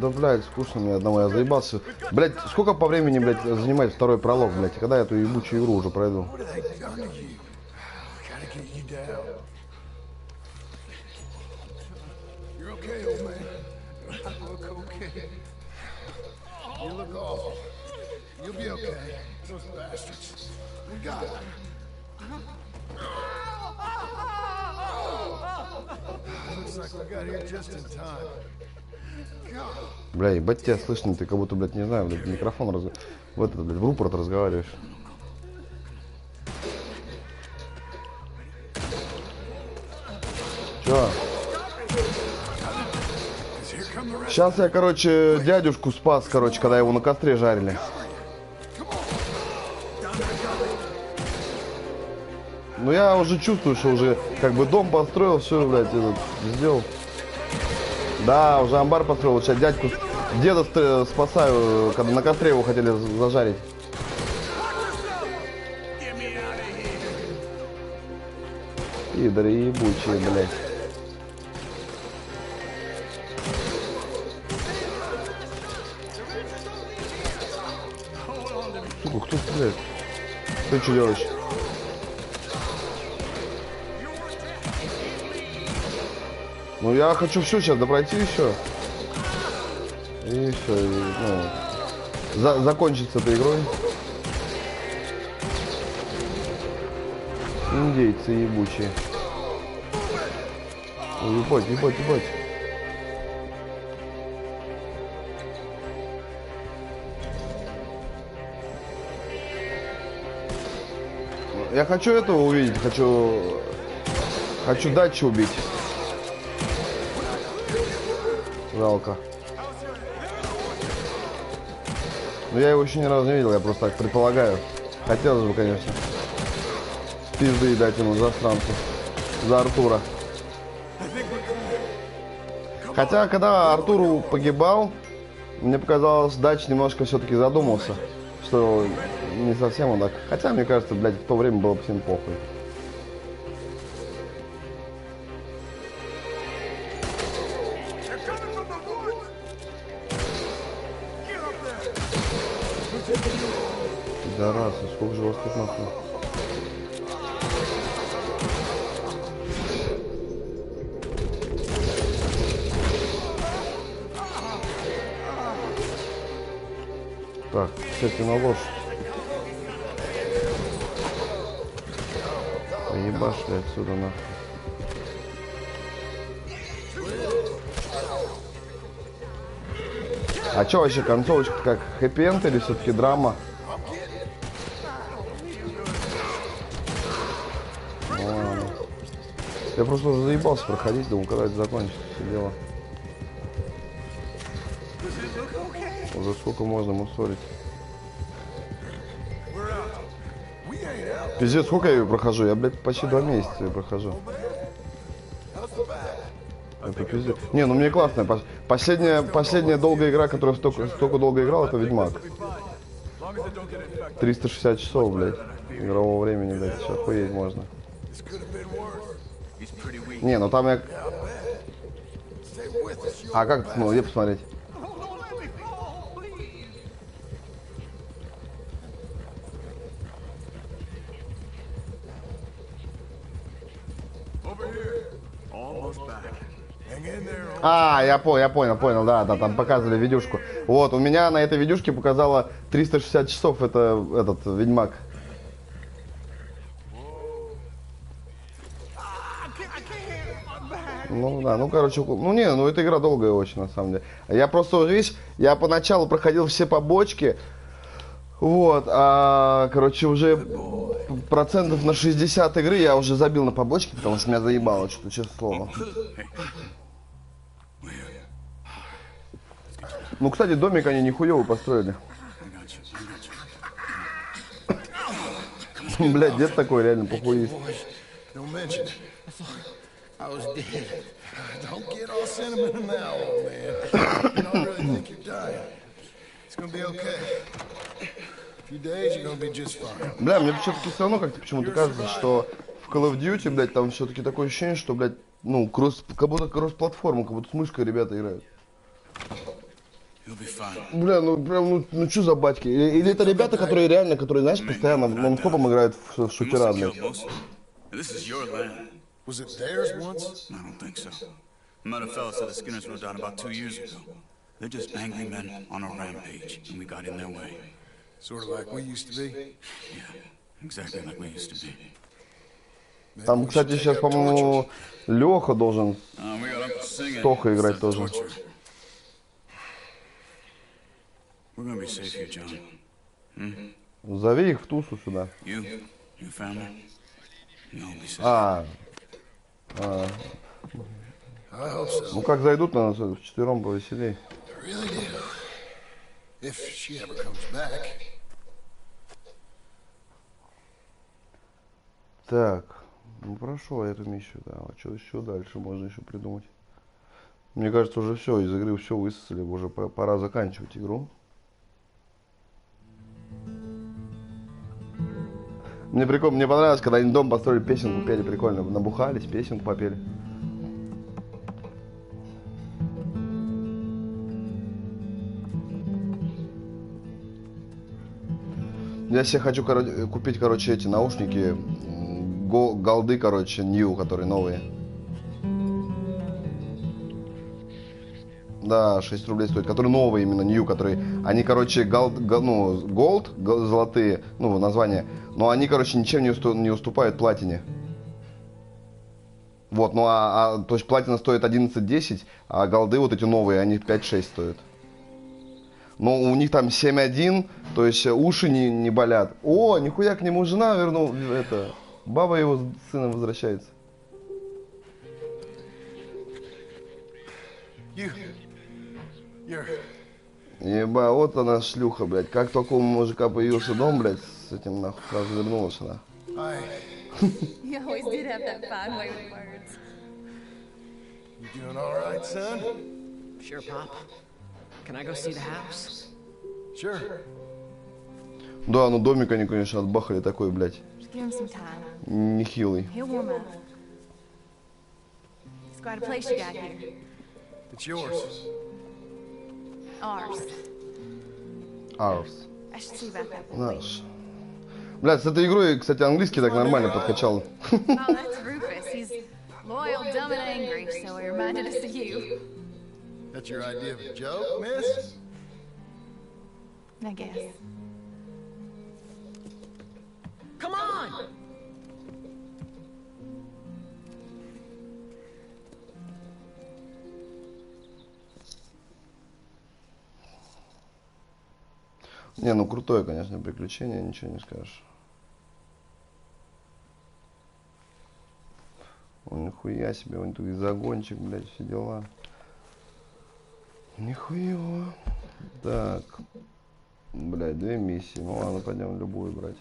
Да, блядь, скучно мне одного, я заебался. Блядь, сколько по времени, блядь, занимает второй пролог, блядь, и когда я эту ебучую игру уже пройду? Бля, ебать тебя слышно, ты как будто, блядь, не знаю, блядь, микрофон в этот, блядь, в рупорт разговариваешь. Чё? Сейчас я, короче, дядюшку спас, короче, когда его на костре жарили. Ну я уже чувствую, что уже как бы дом построил, все, блядь, этот, сделал. Да, уже амбар построил, сейчас дядьку, деда спасаю, когда на костре его хотели зажарить. Пидоры ебучие, блядь. Сука, кто стреляет? Ты что делаешь? Ну я хочу все сейчас допройти еще. И все, и, ну, закончить с этой игрой. Индейцы ебучие. Ой, ебать, ебать, ебать. Я хочу этого увидеть, хочу дачу убить. Жалко. Но я его еще ни разу не видел, я просто так предполагаю. Хотелось бы, конечно. Пизды дать ему, засранцу. За Артура. Хотя, когда Артур погибал, мне показалось, Дач немножко все-таки задумался, что не совсем он так. Хотя, мне кажется, блядь, в то время было всем похуй. Пидорасы, сколько же вас тут нахуй? Так, кстати, на ложь. Поебашли отсюда нахуй. А чё вообще, концовочка как хэппи-энд или все-таки драма? Ладно. Я просто уже заебался проходить, думал, когда это закончится все дело. Уже сколько можно мусорить. Пиздец, сколько я ее прохожу? Я, блядь, почти 2 месяца ее прохожу. Это пиздец. Не, ну мне классная. Последняя долгая игра, которая столько долго играл, это Ведьмак. 360 часов, блядь, игрового времени, блядь, еще охуеть можно. Не, ну там я... А как ты смог? Где посмотреть? А, я понял, да, там показывали видюшку. Вот, у меня на этой видюшке показало 360 часов, это этот Ведьмак. Ну да, ну короче, ну эта игра долгая очень, на самом деле. Я просто, видишь, я поначалу проходил все побочки, вот, короче, уже процентов на 60 игры я уже забил на побочки, потому что меня заебало что-то, честное слово. Ну, кстати, домик они нихуёво построили. Блядь, дед такой реально похуист. few days, you're gonna be just fine. Бля, мне все-таки все равно как-то почему-то кажется, что в Call of Duty, блядь, там все-таки такое ощущение, что, блядь, ну, как будто кросс-платформа, как будто с мышкой ребята играют. Бля, ну прям, ну что за батьки? Или это ребята, которые реально, которые, знаешь, постоянно нон-стопом играют в шутера, блядь. Was it theirs once? I don't think so. I met a fella said the Skinners were down about 2 years ago. They're just angry men on a rampage, and we got in their way. Sort of like we used to be? Yeah, exactly like we used to be. Там, кстати, сейчас, по-моему, Леха должен с Тохой играть тоже. We're gonna be safe here, John. Hmm? Зови их в тусу сюда. You, your family, you'll be safe. Ну как зайдут на нас вчетвером повеселей. Really do. If she ever comes back. Так, ну прошел эту миссию, да. А что еще дальше можно еще придумать? Мне кажется, уже все, из игры все высосали, уже пора заканчивать игру. Мне понравилось, когда они дом построили, песенку пели, прикольно. Набухались, песенку попели. Я себе хочу купить, короче, эти наушники, голды, короче, New, которые новые. Да, 6 рублей стоит, которые новые именно, New, которые, они, короче, Gold, золотые, ну, название, но они, короче, ничем не уступают платине. Вот, ну, то есть платина стоит 11-10, а голды вот эти новые, они 5-6 стоят. Но у них там 7-1, то есть уши не болят. О, нихуя, к нему жена вернула, это, баба его с сыном возвращается. Еба, вот она шлюха, блядь. Как только у мужика появился дом, блядь, с этим нахуй сразу вернулась она. You always did have that fine way with words. You doing all right, son? Sure, Pop. Can I go see the house? Sure. Да, ну домик они, конечно, отбахали такой, блядь. Just give him some time. Нехилый. He'll warm up. It's quite a place you got here. It's yours. Ours. Ours. I should see about that. Наш. Блядь, с этой игрой, кстати, английский так нормально подкачал. Oh, that's Rufus. He's loyal, dumb, and angry, so he reminded us of you. That's your idea of a joke, miss? I guess. Come on! Не, ну крутое, конечно, приключение, ничего не скажешь. Нихуя себе, вон тут и загончик, блядь, все дела. Нихуя. Так. Блядь, 2 миссии. Ну ладно, пойдем любую брать.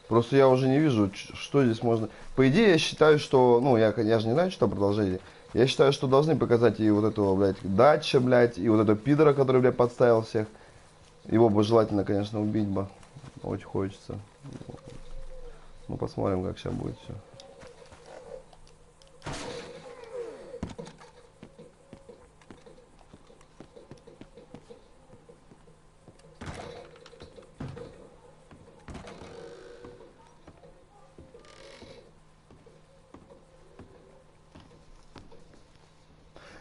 Просто я уже не вижу, что здесь можно... По идее, я считаю, что... Ну, я же не знаю, что продолжение. Я считаю, что должны показать и вот этого, блядь, Датча, блядь, и вот этого пидора, который, блядь, подставил всех. Его бы желательно, конечно, убить бы. Очень хочется. Ну, посмотрим, как сейчас будет все.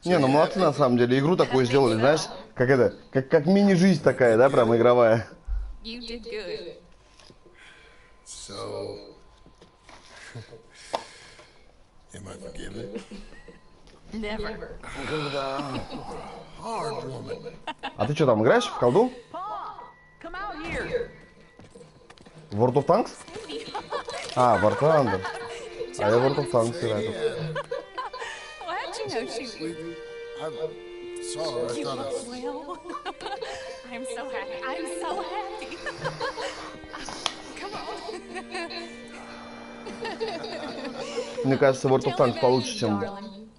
Не, ну молодцы на самом деле, игру такую сделали, знаешь, как это, как мини-жизнь такая, да, прям игровая. You did good. So, am I forgiven? Never. Hard woman. А ты что там, играешь в колду? Come out here! World of Tanks? А, War Thunder. А я World of Tanks играю. Well, how'd you know she... I saw her, I thought I... Well, I'm so happy. I'm so happy. Come on. Мне кажется, World of Tanks получше, чем...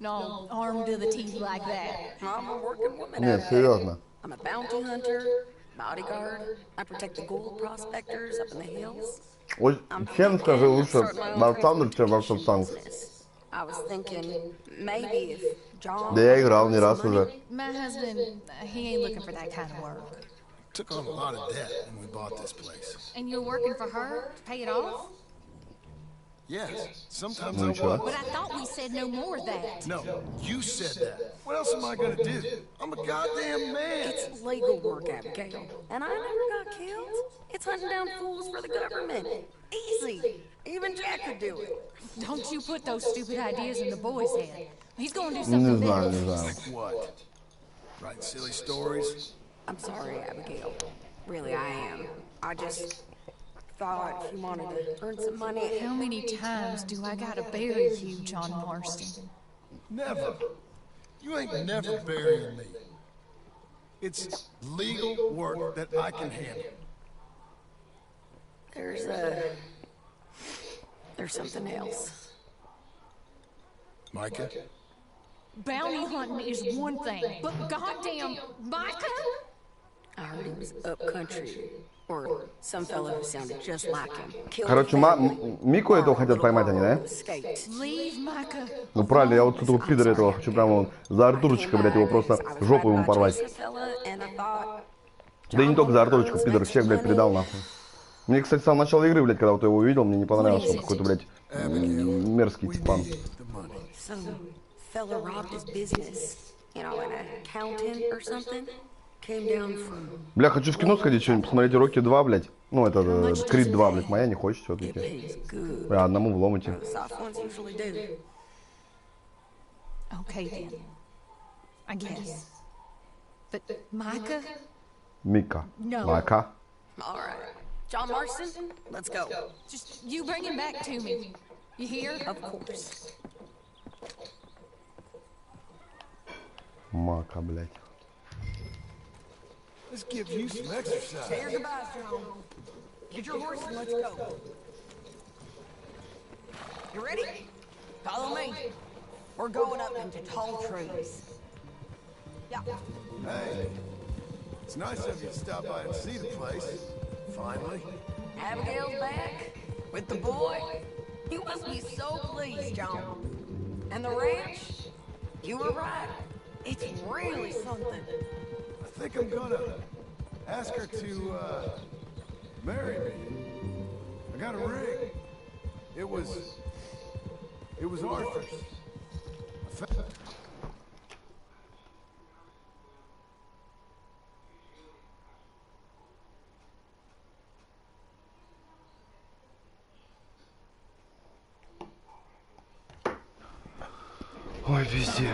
No, armed to the teeth like that. I'm a working woman. Нет, серьезно. I'm a bounty hunter. bodyguard. I protect the gold prospectors up in the hills. Чем, скажи, лучше War Thunder, чем War of Tanks? I was thinking maybe if John... Да я играл не раз уже. My husband, he ain't looking for that kind of work. Took on a lot of debt when we bought this place. And you're working for her to pay it off? Yes, sometimes Ну I и чё? But I thought we said no more of that. No, you said that. What else am I gonna do? I'm a goddamn man. It's legal work, Abigail. And I never got killed. It's hunting down fools for the government. Easy. Even Jack could do it. Don't you put those stupid ideas in the boy's head. He's gonna do Не something знаю, better. не знаю. What? Writing silly stories? I'm sorry, Abigail. Really, I am. I just thought if you wanted to earn some money... How many times do I gotta bury you, John Marston? Never. You ain't never burying me. It's legal work that I can handle. There's something else. Micah? Bounty hunting is one thing, but goddamn, Micah? I heard he was up country. Or some fellow who sounded just like him. Короче, Мику этого хотят поймать они, да? Leave Micah. Ну правильно, я вот тут вот пидора этого хочу прямо за Артурчика, блядь, его просто жопу ему порвать. Да и не только за Артурчика, пидор всех, блядь, предал нахуй. Мне, кстати, с самого начала игры, блядь, когда вот я его увидел, мне не понравился, он какой-то, блядь, мерзкий типан. Бля, хочу в кино сходить, что-нибудь посмотреть Рокки 2, блядь. Ну, это Крид 2, блядь, моя не хочет все-таки. Бля, одному в ломате. Okay then. I guess. But Micah? Мика. No. Мака. All right. John Marston, let's go. Just you bring him back to me. You hear? Of course. Мака, блядь. Let's give you some exercise. Say your goodbyes, John. Get your horse and let's go. You ready? Follow me. We're going up into tall trees. Yeah. Hey, it's nice of you to stop by and see the place. Finally. Abigail's back with the boy. You must be so pleased, John. And the ranch? You were right. It's really something. I think I'm gonna ask her to, marry me. I got a ring. It was Arthur's. Ой, пиздец.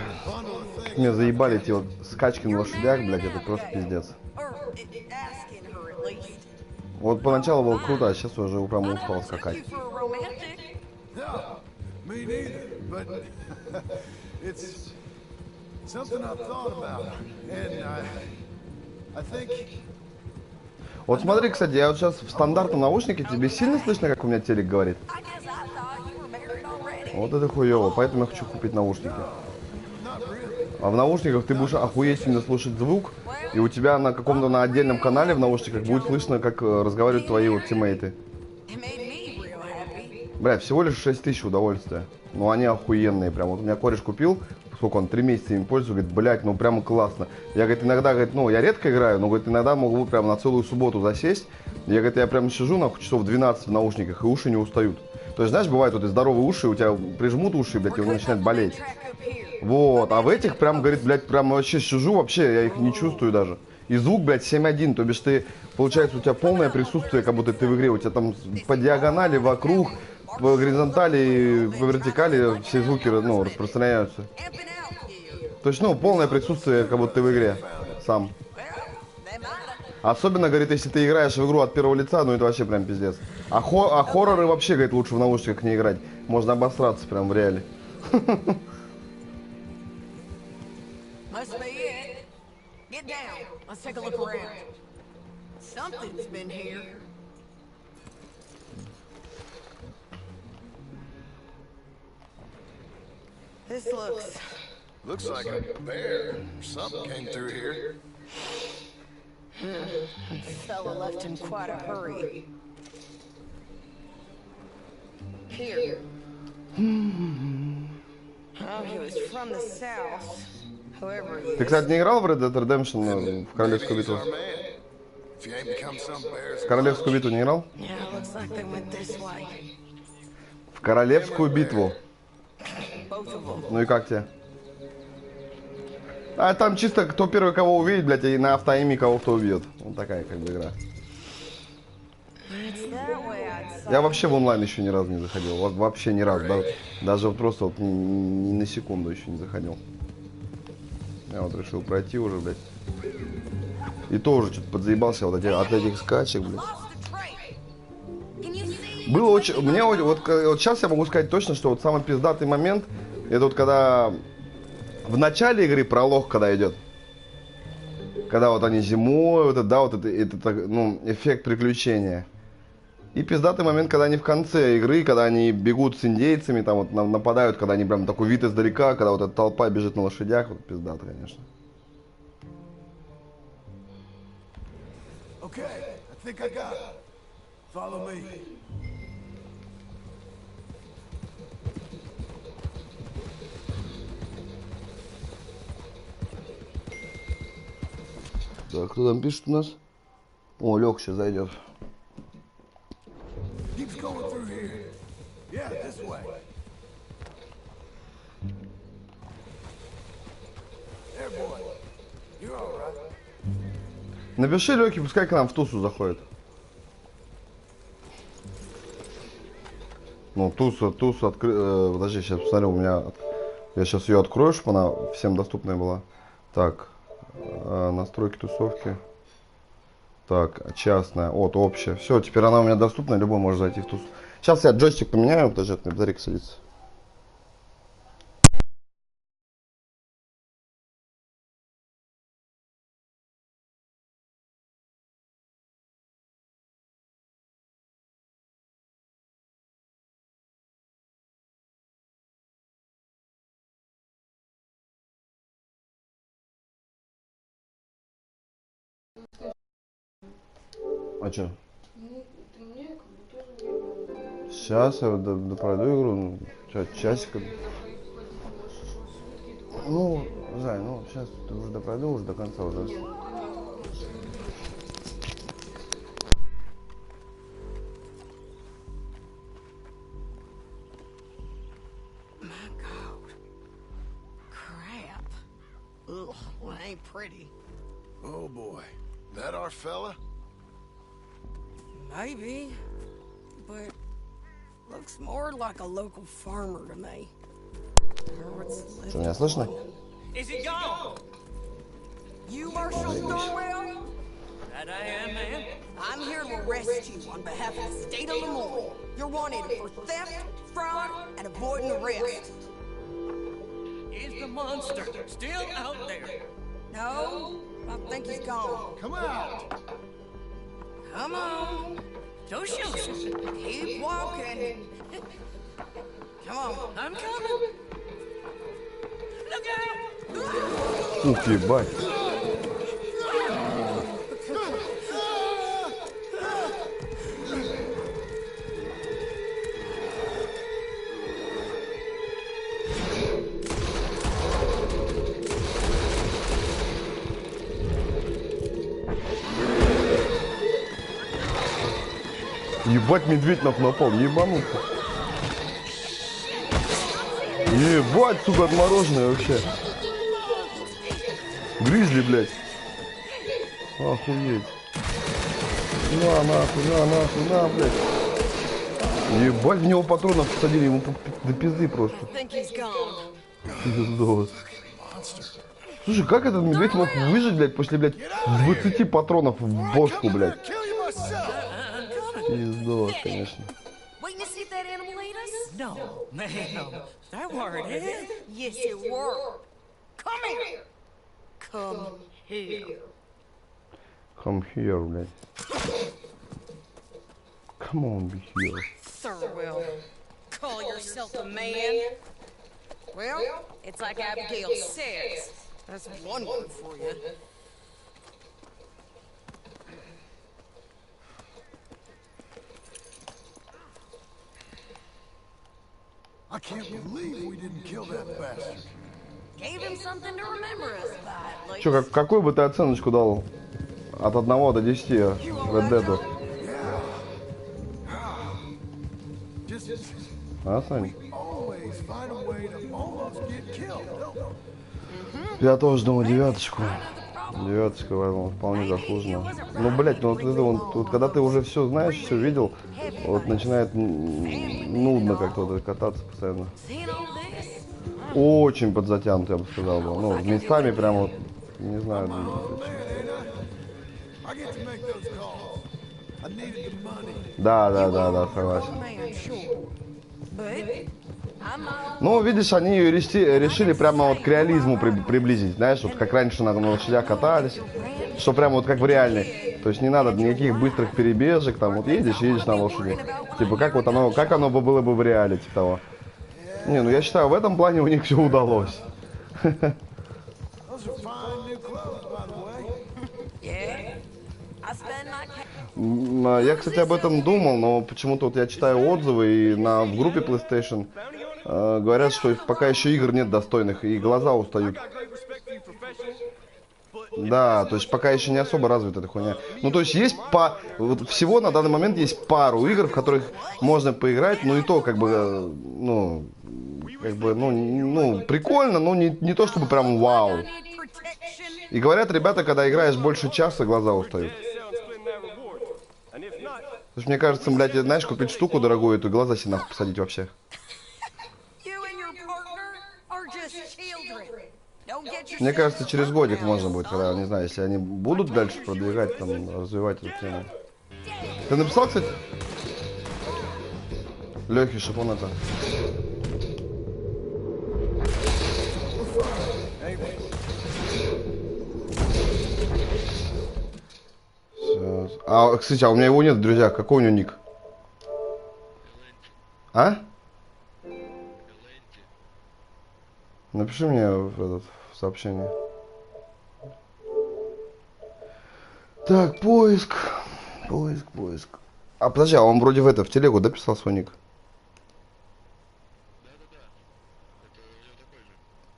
Меня заебали эти вот скачки на лошадях, блядь, это просто пиздец. Вот поначалу было круто, а сейчас уже прям устал скакать. Me neither, but it's something I've thought about, and I think... Вот смотри, кстати, я вот сейчас в стандартном наушнике, тебе сильно слышно, как у меня телек говорит? Вот это хуёво, поэтому я хочу купить наушники. А в наушниках ты будешь охуительно слушать звук, и у тебя на каком-то на отдельном канале в наушниках будет слышно, как разговаривают твои вот тиммейты. Блядь, всего лишь 6000 удовольствия. Ну они охуенные прям. Вот у меня кореш купил, сколько он, 3 месяца им пользуется, говорит, блядь, ну прямо классно. Я, говорит, иногда, говорит, ну я редко играю, но, говорит, иногда могу прям на целую субботу засесть. Я, говорит, я прям сижу нахуй часов 12 в наушниках, и уши не устают. То есть, знаешь, бывает, вот и здоровые уши, у тебя прижмут уши, блядь, и он начинает болеть. Вот, а в этих прям, говорит, блядь, прям вообще сижу, вообще, я их не чувствую даже. И звук, блядь, 7.1, то бишь ты, получается, у тебя полное присутствие, как будто ты в игре, у тебя там по диагонали, вокруг, по горизонтали, по вертикали все звуки, ну, распространяются. То есть, ну, полное присутствие, как будто ты в игре сам. Особенно, говорит, если ты играешь в игру от первого лица, ну это вообще прям пиздец. А хорроры вообще, говорит, лучше в наушниках не играть. Можно обосраться прям в реале. Looks like a bear or something came through here. Fella left in quite a hurry. Here. Oh, he was from the south. Whoever he Ты, is. кстати, не играл в Red Dead Redemption в Королевскую битву? If you ain't become some bear's В Королевскую битву не играл? Yeah, looks like they went this way. В Королевскую битву. Both of them. Ну и как тебе? А там чисто кто первый кого увидит, блядь, и на автоими кого кто убьет. Вот такая как бы игра. It's that way, I'd say. Я вообще в онлайн еще ни разу не заходил. Вот вообще ни разу. Даже вот просто вот ни на секунду еще не заходил. Я вот решил пройти уже, блядь. И то уже что-то подзаебался вот от этих скачек, блядь. Было очень... Мне вот сейчас я могу сказать точно, что вот самый пиздатый момент, это вот когда в начале игры пролог, когда идет. Когда вот они зимой, вот это, да, вот это ну, эффект приключения. И пиздатый момент, когда они в конце игры, когда они бегут с индейцами, там вот нападают, когда они прям такой вид издалека, когда вот эта толпа бежит на лошадях, вот пиздато, конечно. Okay, I think I got it. Follow me. Да, кто там пишет у нас? О, Лёг сейчас зайдет. Keeps going through here. Yeah, this way. There, boy. You're all right. Напиши Лёке, пускай к нам в Тусу заходит. Ну, Туса подожди, сейчас посмотрю, у меня... Я сейчас ее открою, чтобы она всем доступная была. Так, настройки тусовки. Так, частная, вот, общая. Все, теперь она у меня доступна, любой может зайти в Тусу. Сейчас я джойстик поменяю, подожди, от меня батарейка садится. А чё? Сейчас я пройду игру, ну, часик. Ну, Зай, ну, сейчас ты уже допройду, уже до конца уже. Ugh, well, ain't pretty. Oh boy, that our fella? Maybe, but looks more like a local farmer to me. Что, меня слышно? Is he gone? You Marshal Thorwell? That I am, man. I'm here to arrest you on behalf of the state of Lemoyne. You're wanted for theft, fraud, and avoiding arrest. Is the monster still out there? No, I think he's gone. Come out! Come on. Don't shoot. Keep walking. Come on. I'm coming. Look out! Ух, ебать. Ебать, медведь нахуй напал, ебануться. Ебать, сука, отмороженная вообще. Гризли, блядь. Охуеть. На, нахуй, на, блядь. Ебать, в него патронов посадили, ему до пизды просто. Пиздос. Слушай, как этот медведь мог выжить, блядь, после, блядь, 20 патронов в бошку, блядь? Пиздос, конечно. Waiting to see if that animal ate us? No, ma'am. That weren't it. Yes, it were. Come here. Come here. Come here, блядь. Come on, be here. Thurwell, call yourself a man? Well, it's like Abigail says. That's one word for you. can't believe we didn't kill that bastard. Gave him something to remember us by. Like, Чё, какую бы ты оценочку дал от 1 до 10 Red Dead? А, Сань? Я тоже думаю, 9. 9 возьму, вполне заслуженно. Ну, блять, ну вот когда ты уже все знаешь, все видел, вот начинает нудно как-то вот кататься постоянно. Очень подзатянут, я бы сказал. Ну, местами прям вот, не знаю. Да, согласен. Ну, видишь, они ее решили прямо вот к реализму приблизить, знаешь, вот как раньше на лошадях катались, что прямо вот как в реальной. То есть не надо никаких быстрых перебежек, там вот едешь на лошади. Типа как оно было бы в реале, типа того. Не, ну я считаю, в этом плане у них все удалось. Я, кстати, об этом думал, но почему-то вот я читаю отзывы и в группе PlayStation говорят, что пока еще игр нет достойных, и глаза устают. Да, то есть пока еще не особо развита эта хуйня. Ну, то есть есть вот всего на данный момент есть пару игр, в которых можно поиграть, но и то как бы, ну, прикольно, но не то чтобы прям вау. И говорят, ребята, когда играешь больше часа, глаза устают. Потому что мне кажется, блядь, знаешь, купить штуку дорогую, эту глаза себе нахуй посадить вообще. Мне кажется, через годик можно будет, когда, не знаю, если они будут дальше продвигать, там, развивать эту тему. Ты написал, кстати? Лёхе, чтобы он это... Сейчас. А, кстати, у меня его нет в друзьях. Какой у него ник? А? Напиши мне в сообщение. Так, поиск. Поиск. А, подожди, а он вроде в телегу дописал свой ник?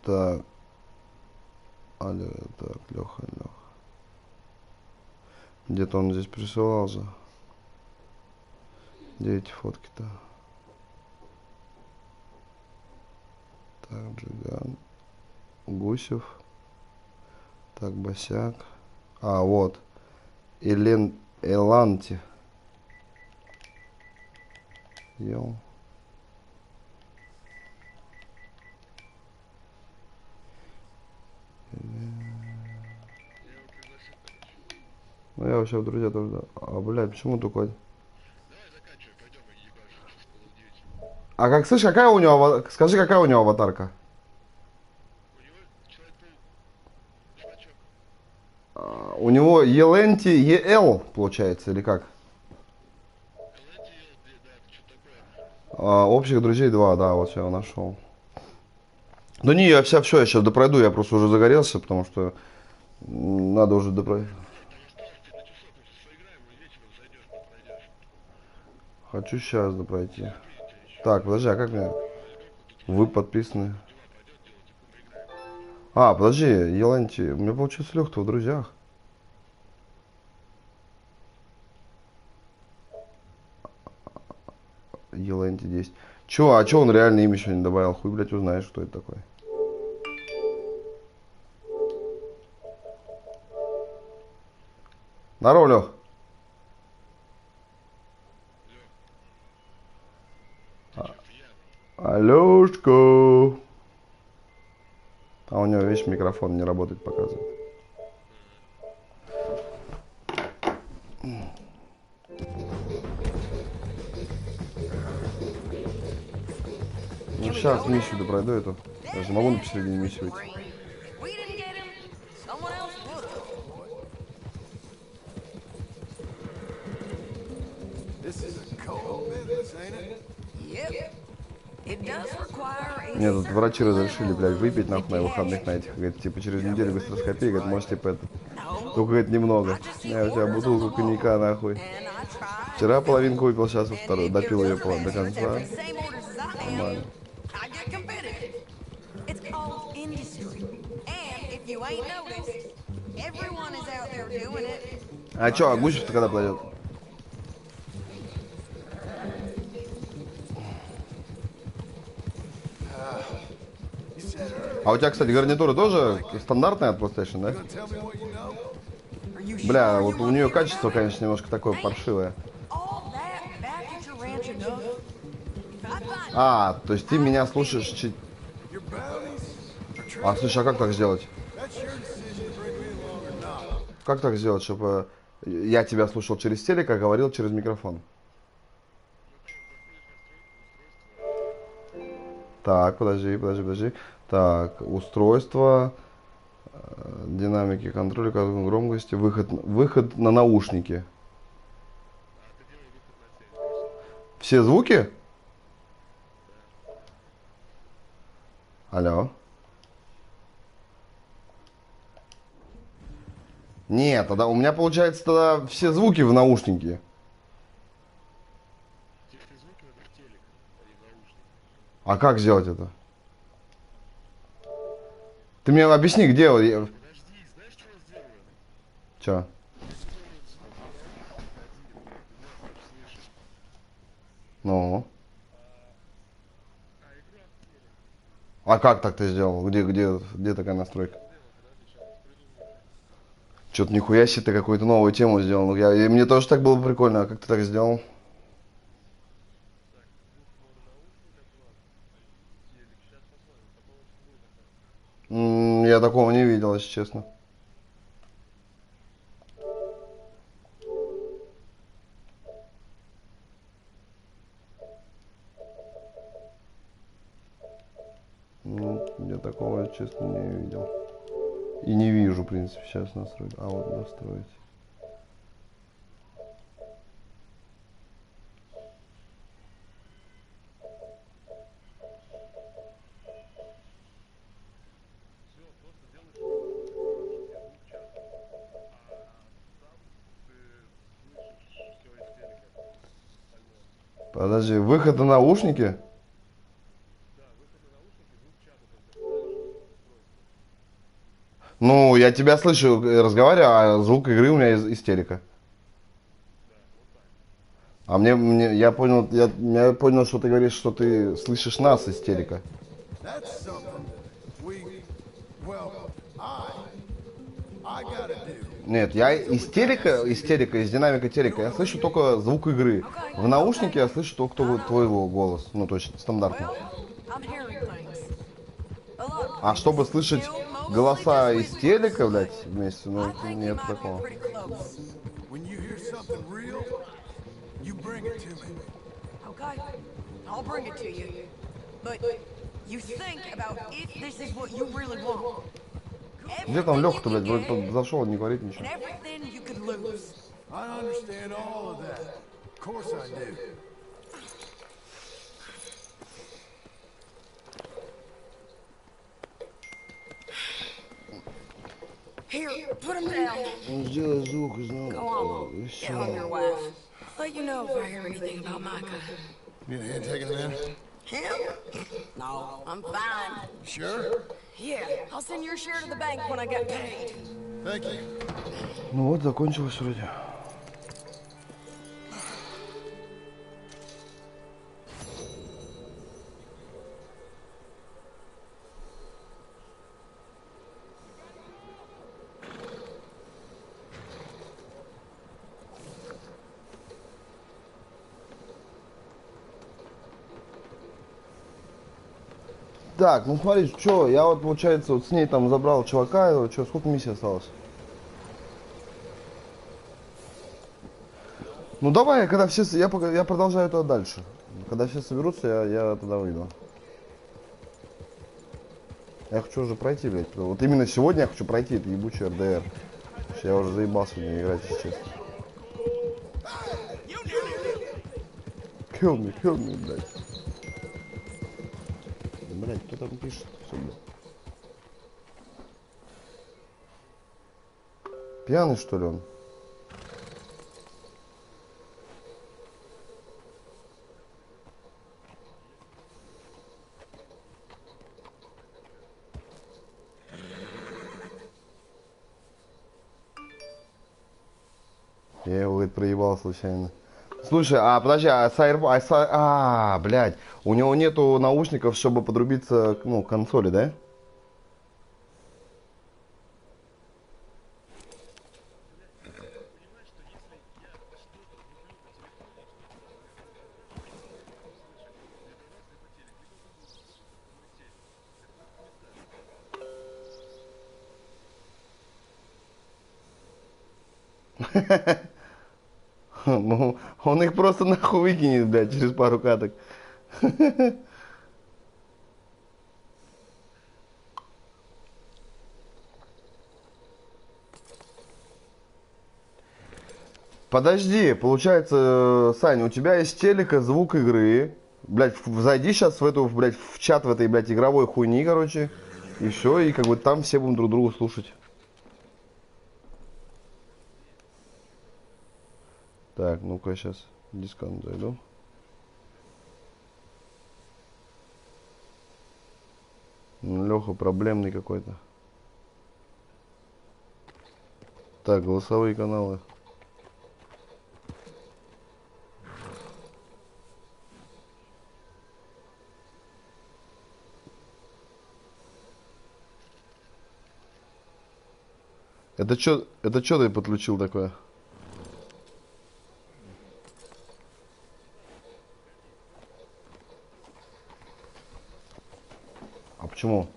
Так. Так, Леха. Где-то он здесь присылал же. Где эти фотки-то? Так, Джиган. Гусев. Так, Босяк. А, вот. Эланти. Йоу. Ну я вообще в друзья тоже, да. А, блядь, почему только... А как, слышь, какая у него, скажи, какая у него аватарка? У него Еленти ЕЛ, получается, или как? Общих друзей 2, да, вот я его нашел. Да не, я все, я сейчас допройду, я просто уже загорелся, потому что надо уже допройти. Хочу сейчас допройти. Так, подожди, а как мне? Вы подписаны. А, подожди, Еланти, у меня получается Лех-то в друзьях. Еланти 10. Чё, а чё он реально имя еще не добавил? Хуй, блядь, узнаешь, что это такое. Здорово, Лех. Алёшка. А у него, видишь, микрофон не работает, показывает. Ну сейчас миссию допройду эту. Я же могу на посередине миссию выйти. Мне тут врачи разрешили, блядь, выпить нахуй на выходных на этих, говорит, типа через неделю гастроскопия, говорит, может, типа это, только, говорит, немного. Я у тебя бутылку коньяка нахуй. Вчера половинку выпил, сейчас во вторую, допил ее до конца. Нормально. I get competitive. It's called industry. And if you ain't noticed, everyone is out there doing it. А чё, а Гусев-то когда плывет? А у тебя, кстати, гарнитура тоже стандартная от PlayStation, да? Бля, вот у нее качество, конечно, немножко такое паршивое. А, то есть ты меня слушаешь... А, слушай, а как так сделать? Как так сделать, чтобы я тебя слушал через телек, а говорил через микрофон? Так, подожди. Так, устройство, динамики контроля, громкости, выход на наушники. Все звуки? Алло? Нет, тогда у меня получается тогда все звуки в наушнике. А как сделать это? Ты мне объясни, где вот. Чё? Ну? А как так ты сделал? Где такая настройка? Чё-то нихуя себе ты какую-то новую тему сделал. Мне тоже так было бы прикольно, а как ты так сделал? Я такого не видел, если честно. Я такого, честно, не видел. И не вижу, в принципе, сейчас настроить. А вот настроить. Подожди, выход на наушники? Ну, я тебя слышу, разговариваю, а звук игры у меня из телека. А я понял, что ты говоришь, что ты слышишь нас из телека. Нет, я из телека, из динамика телека, я слышу только звук игры. В наушнике я слышу только твоего голос, ну точно, стандартно. А чтобы слышать голоса из телека, блядь, вместе, ну нет такого. Где там Леха-то, блядь, вроде зашел, не говорит ничего. Here, put him down. Сделай звук из Go on, tell him your wife. Let you know if I hear anything about Micah. You need a hand taking him in? Him? No, I'm fine. Sure? Yeah, I'll send your share to the bank when I get paid. Thank you. Ну вот, закончилось вроде. Так, ну смотри, что, я вот, получается, вот с ней там забрал чувака, что, сколько миссий осталось? Ну давай, когда все, я продолжаю это дальше. Когда все соберутся, я тогда выйду. Я хочу уже пройти, блядь. Вот именно сегодня я хочу пройти это ебучий РДР. Я уже заебался в нее играть, если честно. Kill me, блядь. Блядь, кто там пишет? Все, блядь. Пьяный, что ли, он? Я его, говорит, проебал случайно. Слушай, а подожди, блядь, у него нету наушников, чтобы подрубиться, ну, к консоли, да? Ну, он их просто нахуй выкинет, блядь, через пару каток. Подожди, получается, Саня, у тебя есть телека, звук игры. Блядь, зайди сейчас в эту, блядь, в чат в этой, блядь, игровой хуйни, короче. И все, и как бы там все будем друг друга слушать. Так, ну-ка сейчас дисконт зайду. Ну, Леха проблемный какой-то. Так, голосовые каналы. Это чё ты подключил такое? А почему?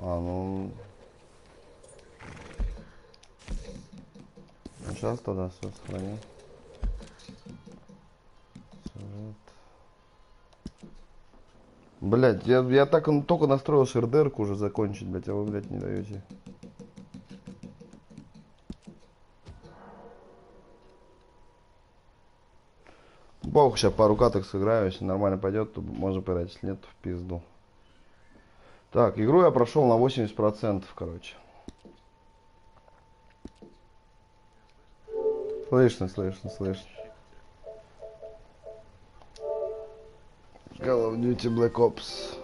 Ну сейчас тогда все сохраним. Блять, я так только настроил шердерку уже закончить, блять, а вы, блять, не даете. Бог, сейчас пару каток сыграю, если нормально пойдет, то можно поиграть, если нет, то в пизду. Так, игру я прошел на 80%, короче. Слышно. Call of Duty Black Ops.